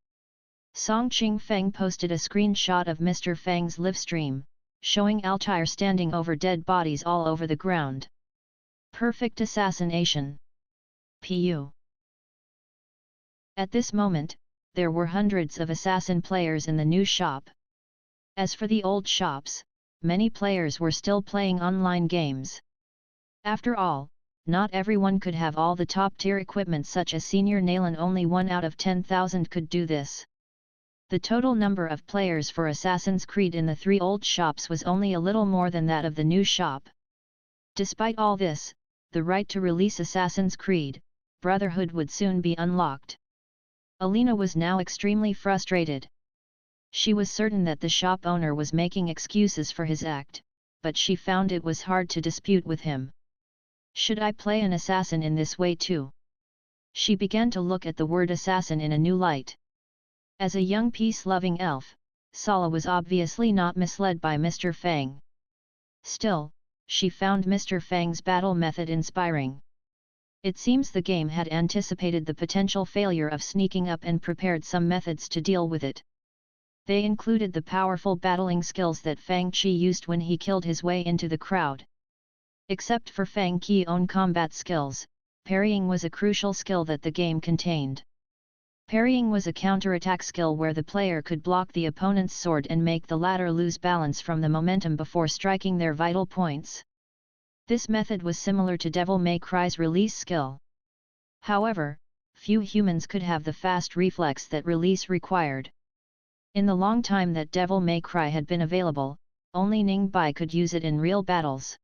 Song Ching Feng posted a screenshot of Mr. Fang's live stream, showing Altair standing over dead bodies all over the ground. Perfect assassination. PU. At this moment, there were hundreds of assassin players in the new shop. As for the old shops, many players were still playing online games. After all, not everyone could have all the top-tier equipment such as Senior Nalan. Only 1 out of 10,000 could do this. The total number of players for Assassin's Creed in the 3 old shops was only a little more than that of the new shop. Despite all this, the right to release Assassin's Creed Brotherhood would soon be unlocked. Alina was now extremely frustrated. She was certain that the shop owner was making excuses for his act, but she found it was hard to dispute with him. Should I play an assassin in this way too? She began to look at the word assassin in a new light. As a young peace-loving elf, Sala was obviously not misled by Mr. Fang. Still, she found Mr. Fang's battle method inspiring. It seems the game had anticipated the potential failure of sneaking up and prepared some methods to deal with it. They included the powerful battling skills that Fang Qi used when he killed his way into the crowd. Except for Fang Qi's own combat skills, parrying was a crucial skill that the game contained. Parrying was a counterattack skill where the player could block the opponent's sword and make the latter lose balance from the momentum before striking their vital points. This method was similar to Devil May Cry's release skill. However, few humans could have the fast reflex that release required. In the long time that Devil May Cry had been available, only Ning Bai could use it in real battles.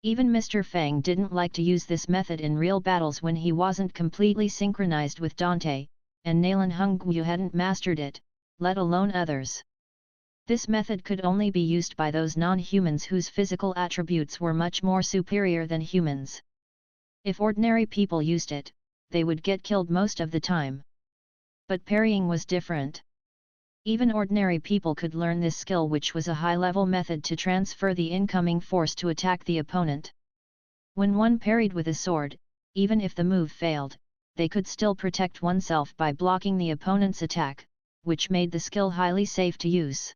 Even Mr. Fang didn't like to use this method in real battles when he wasn't completely synchronized with Dante, and Nalan Hongyu hadn't mastered it, let alone others. This method could only be used by those non-humans whose physical attributes were much more superior than humans. If ordinary people used it, they would get killed most of the time. But parrying was different. Even ordinary people could learn this skill, which was a high-level method to transfer the incoming force to attack the opponent. When one parried with a sword, even if the move failed, they could still protect oneself by blocking the opponent's attack, which made the skill highly safe to use.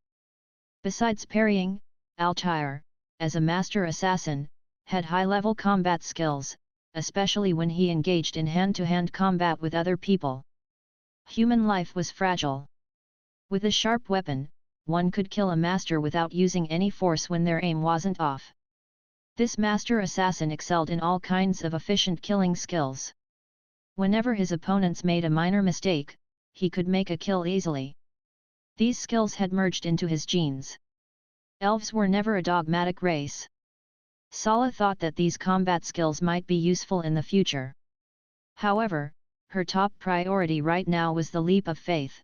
Besides parrying, Altair, as a master assassin, had high-level combat skills, especially when he engaged in hand-to-hand combat with other people. Human life was fragile. With a sharp weapon, one could kill a master without using any force when their aim wasn't off. This master assassin excelled in all kinds of efficient killing skills. Whenever his opponents made a minor mistake, he could make a kill easily. These skills had merged into his genes. Elves were never a dogmatic race. Sala thought that these combat skills might be useful in the future. However, her top priority right now was the leap of faith.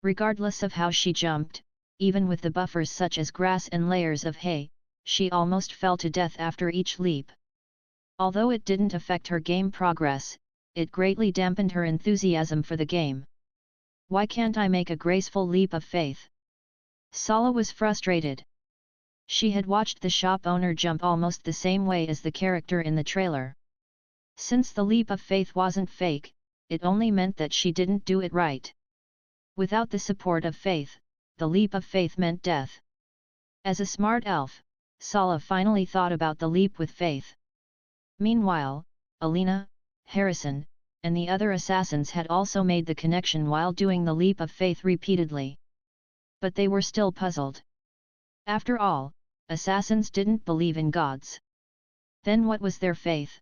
Regardless of how she jumped, even with the buffers such as grass and layers of hay, she almost fell to death after each leap. Although it didn't affect her game progress, it greatly dampened her enthusiasm for the game. Why can't I make a graceful leap of faith? Sala was frustrated. She had watched the shop owner jump almost the same way as the character in the trailer. Since the leap of faith wasn't fake, it only meant that she didn't do it right. Without the support of faith, the leap of faith meant death. As a smart elf, Sala finally thought about the leap with faith. Meanwhile, Alina, Harrison, and the other assassins had also made the connection while doing the leap of faith repeatedly. But they were still puzzled. After all, assassins didn't believe in gods. Then what was their faith?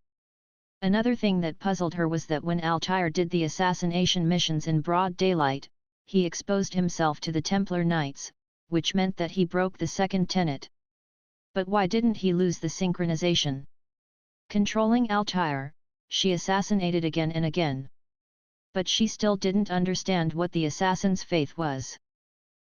Another thing that puzzled her was that when Altair did the assassination missions in broad daylight, he exposed himself to the Templar Knights, which meant that he broke the second tenet. But why didn't he lose the synchronization? Controlling Altair, she assassinated again and again. But she still didn't understand what the assassin's faith was.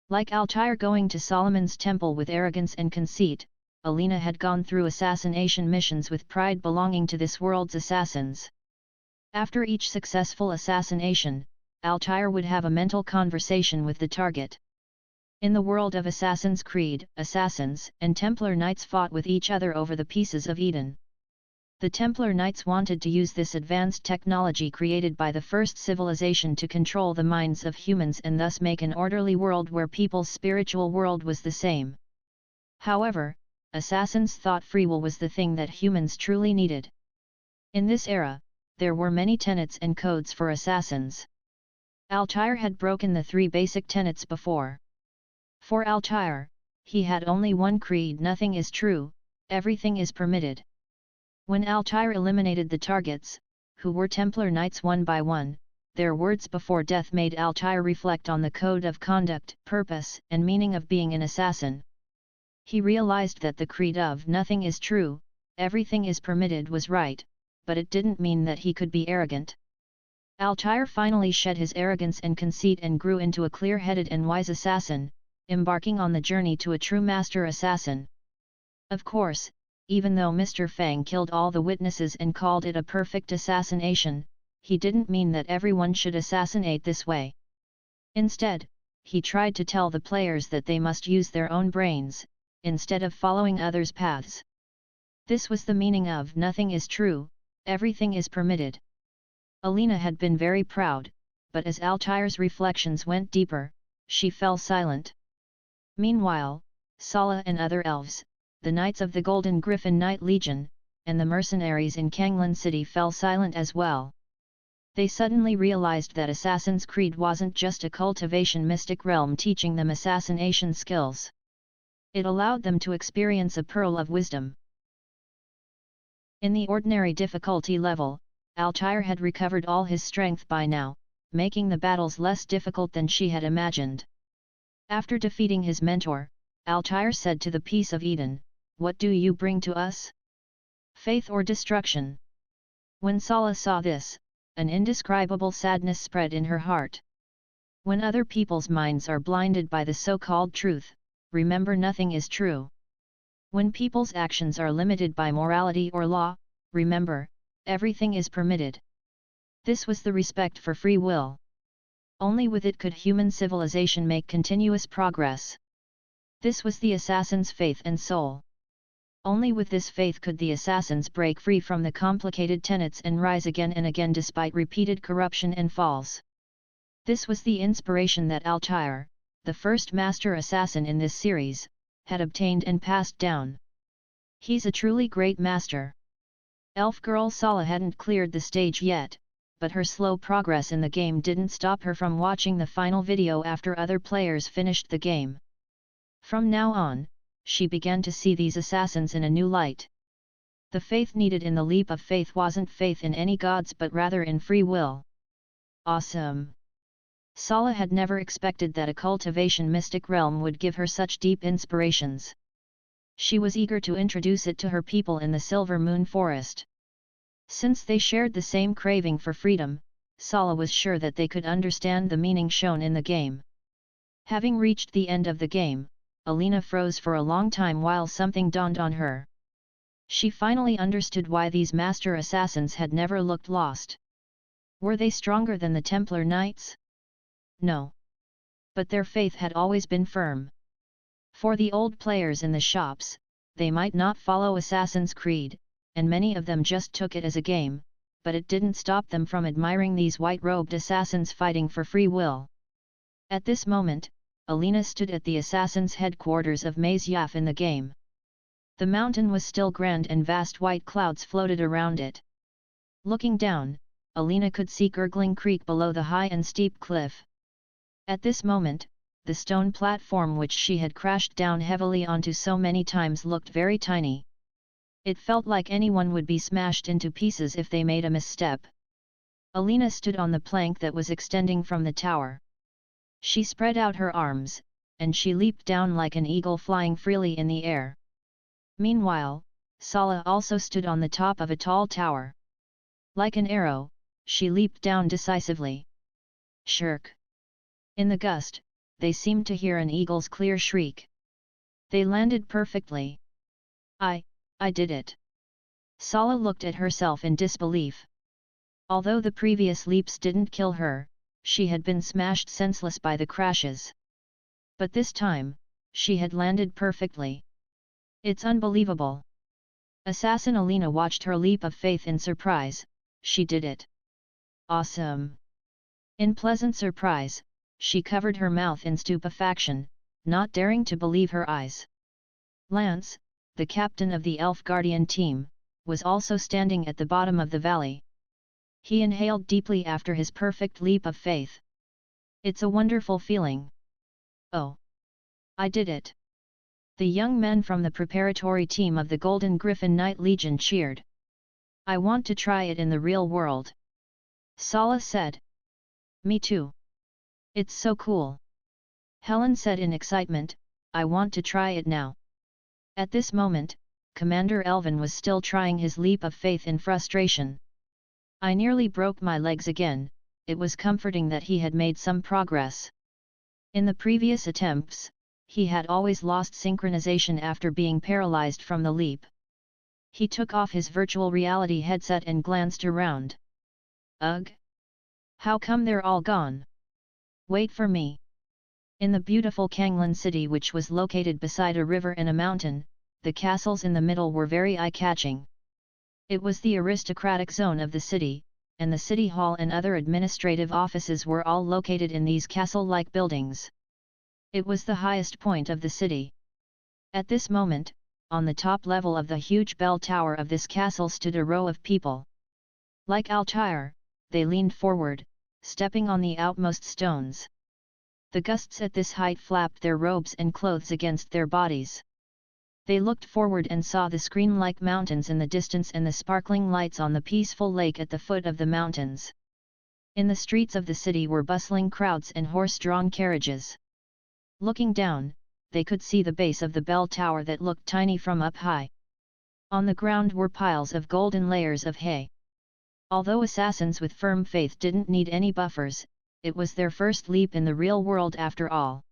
Like Altair going to Solomon's temple with arrogance and conceit, Alina had gone through assassination missions with pride belonging to this world's assassins. After each successful assassination, Altair would have a mental conversation with the target. In the world of Assassin's Creed, assassins and Templar Knights fought with each other over the pieces of Eden. The Templar Knights wanted to use this advanced technology created by the first civilization to control the minds of humans and thus make an orderly world where people's spiritual world was the same. However, assassins thought free will was the thing that humans truly needed. In this era, there were many tenets and codes for assassins. Altair had broken the three basic tenets before. For Altair, he had only one creed: nothing is true, everything is permitted. When Altair eliminated the targets, who were Templar Knights one by one, their words before death made Altair reflect on the code of conduct, purpose, and meaning of being an assassin. He realized that the creed of nothing is true, everything is permitted was right, but it didn't mean that he could be arrogant. Altair finally shed his arrogance and conceit and grew into a clear-headed and wise assassin, embarking on the journey to a true master assassin. Of course, even though Mr. Fang killed all the witnesses and called it a perfect assassination, he didn't mean that everyone should assassinate this way. Instead, he tried to tell the players that they must use their own brains, instead of following others' paths. This was the meaning of nothing is true, everything is permitted. Alina had been very proud, but as Altair's reflections went deeper, she fell silent. Meanwhile, Sala and other elves, the Knights of the Golden Griffin Knight Legion, and the mercenaries in Kanglan City fell silent as well. They suddenly realized that Assassin's Creed wasn't just a cultivation mystic realm teaching them assassination skills. It allowed them to experience a pearl of wisdom. In the ordinary difficulty level, Altair had recovered all his strength by now, making the battles less difficult than she had imagined. After defeating his mentor, Altair said to the Piece of Eden, "What do you bring to us? Faith or destruction?" When Sala saw this, an indescribable sadness spread in her heart. When other people's minds are blinded by the so-called truth, remember nothing is true. When people's actions are limited by morality or law, remember, everything is permitted. This was the respect for free will. Only with it could human civilization make continuous progress. This was the assassin's faith and soul. Only with this faith could the assassins break free from the complicated tenets and rise again and again despite repeated corruption and falls. This was the inspiration that Altair, the first master assassin in this series, had obtained and passed down. He's a truly great master. Elf girl Sala hadn't cleared the stage yet, but her slow progress in the game didn't stop her from watching the final video after other players finished the game. From now on, she began to see these assassins in a new light. The faith needed in the leap of faith wasn't faith in any gods but rather in free will. Awesome! Sala had never expected that a cultivation mystic realm would give her such deep inspirations. She was eager to introduce it to her people in the Silver Moon Forest. Since they shared the same craving for freedom, Sala was sure that they could understand the meaning shown in the game. Having reached the end of the game, Alina froze for a long time while something dawned on her. She finally understood why these master assassins had never looked lost. Were they stronger than the Templar Knights? No. But their faith had always been firm. For the old players in the shops, they might not follow Assassin's Creed, and many of them just took it as a game, but it didn't stop them from admiring these white-robed assassins fighting for free will. At this moment, Alina stood at the assassins' headquarters of Maze Yaf in the game. The mountain was still grand and vast white clouds floated around it. Looking down, Alina could see gurgling creek below the high and steep cliff. At this moment, the stone platform which she had crashed down heavily onto so many times looked very tiny. It felt like anyone would be smashed into pieces if they made a misstep. Alina stood on the plank that was extending from the tower. She spread out her arms, and she leaped down like an eagle flying freely in the air. Meanwhile, Sala also stood on the top of a tall tower. Like an arrow, she leaped down decisively. Shirk! In the gust, they seemed to hear an eagle's clear shriek. They landed perfectly. I did it! Sala looked at herself in disbelief. Although the previous leaps didn't kill her, she had been smashed senseless by the crashes. But this time, she had landed perfectly. It's unbelievable! Assassin Alina watched her leap of faith in surprise. She did it! Awesome! In pleasant surprise, she covered her mouth in stupefaction, not daring to believe her eyes. Lance, the captain of the Elf Guardian team, was also standing at the bottom of the valley. He inhaled deeply after his perfect leap of faith. It's a wonderful feeling. Oh! I did it! The young men from the preparatory team of the Golden Griffin Knight Legion cheered. I want to try it in the real world. Sala said. Me too. It's so cool. Helen said in excitement, I want to try it now. At this moment, Commander Elvin was still trying his leap of faith in frustration. I nearly broke my legs again. It was comforting that he had made some progress. In the previous attempts, he had always lost synchronization after being paralyzed from the leap. He took off his virtual reality headset and glanced around. Ugh! How come they're all gone? Wait for me. In the beautiful Kanglan city, which was located beside a river and a mountain, the castles in the middle were very eye-catching. It was the aristocratic zone of the city, and the city hall and other administrative offices were all located in these castle-like buildings. It was the highest point of the city. At this moment, on the top level of the huge bell tower of this castle stood a row of people. Like Altair, they leaned forward, stepping on the outmost stones. The gusts at this height flapped their robes and clothes against their bodies. They looked forward and saw the screen-like mountains in the distance and the sparkling lights on the peaceful lake at the foot of the mountains. In the streets of the city were bustling crowds and horse-drawn carriages. Looking down, they could see the base of the bell tower that looked tiny from up high. On the ground were piles of golden layers of hay. Although assassins with firm faith didn't need any buffers, it was their first leap in the real world after all.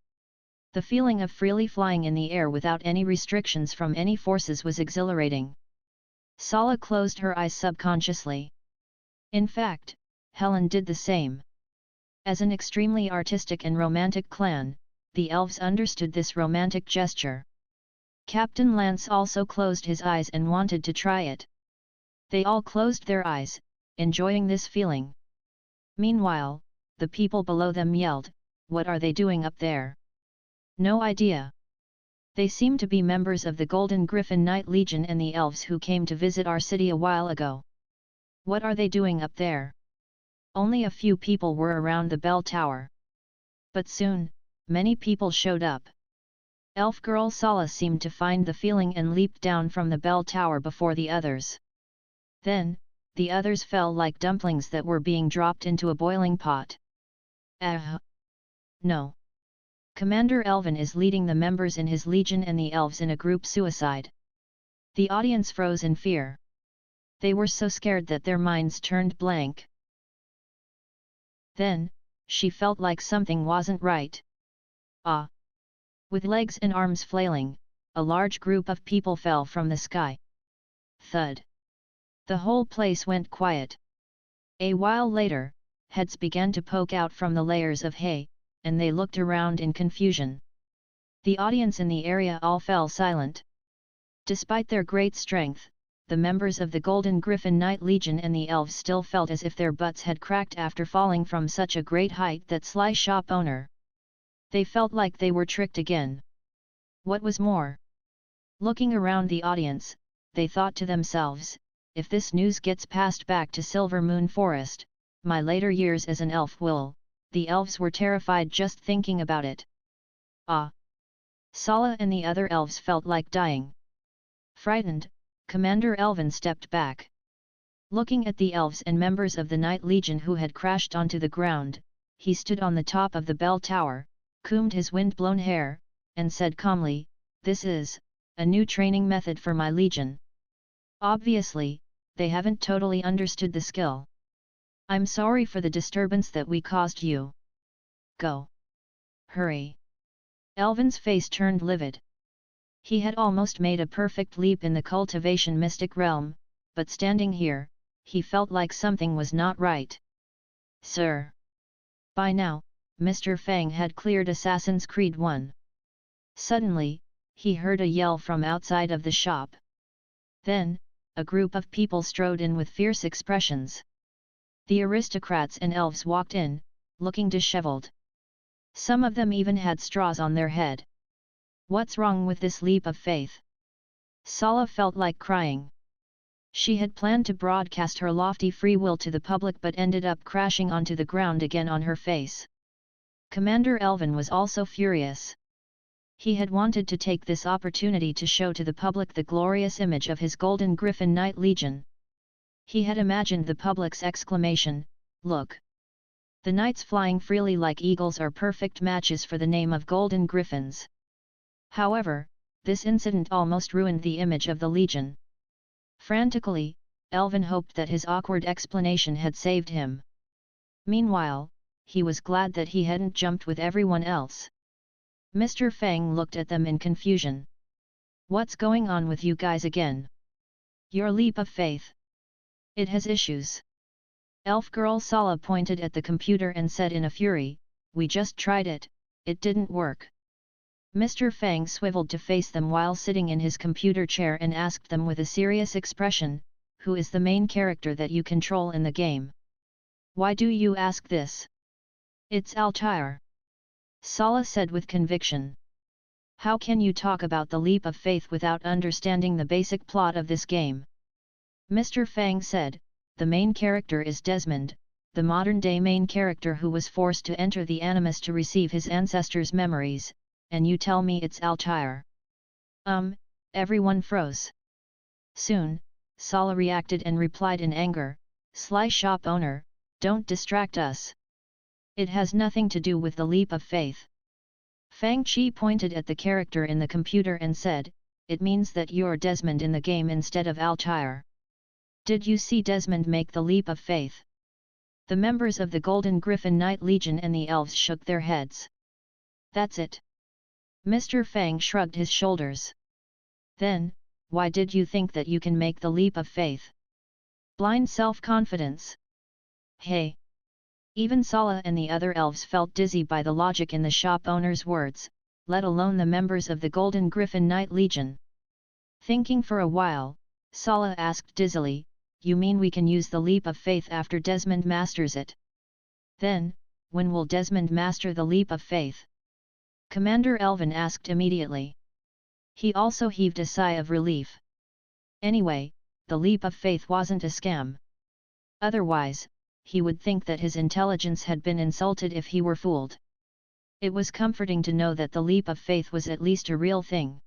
The feeling of freely flying in the air without any restrictions from any forces was exhilarating. Sala closed her eyes subconsciously. In fact, Helen did the same. As an extremely artistic and romantic clan, the elves understood this romantic gesture. Captain Lance also closed his eyes and wanted to try it. They all closed their eyes, enjoying this feeling. Meanwhile, the people below them yelled, "What are they doing up there?" No idea. They seem to be members of the Golden Griffin Knight Legion and the elves who came to visit our city a while ago. What are they doing up there? Only a few people were around the bell tower. But soon, many people showed up. Elf girl Sala seemed to find the feeling and leaped down from the bell tower before the others. Then, the others fell like dumplings that were being dropped into a boiling pot. No. Commander Elvin is leading the members in his legion and the elves in a group suicide. The audience froze in fear. They were so scared that their minds turned blank. Then, she felt like something wasn't right. Ah! With legs and arms flailing, a large group of people fell from the sky. Thud! The whole place went quiet. A while later, heads began to poke out from the layers of hay, and they looked around in confusion. The audience in the area all fell silent. Despite their great strength, the members of the Golden Griffin Knight Legion and the elves still felt as if their butts had cracked after falling from such a great height. That sly shop owner. They felt like they were tricked again. What was more? Looking around the audience, they thought to themselves, if this news gets passed back to Silver Moon Forest, my later years as an elf will. The elves were terrified just thinking about it. Ah! Sala and the other elves felt like dying. Frightened, Commander Elvin stepped back. Looking at the elves and members of the Knight Legion who had crashed onto the ground, he stood on the top of the bell tower, combed his wind-blown hair, and said calmly, "This is a new training method for my legion. Obviously, they haven't totally understood the skill. I'm sorry for the disturbance that we caused you. Go. Hurry." Elvin's face turned livid. He had almost made a perfect leap in the cultivation mystic realm, but standing here, he felt like something was not right. "Sir." By now, Mr. Fang had cleared Assassin's Creed 1. Suddenly, he heard a yell from outside of the shop. Then, a group of people strode in with fierce expressions. The aristocrats and elves walked in, looking disheveled. Some of them even had straws on their head. What's wrong with this leap of faith? Sala felt like crying. She had planned to broadcast her lofty free will to the public but ended up crashing onto the ground again on her face. Commander Elvin was also furious. He had wanted to take this opportunity to show to the public the glorious image of his Golden Griffin Knight Legion. He had imagined the public's exclamation, "Look! The knights flying freely like eagles are perfect matches for the name of Golden Griffins." However, this incident almost ruined the image of the Legion. Frantically, Elvin hoped that his awkward explanation had saved him. Meanwhile, he was glad that he hadn't jumped with everyone else. Mr. Fang looked at them in confusion. "What's going on with you guys again? Your leap of faith? It has issues. Elf girl Sala pointed at the computer and said in a fury, "We just tried it, it didn't work." Mr. Fang swiveled to face them while sitting in his computer chair and asked them with a serious expression, "Who is the main character that you control in the game? Why do you ask this?" "It's Altair," Sala said with conviction. "How can you talk about the leap of faith without understanding the basic plot of this game?" Mr. Fang said, "The main character is Desmond, the modern-day main character who was forced to enter the Animus to receive his ancestors' memories, and you tell me it's Altair." Everyone froze. Soon, Sala reacted and replied in anger, "Sly shop owner, don't distract us. It has nothing to do with the leap of faith." Fang Qi pointed at the character in the computer and said, "It means that you're Desmond in the game instead of Altair. Did you see Desmond make the leap of faith?" The members of the Golden Griffin Knight Legion and the elves shook their heads. "That's it." Mr. Fang shrugged his shoulders. "Then, why did you think that you can make the leap of faith? Blind self-confidence." "Hey!" Even Sala and the other elves felt dizzy by the logic in the shop owner's words, let alone the members of the Golden Griffin Knight Legion. Thinking for a while, Sala asked dizzily, "You mean we can use the leap of faith after Desmond masters it? Then, when will Desmond master the leap of faith?" Commander Elvin asked immediately. He also heaved a sigh of relief. Anyway, the leap of faith wasn't a scam. Otherwise, he would think that his intelligence had been insulted if he were fooled. It was comforting to know that the leap of faith was at least a real thing.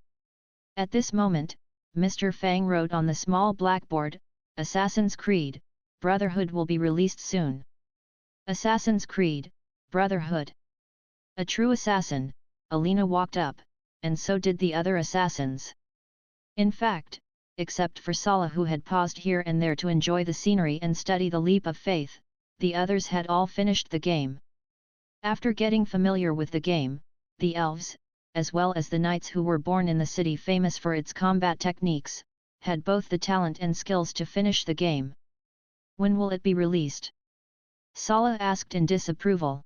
At this moment, Mr. Fang wrote on the small blackboard, "Assassin's Creed, Brotherhood will be released soon." Assassin's Creed, Brotherhood. A true assassin, Alina walked up, and so did the other assassins. In fact, except for Sala who had paused here and there to enjoy the scenery and study the leap of faith, the others had all finished the game. After getting familiar with the game, the elves, as well as the knights who were born in the city famous for its combat techniques, had both the talent and skills to finish the game. "When will it be released?" Sala asked in disapproval.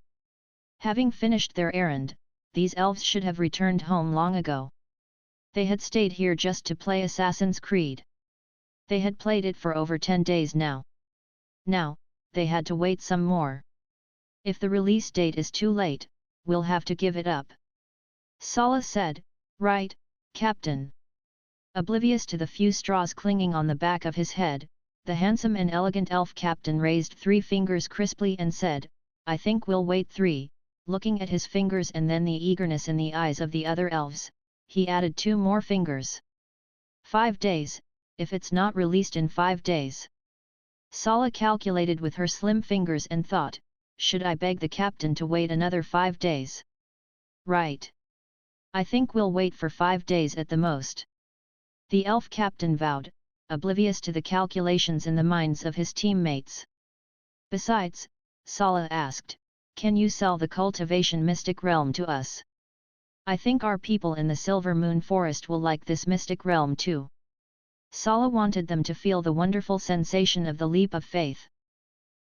Having finished their errand, these elves should have returned home long ago. They had stayed here just to play Assassin's Creed. They had played it for over 10 days now. Now, they had to wait some more. "If the release date is too late, we'll have to give it up." Sala said, "Right, Captain." Oblivious to the few straws clinging on the back of his head, the handsome and elegant elf captain raised 3 fingers crisply and said, "I think we'll wait 3, looking at his fingers and then the eagerness in the eyes of the other elves, he added 2 more fingers. 5 days, if it's not released in 5 days. Sala calculated with her slim fingers and thought, should I beg the captain to wait another 5 days? Right. I think we'll wait for 5 days at the most. The elf captain vowed, oblivious to the calculations in the minds of his teammates. Besides, Sala asked, can you sell the Cultivation mystic realm to us? I think our people in the Silver Moon Forest will like this mystic realm too. Sala wanted them to feel the wonderful sensation of the leap of faith.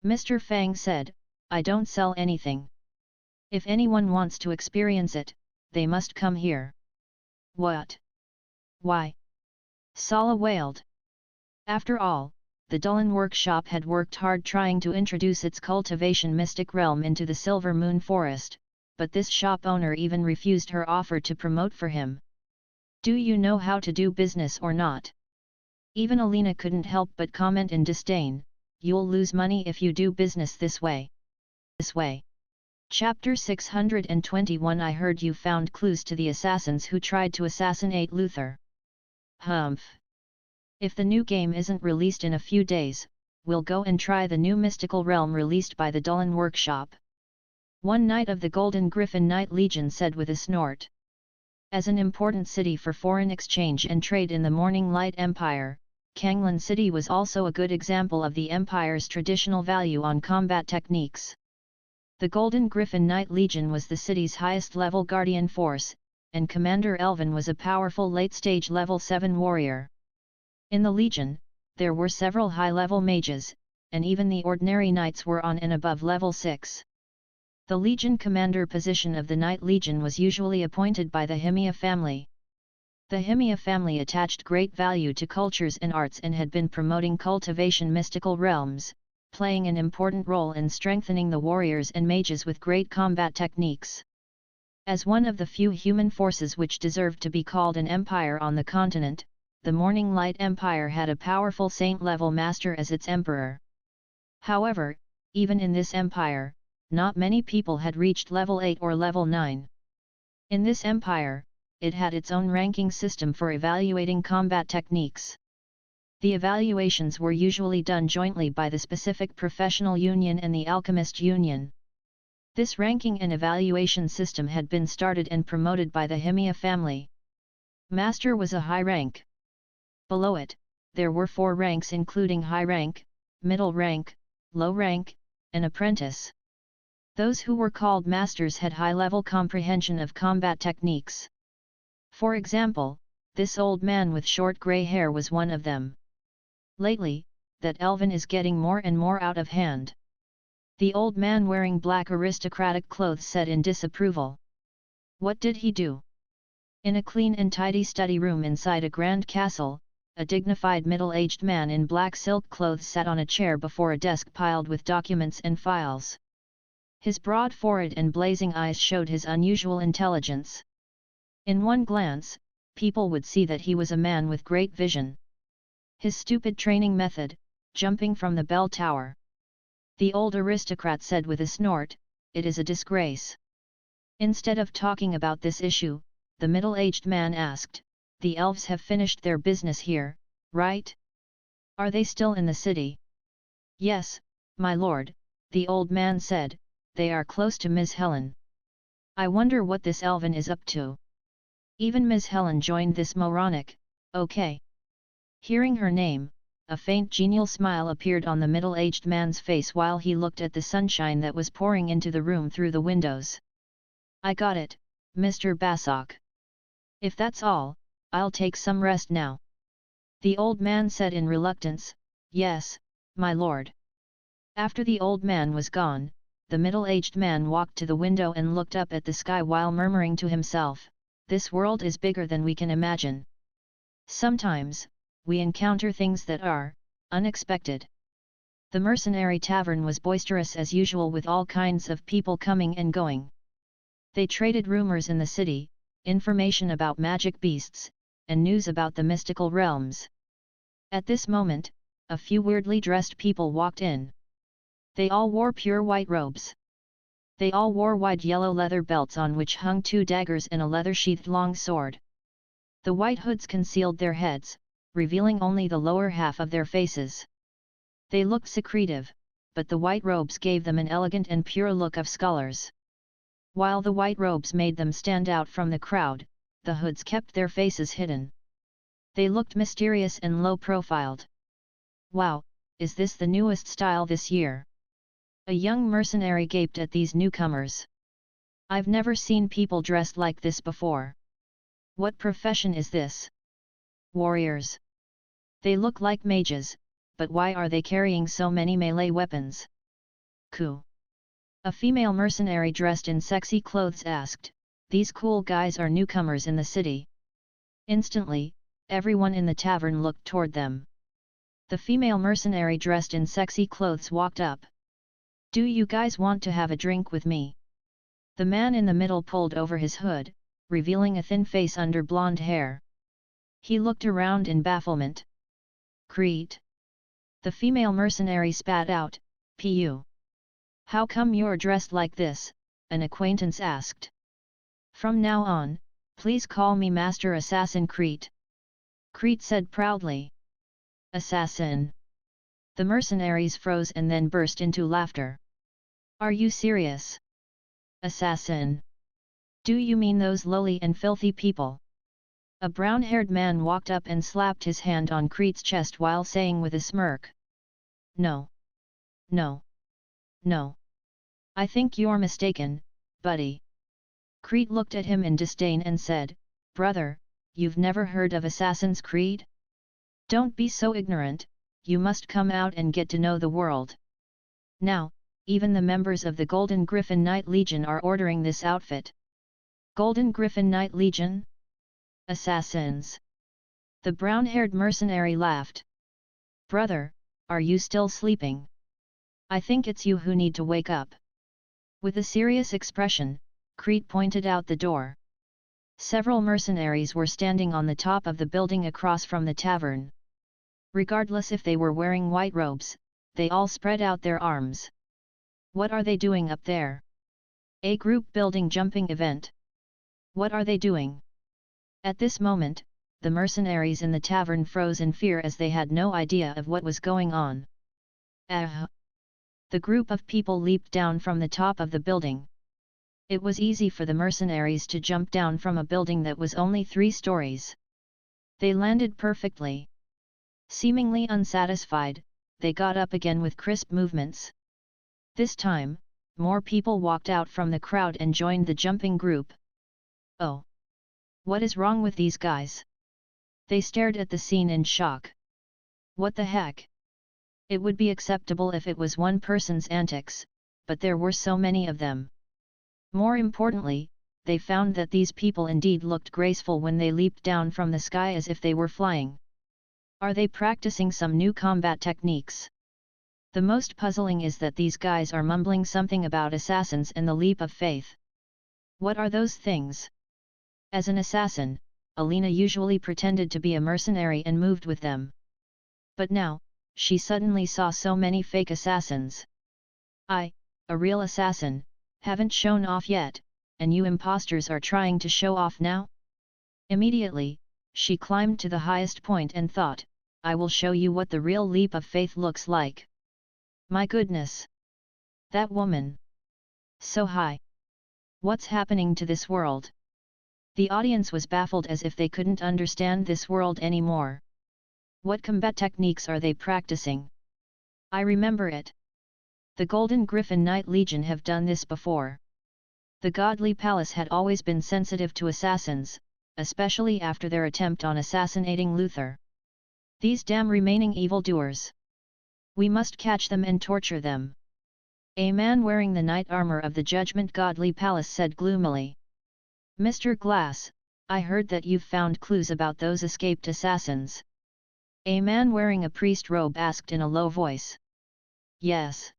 Mr. Fang said, I don't sell anything. If anyone wants to experience it, they must come here. What? Why? Sala wailed. After all, the Dulin Workshop had worked hard trying to introduce its Cultivation mystic realm into the Silver Moon Forest, but this shop owner even refused her offer to promote for him. Do you know how to do business or not? Even Alina couldn't help but comment in disdain, you'll lose money if you do business this way. Chapter 621 I heard you found clues to the assassins who tried to assassinate Luther. Humph. If the new game isn't released in a few days, we'll go and try the new mystical realm released by the Dulin Workshop. One knight of the Golden Griffin Knight Legion said with a snort. As an important city for foreign exchange and trade in the Morning Light Empire, Kanglan City was also a good example of the Empire's traditional value on combat techniques. The Golden Griffin Knight Legion was the city's highest-level guardian force, and Commander Elvin was a powerful late-stage level 7 warrior. In the Legion, there were several high-level mages, and even the ordinary knights were on and above level 6. The legion commander position of the Knight Legion was usually appointed by the Himia family. The Himia family attached great value to cultures and arts and had been promoting cultivation mystical realms, playing an important role in strengthening the warriors and mages with great combat techniques. As one of the few human forces which deserved to be called an empire on the continent, the Morning Light Empire had a powerful saint-level master as its emperor. However, even in this empire, not many people had reached level 8 or level 9. In this empire, it had its own ranking system for evaluating combat techniques. The evaluations were usually done jointly by the specific professional union and the alchemist union. This ranking and evaluation system had been started and promoted by the Himia family. Master was a high rank. Below it, there were 4 ranks including high rank, middle rank, low rank, and apprentice. Those who were called masters had high-level comprehension of combat techniques. For example, this old man with short grey hair was one of them. Lately, that elven is getting more and more out of hand. The old man wearing black aristocratic clothes said in disapproval. What did he do? In a clean and tidy study room inside a grand castle, a dignified middle-aged man in black silk clothes sat on a chair before a desk piled with documents and files. His broad forehead and blazing eyes showed his unusual intelligence. In one glance, people would see that he was a man with great vision. His stupid training method, jumping from the bell tower. The old aristocrat said with a snort, "It is a disgrace." Instead of talking about this issue, the middle-aged man asked, "The elves have finished their business here, right? Are they still in the city?" "Yes, my lord," the old man said, "they are close to Miss Helen. I wonder what this elven is up to." Even Miss Helen joined this moronic, "Okay." Hearing her name, a faint genial smile appeared on the middle-aged man's face while he looked at the sunshine that was pouring into the room through the windows. "I got it, Mr. Basak. If that's all, I'll take some rest now." The old man said in reluctance, "Yes, my lord." After the old man was gone, the middle-aged man walked to the window and looked up at the sky while murmuring to himself, "This world is bigger than we can imagine. Sometimes, we encounter things that are unexpected." The mercenary tavern was boisterous as usual with all kinds of people coming and going. They traded rumors in the city, information about magic beasts, and news about the mystical realms. At this moment, a few weirdly dressed people walked in. They all wore pure white robes. They all wore wide yellow leather belts on which hung 2 daggers and a leather-sheathed long sword. The white hoods concealed their heads, revealing only the lower half of their faces. They looked secretive, but the white robes gave them an elegant and pure look of scholars. While the white robes made them stand out from the crowd, the hoods kept their faces hidden. They looked mysterious and low-profiled. "Wow, is this the newest style this year?" A young mercenary gaped at these newcomers. "I've never seen people dressed like this before. What profession is this?" "Warriors. They look like mages, but why are they carrying so many melee weapons?" "Cool." A female mercenary dressed in sexy clothes asked, "These cool guys are newcomers in the city." Instantly, everyone in the tavern looked toward them. The female mercenary dressed in sexy clothes walked up. "Do you guys want to have a drink with me?" The man in the middle pulled over his hood, revealing a thin face under blonde hair. He looked around in bafflement. "Crete?" The female mercenary spat out, "Pu. How come you're dressed like this?" an acquaintance asked. "From now on, please call me Master Assassin Crete." Crete said proudly. "Assassin?" The mercenaries froze and then burst into laughter. "Are you serious? Assassin? Do you mean those lowly and filthy people?" A brown-haired man walked up and slapped his hand on Crete's chest while saying with a smirk, "No. No. No. I think you're mistaken, buddy." Crete looked at him in disdain and said, "Brother, you've never heard of Assassin's Creed? Don't be so ignorant, you must come out and get to know the world. Now, even the members of the Golden Griffin Knight Legion are ordering this outfit. Golden Griffin Knight Legion? Assassins. The brown-haired mercenary laughed. Brother, are you still sleeping? I think it's you who need to wake up. With a serious expression, Crete pointed out the door. Several mercenaries were standing on the top of the building across from the tavern. Regardless if they were wearing white robes, they all spread out their arms. What are they doing up there? A group building jumping event. What are they doing? At this moment, the mercenaries in the tavern froze in fear as they had no idea of what was going on. The group of people leaped down from the top of the building. It was easy for the mercenaries to jump down from a building that was only 3 stories. They landed perfectly. Seemingly unsatisfied, they got up again with crisp movements. This time, more people walked out from the crowd and joined the jumping group. Oh! What is wrong with these guys? They stared at the scene in shock. What the heck? It would be acceptable if it was one person's antics, but there were so many of them. More importantly, they found that these people indeed looked graceful when they leaped down from the sky as if they were flying. Are they practicing some new combat techniques? The most puzzling is that these guys are mumbling something about assassins and the leap of faith. What are those things? As an assassin, Alina usually pretended to be a mercenary and moved with them. But now, she suddenly saw so many fake assassins. I, a real assassin, haven't shown off yet, and you imposters are trying to show off now? Immediately, she climbed to the highest point and thought, I will show you what the real leap of faith looks like. My goodness! That woman! So high! What's happening to this world? The audience was baffled as if they couldn't understand this world anymore. What combat techniques are they practicing? I remember it. The Golden Griffin Knight Legion have done this before. The Godly Palace had always been sensitive to assassins, especially after their attempt on assassinating Luther. These damn remaining evildoers! We must catch them and torture them. A man wearing the knight armor of the Judgment Godly Palace said gloomily. Mr. Glass, I heard that you've found clues about those escaped assassins. A man wearing a priest robe asked in a low voice. Yes.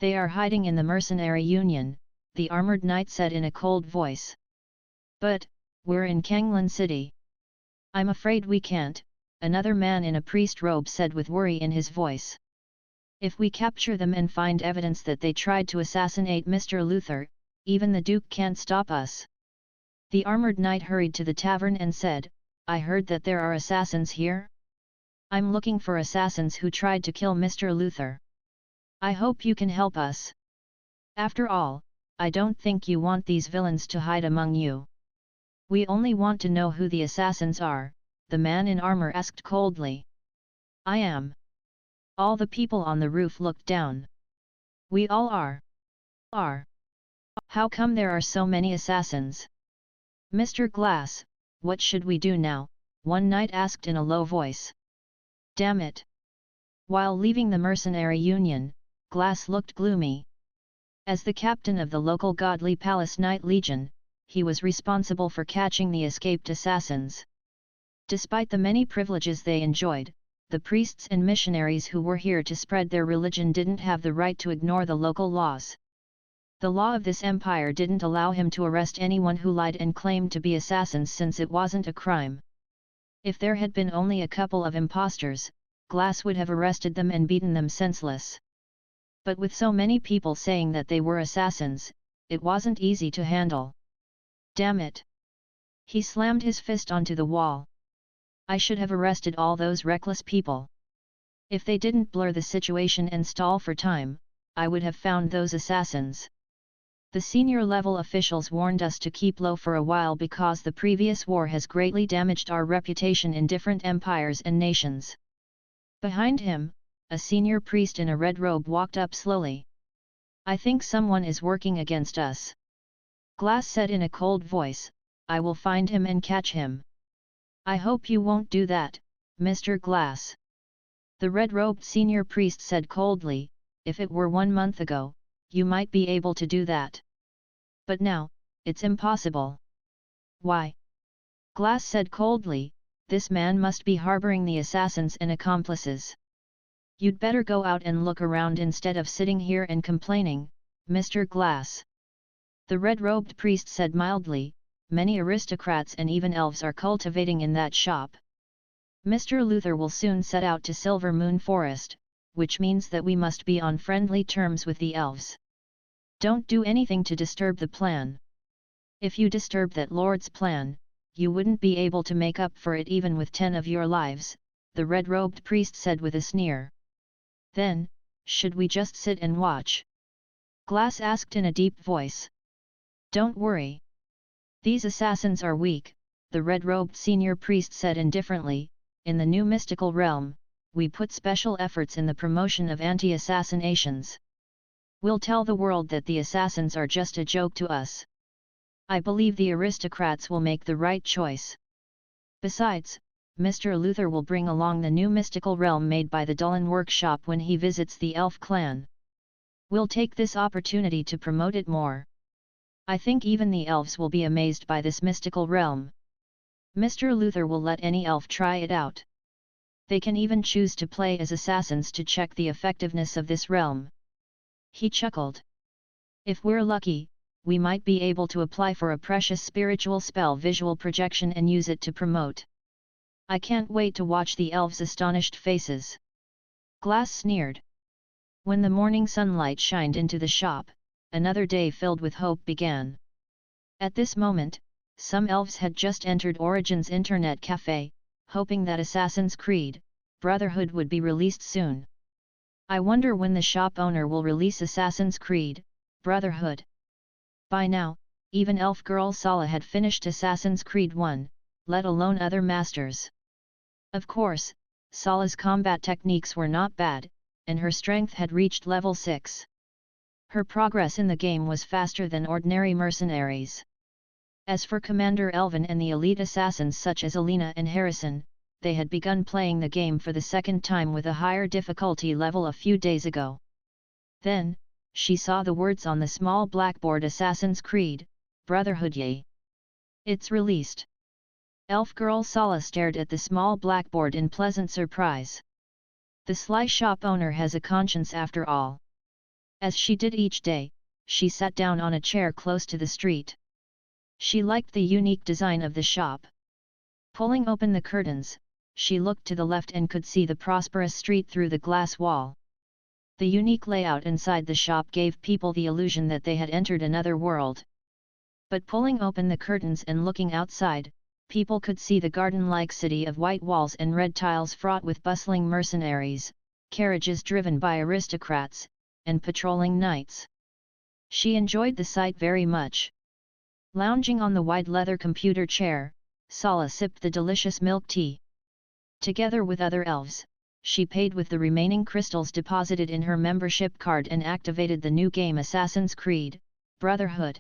They are hiding in the mercenary union, the armored knight said in a cold voice. But, we're in Kanglan City. I'm afraid we can't, another man in a priest robe said with worry in his voice. If we capture them and find evidence that they tried to assassinate Mr. Luther, even the Duke can't stop us. The armored knight hurried to the tavern and said, I heard that there are assassins here. I'm looking for assassins who tried to kill Mr. Luther. I hope you can help us. After all, I don't think you want these villains to hide among you. We only want to know who the assassins are, the man in armor asked coldly. I am. All the people on the roof looked down. We all are. How come there are so many assassins? Mr. Glass, what should we do now? One knight asked in a low voice. Damn it! While leaving the mercenary union, Glass looked gloomy. As the captain of the local Godly Palace Knight Legion, he was responsible for catching the escaped assassins. Despite the many privileges they enjoyed, the priests and missionaries who were here to spread their religion didn't have the right to ignore the local laws. The law of this empire didn't allow him to arrest anyone who lied and claimed to be assassins since it wasn't a crime. If there had been only a couple of imposters, Glass would have arrested them and beaten them senseless. But with so many people saying that they were assassins, it wasn't easy to handle. Damn it! He slammed his fist onto the wall. I should have arrested all those reckless people. If they didn't blur the situation and stall for time, I would have found those assassins. The senior level officials warned us to keep low for a while because the previous war has greatly damaged our reputation in different empires and nations. Behind him, a senior priest in a red robe walked up slowly. I think someone is working against us. Glass said in a cold voice, I will find him and catch him. I hope you won't do that, Mr. Glass. The red-robed senior priest said coldly, if it were 1 month ago, you might be able to do that. But now, it's impossible. Why? Glass said coldly, this man must be harboring the assassins and accomplices. You'd better go out and look around instead of sitting here and complaining, Mr. Glass. The red-robed priest said mildly, many aristocrats and even elves are cultivating in that shop. Mr. Luther will soon set out to Silver Moon Forest, which means that we must be on friendly terms with the elves. Don't do anything to disturb the plan. If you disturb that lord's plan, you wouldn't be able to make up for it even with 10 of your lives, the red-robed priest said with a sneer. Then, should we just sit and watch? Glass asked in a deep voice. Don't worry. These assassins are weak, the red-robed senior priest said indifferently, in the new mystical realm, we put special efforts in the promotion of anti-assassinations. We'll tell the world that the assassins are just a joke to us. I believe the aristocrats will make the right choice. Besides, Mr. Luther will bring along the new mystical realm made by the Dullen workshop when he visits the elf clan. We'll take this opportunity to promote it more. I think even the elves will be amazed by this mystical realm. Mr. Luther will let any elf try it out. They can even choose to play as assassins to check the effectiveness of this realm. He chuckled. If we're lucky, we might be able to apply for a precious spiritual spell visual projection and use it to promote. I can't wait to watch the elves' astonished faces. Glass sneered. When the morning sunlight shined into the shop, another day filled with hope began. At this moment, some elves had just entered Origin's internet cafe, hoping that Assassin's Creed Brotherhood would be released soon. I wonder when the shop owner will release Assassin's Creed Brotherhood. By now, even elf girl Sala had finished Assassin's Creed 1, let alone other masters. Of course, Sala's combat techniques were not bad, and her strength had reached level 6. Her progress in the game was faster than ordinary mercenaries. As for Commander Elvin and the elite assassins such as Alina and Harrison, they had begun playing the game for the second time with a higher difficulty level a few days ago. Then, she saw the words on the small blackboard Assassin's Creed Brotherhood yay! It's released. Elf girl Sala stared at the small blackboard in pleasant surprise. The sly shop owner has a conscience after all. As she did each day, she sat down on a chair close to the street. She liked the unique design of the shop. Pulling open the curtains, she looked to the left and could see the prosperous street through the glass wall. The unique layout inside the shop gave people the illusion that they had entered another world. But pulling open the curtains and looking outside, people could see the garden-like city of white walls and red tiles fraught with bustling mercenaries, carriages driven by aristocrats, and patrolling knights. She enjoyed the sight very much. Lounging on the wide leather computer chair, Sala sipped the delicious milk tea. Together with other elves, she paid with the remaining crystals deposited in her membership card and activated the new game Assassin's Creed Brotherhood.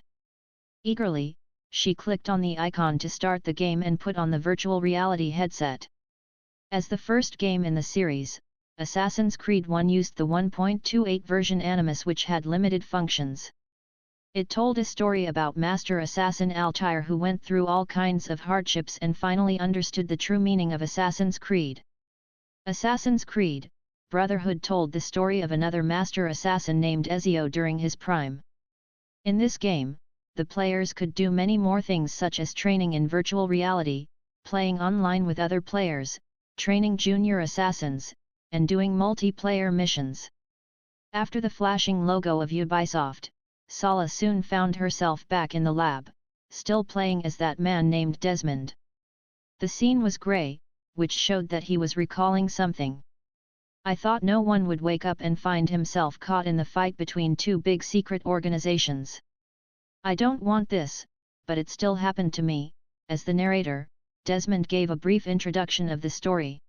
Eagerly, she clicked on the icon to start the game and put on the virtual reality headset. As the first game in the series, Assassin's Creed 1 used the 1.28 version Animus, which had limited functions. It told a story about Master Assassin Altair, who went through all kinds of hardships and finally understood the true meaning of Assassin's Creed. Assassin's Creed Brotherhood told the story of another master assassin named Ezio during his prime. In this game, the players could do many more things such as training in virtual reality, playing online with other players, training junior assassins, and doing multiplayer missions. After the flashing logo of Ubisoft, Sala soon found herself back in the lab, still playing as that man named Desmond. The scene was grey, which showed that he was recalling something. I thought no one would wake up and find himself caught in the fight between two big secret organizations. I don't want this, but it still happened to me. As the narrator, Desmond gave a brief introduction of the story.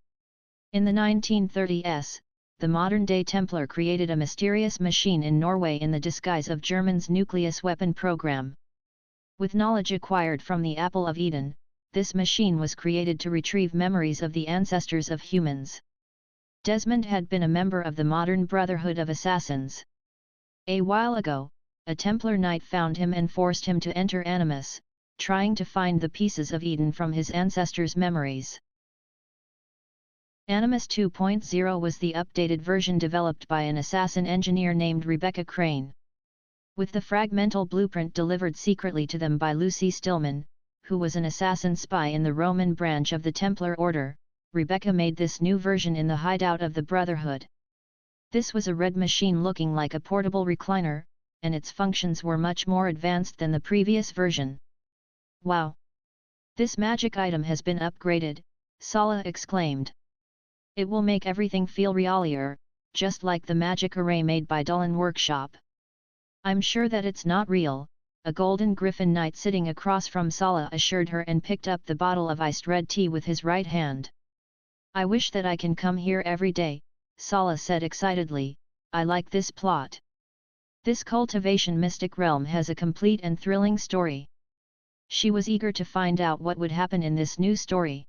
In the 1930s, the modern-day Templar created a mysterious machine in Norway in the disguise of Germany's nucleus weapon program. With knowledge acquired from the Apple of Eden, this machine was created to retrieve memories of the ancestors of humans. Desmond had been a member of the modern Brotherhood of Assassins. A while ago, a Templar Knight found him and forced him to enter Animus, trying to find the pieces of Eden from his ancestors' memories. Animus 2.0 was the updated version developed by an assassin engineer named Rebecca Crane. With the fragmental blueprint delivered secretly to them by Lucy Stillman, who was an assassin spy in the Roman branch of the Templar Order, Rebecca made this new version in the hideout of the Brotherhood. This was a red machine looking like a portable recliner, and its functions were much more advanced than the previous version. "Wow! This magic item has been upgraded," Sala exclaimed. "It will make everything feel realier, just like the magic array made by Dulin Workshop." "I'm sure that it's not real," a golden griffin knight sitting across from Sala assured her and picked up the bottle of iced red tea with his right hand. "I wish that I can come here every day," Sala said excitedly. "I like this plot. This Cultivation mystic realm has a complete and thrilling story." She was eager to find out what would happen in this new story.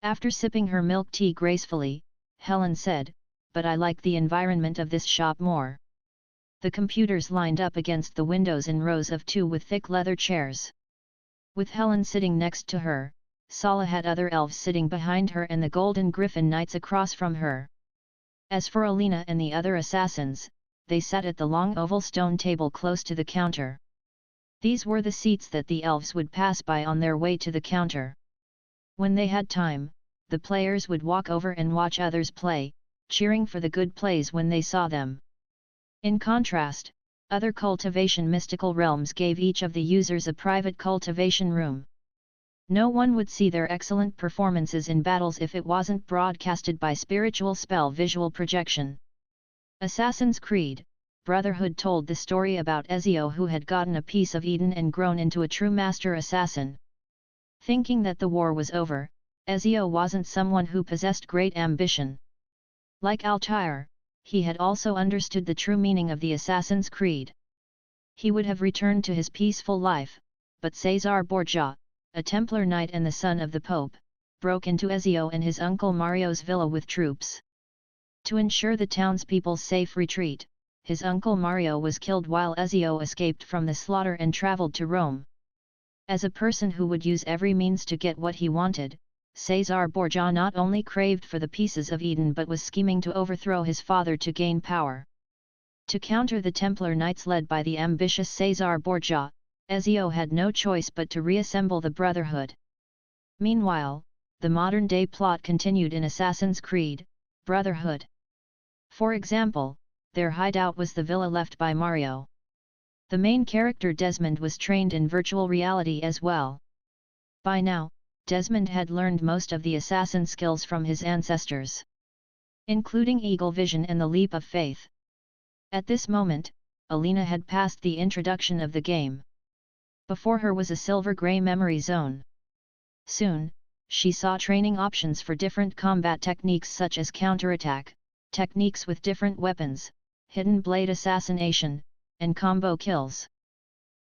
After sipping her milk tea gracefully, Helen said, "But I like the environment of this shop more." The computers lined up against the windows in rows of 2 with thick leather chairs. With Helen sitting next to her, Sala had other elves sitting behind her and the golden griffin knights across from her. As for Alina and the other assassins, they sat at the long oval stone table close to the counter. These were the seats that the elves would pass by on their way to the counter. When they had time, the players would walk over and watch others play, cheering for the good plays when they saw them. In contrast, other cultivation mystical realms gave each of the users a private cultivation room. No one would see their excellent performances in battles if it wasn't broadcasted by spiritual spell visual projection. Assassin's Creed Brotherhood told the story about Ezio, who had gotten a piece of Eden and grown into a true master assassin. Thinking that the war was over, Ezio wasn't someone who possessed great ambition. Like Altair, he had also understood the true meaning of the Assassin's Creed. He would have returned to his peaceful life, but Cesar Borgia, a Templar knight and the son of the Pope, broke into Ezio and his uncle Mario's villa with troops. To ensure the townspeople's safe retreat, his uncle Mario was killed while Ezio escaped from the slaughter and travelled to Rome. As a person who would use every means to get what he wanted, Cesar Borgia not only craved for the pieces of Eden but was scheming to overthrow his father to gain power. To counter the Templar Knights led by the ambitious Cesar Borgia, Ezio had no choice but to reassemble the Brotherhood. Meanwhile, the modern-day plot continued in Assassin's Creed Brotherhood. For example, their hideout was the villa left by Mario. The main character Desmond was trained in virtual reality as well. By now, Desmond had learned most of the assassin skills from his ancestors, including eagle vision and the leap of faith. At this moment, Alina had passed the introduction of the game. Before her was a silver-grey memory zone. Soon, she saw training options for different combat techniques such as counterattack, techniques with different weapons, hidden blade assassination, and combo kills.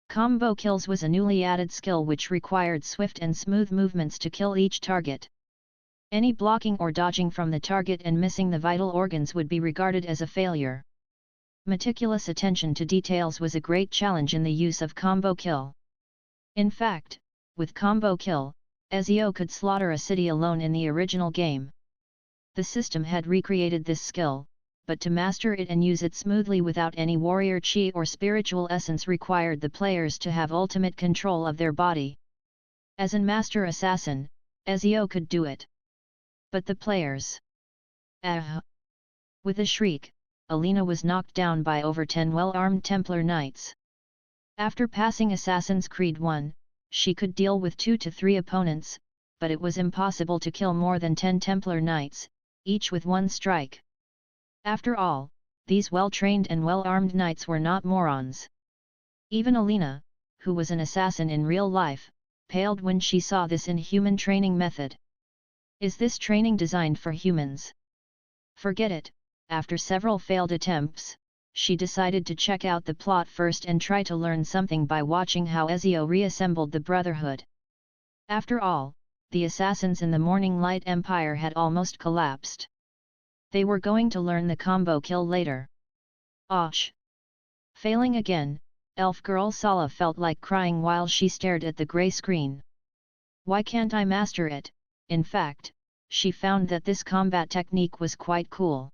Combo kills was a newly added skill which required swift and smooth movements to kill each target. Any blocking or dodging from the target and missing the vital organs would be regarded as a failure. Meticulous attention to details was a great challenge in the use of combo kill. In fact, with combo kill, Ezio could slaughter a city alone in the original game. The system had recreated this skill, but to master it and use it smoothly without any warrior chi or spiritual essence required the players to have ultimate control of their body. As a master assassin, Ezio could do it. But the players... With a shriek, Alina was knocked down by over 10 well-armed Templar Knights. After passing Assassin's Creed 1, she could deal with 2 to 3 opponents, but it was impossible to kill more than 10 Templar Knights, each with 1 strike. After all, these well-trained and well-armed knights were not morons. Even Alina, who was an assassin in real life, paled when she saw this inhuman training method. Is this training designed for humans? Forget it. After several failed attempts, she decided to check out the plot first and try to learn something by watching how Ezio reassembled the Brotherhood. After all, the assassins in the Morning Light Empire had almost collapsed. They were going to learn the combo kill later. Osh! Failing again, elf girl Sala felt like crying while she stared at the grey screen. Why can't I master it? In fact, she found that this combat technique was quite cool.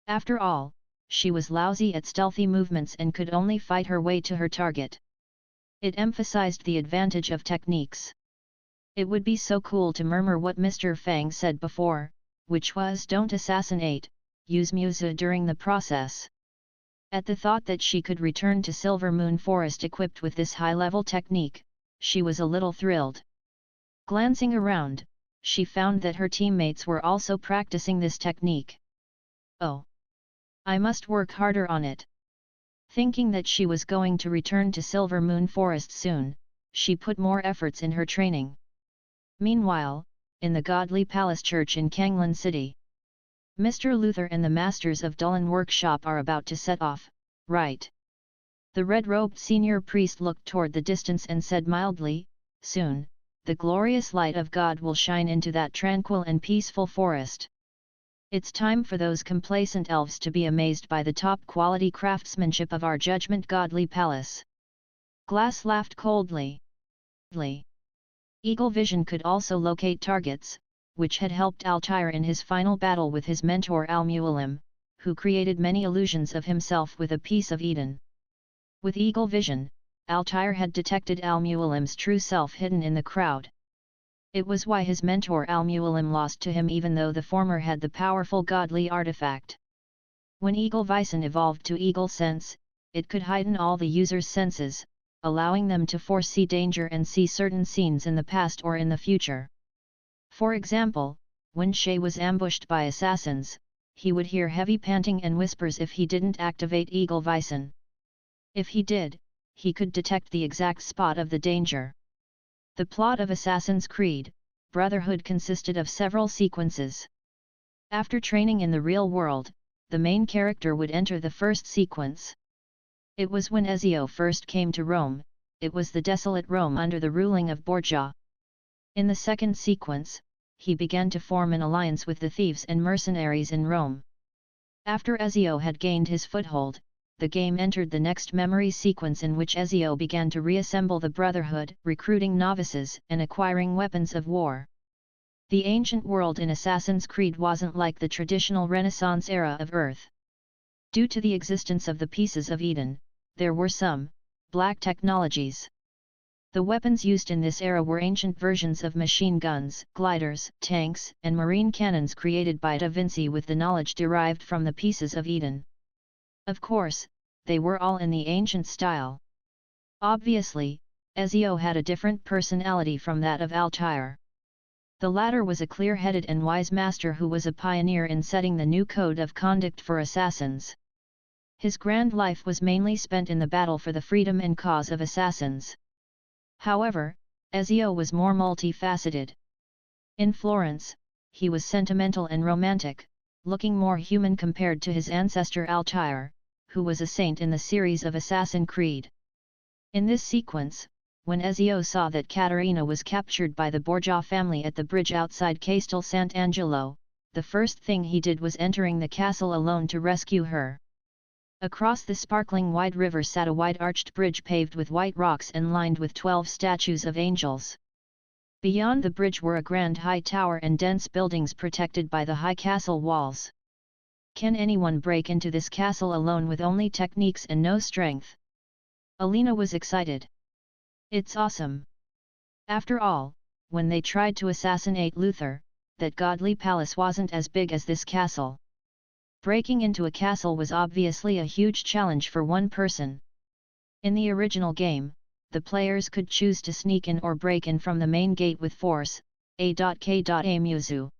After all, she was lousy at stealthy movements and could only fight her way to her target. It emphasized the advantage of techniques. It would be so cool to murmur what Mr. Fang said before, which was don't assassinate, use Musa during the process. At the thought that she could return to Silver Moon Forest equipped with this high-level technique, she was a little thrilled. Glancing around, she found that her teammates were also practicing this technique. Oh! I must work harder on it. Thinking that she was going to return to Silver Moon Forest soon, she put more efforts in her training. Meanwhile, in the Godly Palace Church in Kanglan City, Mr. Luther and the Masters of Dulin Workshop are about to set off, right? The red-robed senior priest looked toward the distance and said mildly, soon, the glorious light of God will shine into that tranquil and peaceful forest. It's time for those complacent elves to be amazed by the top-quality craftsmanship of our Judgment Godly Palace. Glass laughed coldly. Eagle Vision could also locate targets, which had helped Altair in his final battle with his mentor Al-Mualim, who created many illusions of himself with a piece of Eden. With Eagle Vision, Altair had detected Al-Mualim's true self hidden in the crowd. It was why his mentor Al-Mualim lost to him even though the former had the powerful godly artifact. When Eagle Vision evolved to Eagle Sense, it could heighten all the user's senses, allowing them to foresee danger and see certain scenes in the past or in the future. For example, when Shay was ambushed by assassins, he would hear heavy panting and whispers if he didn't activate Eagle Vision. If he did, he could detect the exact spot of the danger. The plot of Assassin's Creed, Brotherhood consisted of several sequences. After training in the real world, the main character would enter the first sequence. It was when Ezio first came to Rome, it was the desolate Rome under the ruling of Borgia. In the second sequence, he began to form an alliance with the thieves and mercenaries in Rome. After Ezio had gained his foothold, the game entered the next memory sequence in which Ezio began to reassemble the Brotherhood, recruiting novices and acquiring weapons of war. The ancient world in Assassin's Creed wasn't like the traditional Renaissance era of Earth. Due to the existence of the pieces of Eden, there were some black technologies. The weapons used in this era were ancient versions of machine guns, gliders, tanks, and marine cannons created by Da Vinci with the knowledge derived from the pieces of Eden. Of course, they were all in the ancient style. Obviously, Ezio had a different personality from that of Altair. The latter was a clear-headed and wise master who was a pioneer in setting the new code of conduct for assassins. His grand life was mainly spent in the battle for the freedom and cause of assassins. However, Ezio was more multifaceted. In Florence, he was sentimental and romantic, looking more human compared to his ancestor Altair, who was a saint in the series of Assassin's Creed. In this sequence, when Ezio saw that Caterina was captured by the Borgia family at the bridge outside Castel Sant'Angelo, the first thing he did was entering the castle alone to rescue her. Across the sparkling wide river sat a wide arched bridge paved with white rocks and lined with 12 statues of angels. Beyond the bridge were a grand high tower and dense buildings protected by the high castle walls. Can anyone break into this castle alone with only techniques and no strength? Alina was excited. It's awesome. After all, when they tried to assassinate Luther, that godly palace wasn't as big as this castle. Breaking into a castle was obviously a huge challenge for one person. In the original game, the players could choose to sneak in or break in from the main gate with force, A.K.A Muzu.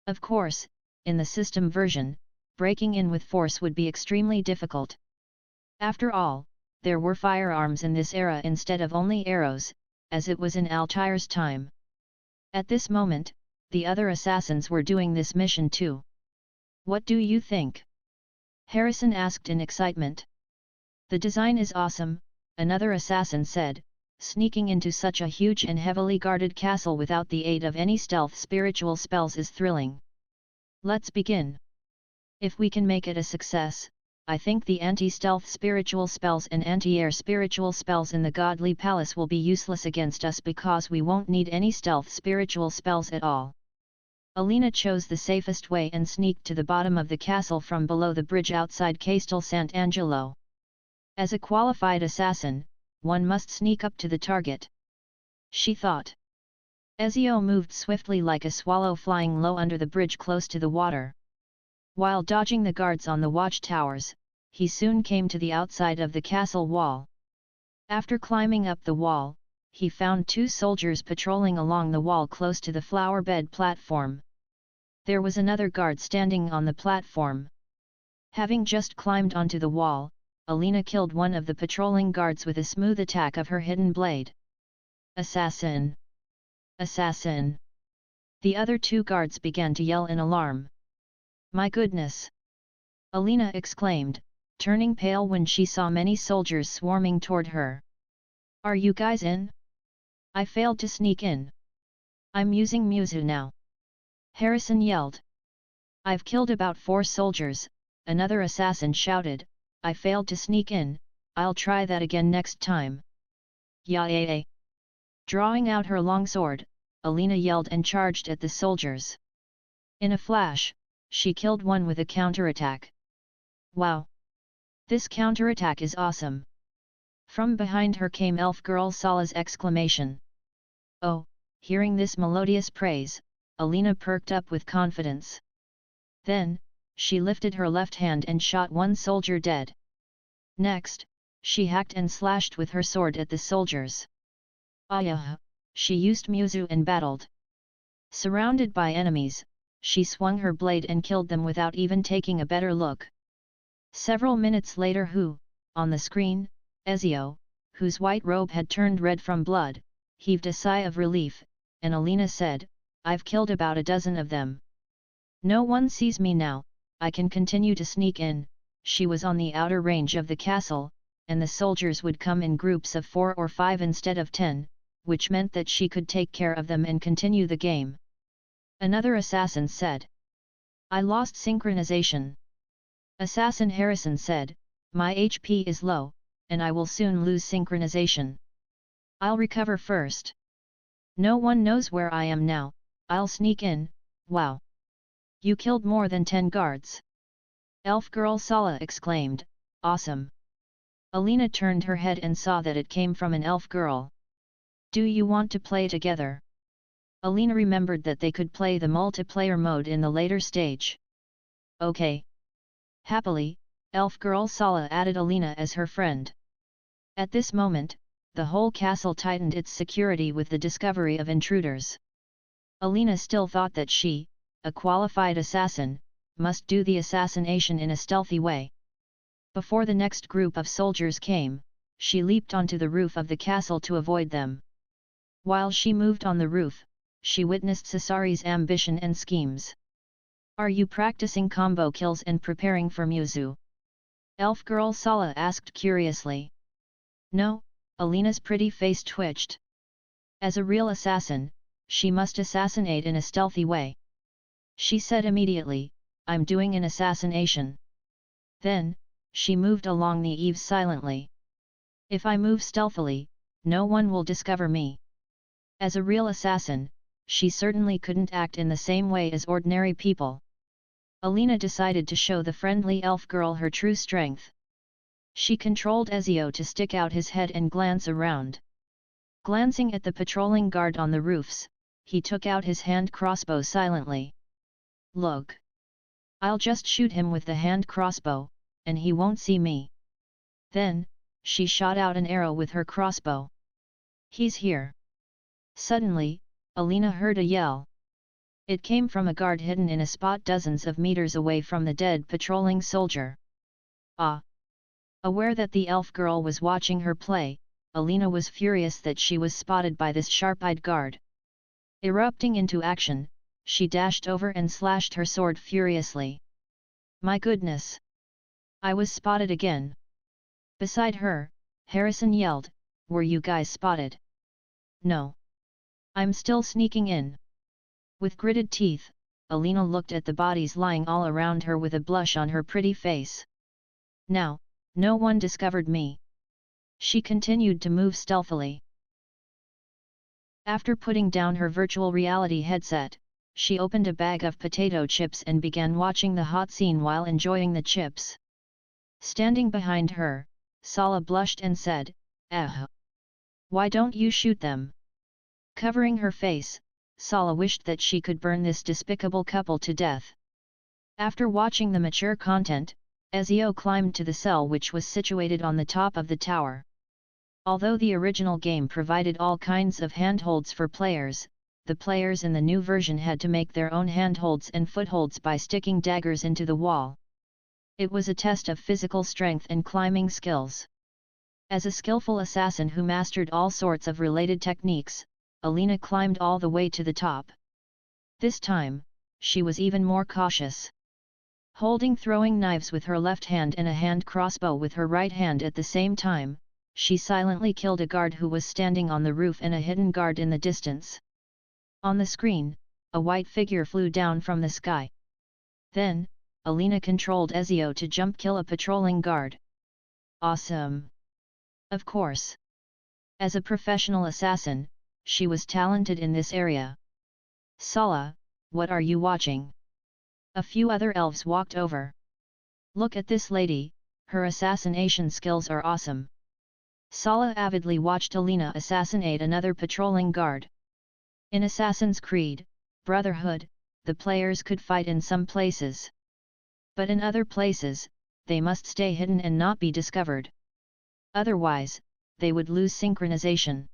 Of course, in the system version, breaking in with force would be extremely difficult. After all, there were firearms in this era instead of only arrows, as it was in Altair's time. At this moment, the other assassins were doing this mission too. What do you think? Harrison asked in excitement. The design is awesome, another assassin said, sneaking into such a huge and heavily guarded castle without the aid of any stealth spiritual spells is thrilling. Let's begin. If we can make it a success, I think the anti-stealth spiritual spells and anti-air spiritual spells in the Godly Palace will be useless against us because we won't need any stealth spiritual spells at all. Alina chose the safest way and sneaked to the bottom of the castle from below the bridge outside Castel Sant'Angelo. As a qualified assassin, one must sneak up to the target, she thought. Ezio moved swiftly like a swallow flying low under the bridge close to the water. While dodging the guards on the watchtowers, he soon came to the outside of the castle wall. After climbing up the wall, he found 2 soldiers patrolling along the wall close to the flower bed platform. There was another guard standing on the platform. Having just climbed onto the wall, Alina killed one of the patrolling guards with a smooth attack of her hidden blade. Assassin! Assassin! The other 2 guards began to yell in alarm. My goodness! Alina exclaimed, turning pale when she saw many soldiers swarming toward her. Are you guys in? I failed to sneak in. I'm using Muzu now. Harrison yelled. I've killed about 4 soldiers, another assassin shouted. I failed to sneak in, I'll try that again next time. Yah! Drawing out her long sword, Alina yelled and charged at the soldiers. In a flash, she killed one with a counterattack. Wow! This counterattack is awesome! From behind her came elf girl Sala's exclamation. Oh, hearing this melodious praise, Alina perked up with confidence. Then, she lifted her left hand and shot one soldier dead. Next, she hacked and slashed with her sword at the soldiers. Ayah! She used Muzu and battled. Surrounded by enemies, she swung her blade and killed them without even taking a better look. Several minutes later on the screen, Ezio, whose white robe had turned red from blood, heaved a sigh of relief, and Alina said, I've killed about a dozen of them. No one sees me now, I can continue to sneak in. She was on the outer range of the castle, and the soldiers would come in groups of 4 or 5 instead of 10, which meant that she could take care of them and continue the game. Another assassin said. I lost synchronization. Assassin Harrison said, my HP is low, and I will soon lose synchronization. I'll recover first. No one knows where I am now, I'll sneak in. Wow! You killed more than 10 guards. Elf girl Sala exclaimed, awesome! Alina turned her head and saw that it came from an elf girl. Do you want to play together? Alina remembered that they could play the multiplayer mode in the later stage. Okay. Happily, elf girl Sala added Alina as her friend. At this moment, the whole castle tightened its security with the discovery of intruders. Alina still thought that she, a qualified assassin, must do the assassination in a stealthy way. Before the next group of soldiers came, she leaped onto the roof of the castle to avoid them. While she moved on the roof, she witnessed Sasari's ambition and schemes. Are you practicing combo kills and preparing for Muzu? Elf girl Sala asked curiously. No, Alina's pretty face twitched. As a real assassin, she must assassinate in a stealthy way. She said immediately, I'm doing an assassination. Then, she moved along the eaves silently. If I move stealthily, no one will discover me. As a real assassin, she certainly couldn't act in the same way as ordinary people. Alina decided to show the friendly elf girl her true strength. She controlled Ezio to stick out his head and glance around. Glancing at the patrolling guard on the roofs, he took out his hand crossbow silently. Look! I'll just shoot him with the hand crossbow, and he won't see me. Then, she shot out an arrow with her crossbow. He's here! Suddenly, Alina heard a yell. It came from a guard hidden in a spot dozens of meters away from the dead patrolling soldier. Ah! Aware that the elf girl was watching her play, Alina was furious that she was spotted by this sharp-eyed guard. Erupting into action, she dashed over and slashed her sword furiously. My goodness! I was spotted again! Beside her, Harrison yelled, were you guys spotted? No. I'm still sneaking in. With gritted teeth, Alina looked at the bodies lying all around her with a blush on her pretty face. Now, no one discovered me. She continued to move stealthily. After putting down her virtual reality headset, she opened a bag of potato chips and began watching the hot scene while enjoying the chips. Standing behind her, Sala blushed and said, why don't you shoot them? Covering her face, Sala wished that she could burn this despicable couple to death. After watching the mature content, Ezio climbed to the cell which was situated on the top of the tower. Although the original game provided all kinds of handholds for players, the players in the new version had to make their own handholds and footholds by sticking daggers into the wall. It was a test of physical strength and climbing skills. As a skillful assassin who mastered all sorts of related techniques, Alina climbed all the way to the top. This time, she was even more cautious. Holding throwing knives with her left hand and a hand crossbow with her right hand at the same time, she silently killed a guard who was standing on the roof and a hidden guard in the distance. On the screen, a white figure flew down from the sky. Then, Alina controlled Ezio to jump kill a patrolling guard. Awesome! Of course. As a professional assassin, she was talented in this area. Sala, what are you watching? A few other elves walked over. Look at this lady, her assassination skills are awesome. Sala avidly watched Alina assassinate another patrolling guard. In Assassin's Creed, Brotherhood, the players could fight in some places. But in other places, they must stay hidden and not be discovered. Otherwise, they would lose synchronization.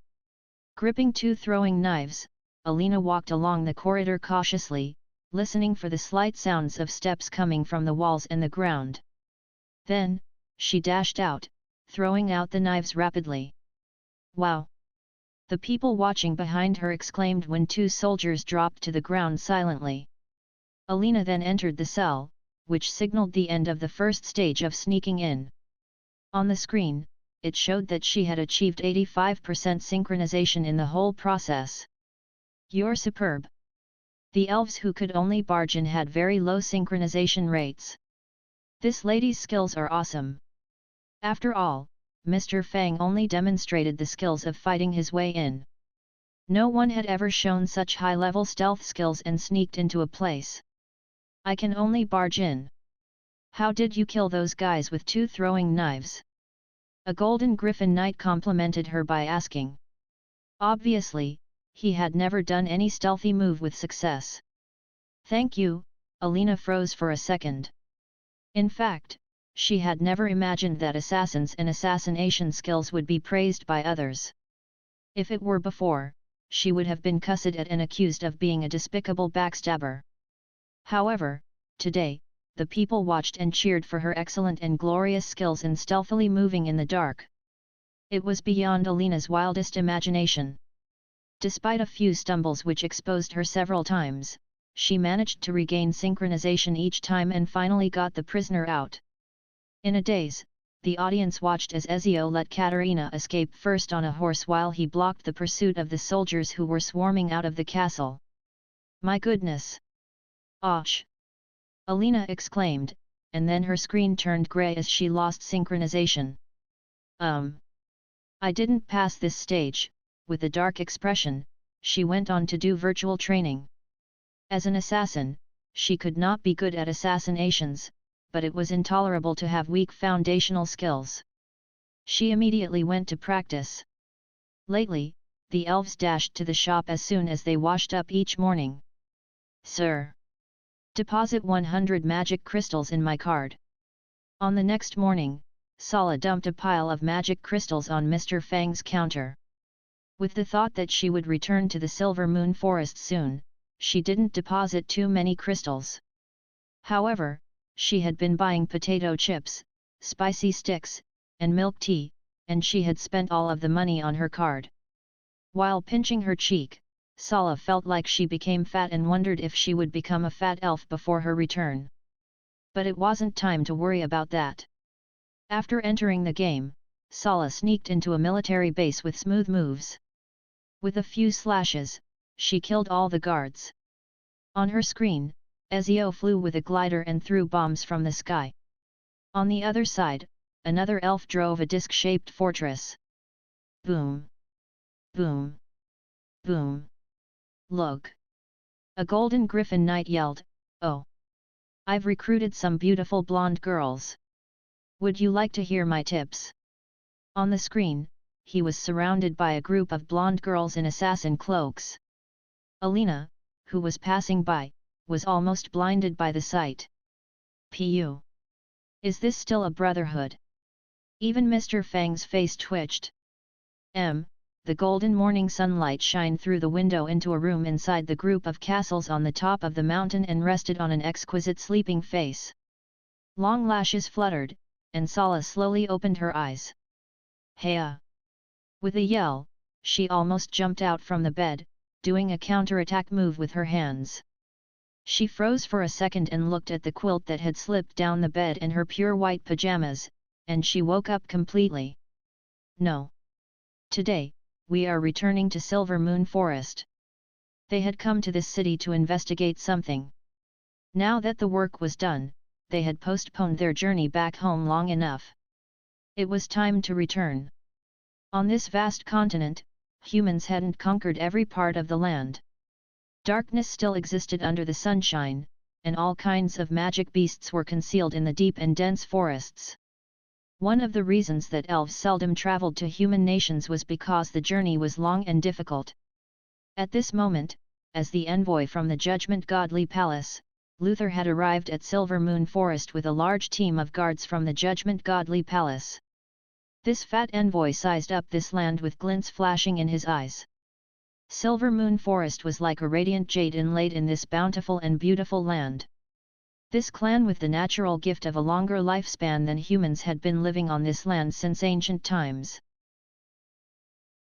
Gripping two throwing knives, Alina walked along the corridor cautiously, listening for the slight sounds of steps coming from the walls and the ground. Then, she dashed out, throwing out the knives rapidly. Wow! The people watching behind her exclaimed when two soldiers dropped to the ground silently. Alina then entered the cell, which signaled the end of the first stage of sneaking in. On the screen, it showed that she had achieved 85% synchronization in the whole process. You're superb! The elves who could only barge in had very low synchronization rates. This lady's skills are awesome. After all, Mr. Fang only demonstrated the skills of fighting his way in. No one had ever shown such high-level stealth skills and sneaked into a place. I can only barge in. How did you kill those guys with two throwing knives? A golden griffin knight complimented her by asking. Obviously, he had never done any stealthy move with success. Thank you, Alina froze for a second. In fact, she had never imagined that assassins and assassination skills would be praised by others. If it were before, she would have been cussed at and accused of being a despicable backstabber. However, today, the people watched and cheered for her excellent and glorious skills in stealthily moving in the dark. It was beyond Alina's wildest imagination. Despite a few stumbles which exposed her several times, she managed to regain synchronization each time and finally got the prisoner out. In a daze, the audience watched as Ezio let Katerina escape first on a horse while he blocked the pursuit of the soldiers who were swarming out of the castle. My goodness! Och! Alina exclaimed, and then her screen turned grey as she lost synchronization. I didn't pass this stage. With a dark expression, she went on to do virtual training. As an assassin, she could not be good at assassinations, but it was intolerable to have weak foundational skills. She immediately went to practice. Lately, the elves dashed to the shop as soon as they washed up each morning. Sir! Deposit 100 magic crystals in my card. On the next morning, Sala dumped a pile of magic crystals on Mr. Fang's counter. With the thought that she would return to the Silver Moon Forest soon, she didn't deposit too many crystals. However, she had been buying potato chips, spicy sticks, and milk tea, and she had spent all of the money on her card. While pinching her cheek, Sala felt like she became fat and wondered if she would become a fat elf before her return. But it wasn't time to worry about that. After entering the game, Sala sneaked into a military base with smooth moves. With a few slashes, she killed all the guards. On her screen, Ezio flew with a glider and threw bombs from the sky. On the other side, another elf drove a disc-shaped fortress. Boom! Boom! Boom! Look! A golden griffin knight yelled, "Oh! I've recruited some beautiful blonde girls. Would you like to hear my tips?" On the screen, he was surrounded by a group of blonde girls in assassin cloaks. Alina, who was passing by, was almost blinded by the sight. Pu! Is this still a brotherhood? Even Mr. Fang's face twitched. The golden morning sunlight shined through the window into a room inside the group of castles on the top of the mountain and rested on an exquisite sleeping face. Long lashes fluttered, and Sala slowly opened her eyes. Heya! With a yell, she almost jumped out from the bed, doing a counterattack move with her hands. She froze for a second and looked at the quilt that had slipped down the bed and her pure white pajamas, and she woke up completely. No. Today, we are returning to Silver Moon Forest. They had come to this city to investigate something. Now that the work was done, they had postponed their journey back home long enough. It was time to return. On this vast continent, humans hadn't conquered every part of the land. Darkness still existed under the sunshine, and all kinds of magic beasts were concealed in the deep and dense forests. One of the reasons that elves seldom traveled to human nations was because the journey was long and difficult. At this moment, as the envoy from the Judgment Godly Palace, Luther had arrived at Silver Moon Forest with a large team of guards from the Judgment Godly Palace. This fat envoy sized up this land with glints flashing in his eyes. Silver Moon Forest was like a radiant jade inlaid in this bountiful and beautiful land. This clan with the natural gift of a longer lifespan than humans had been living on this land since ancient times.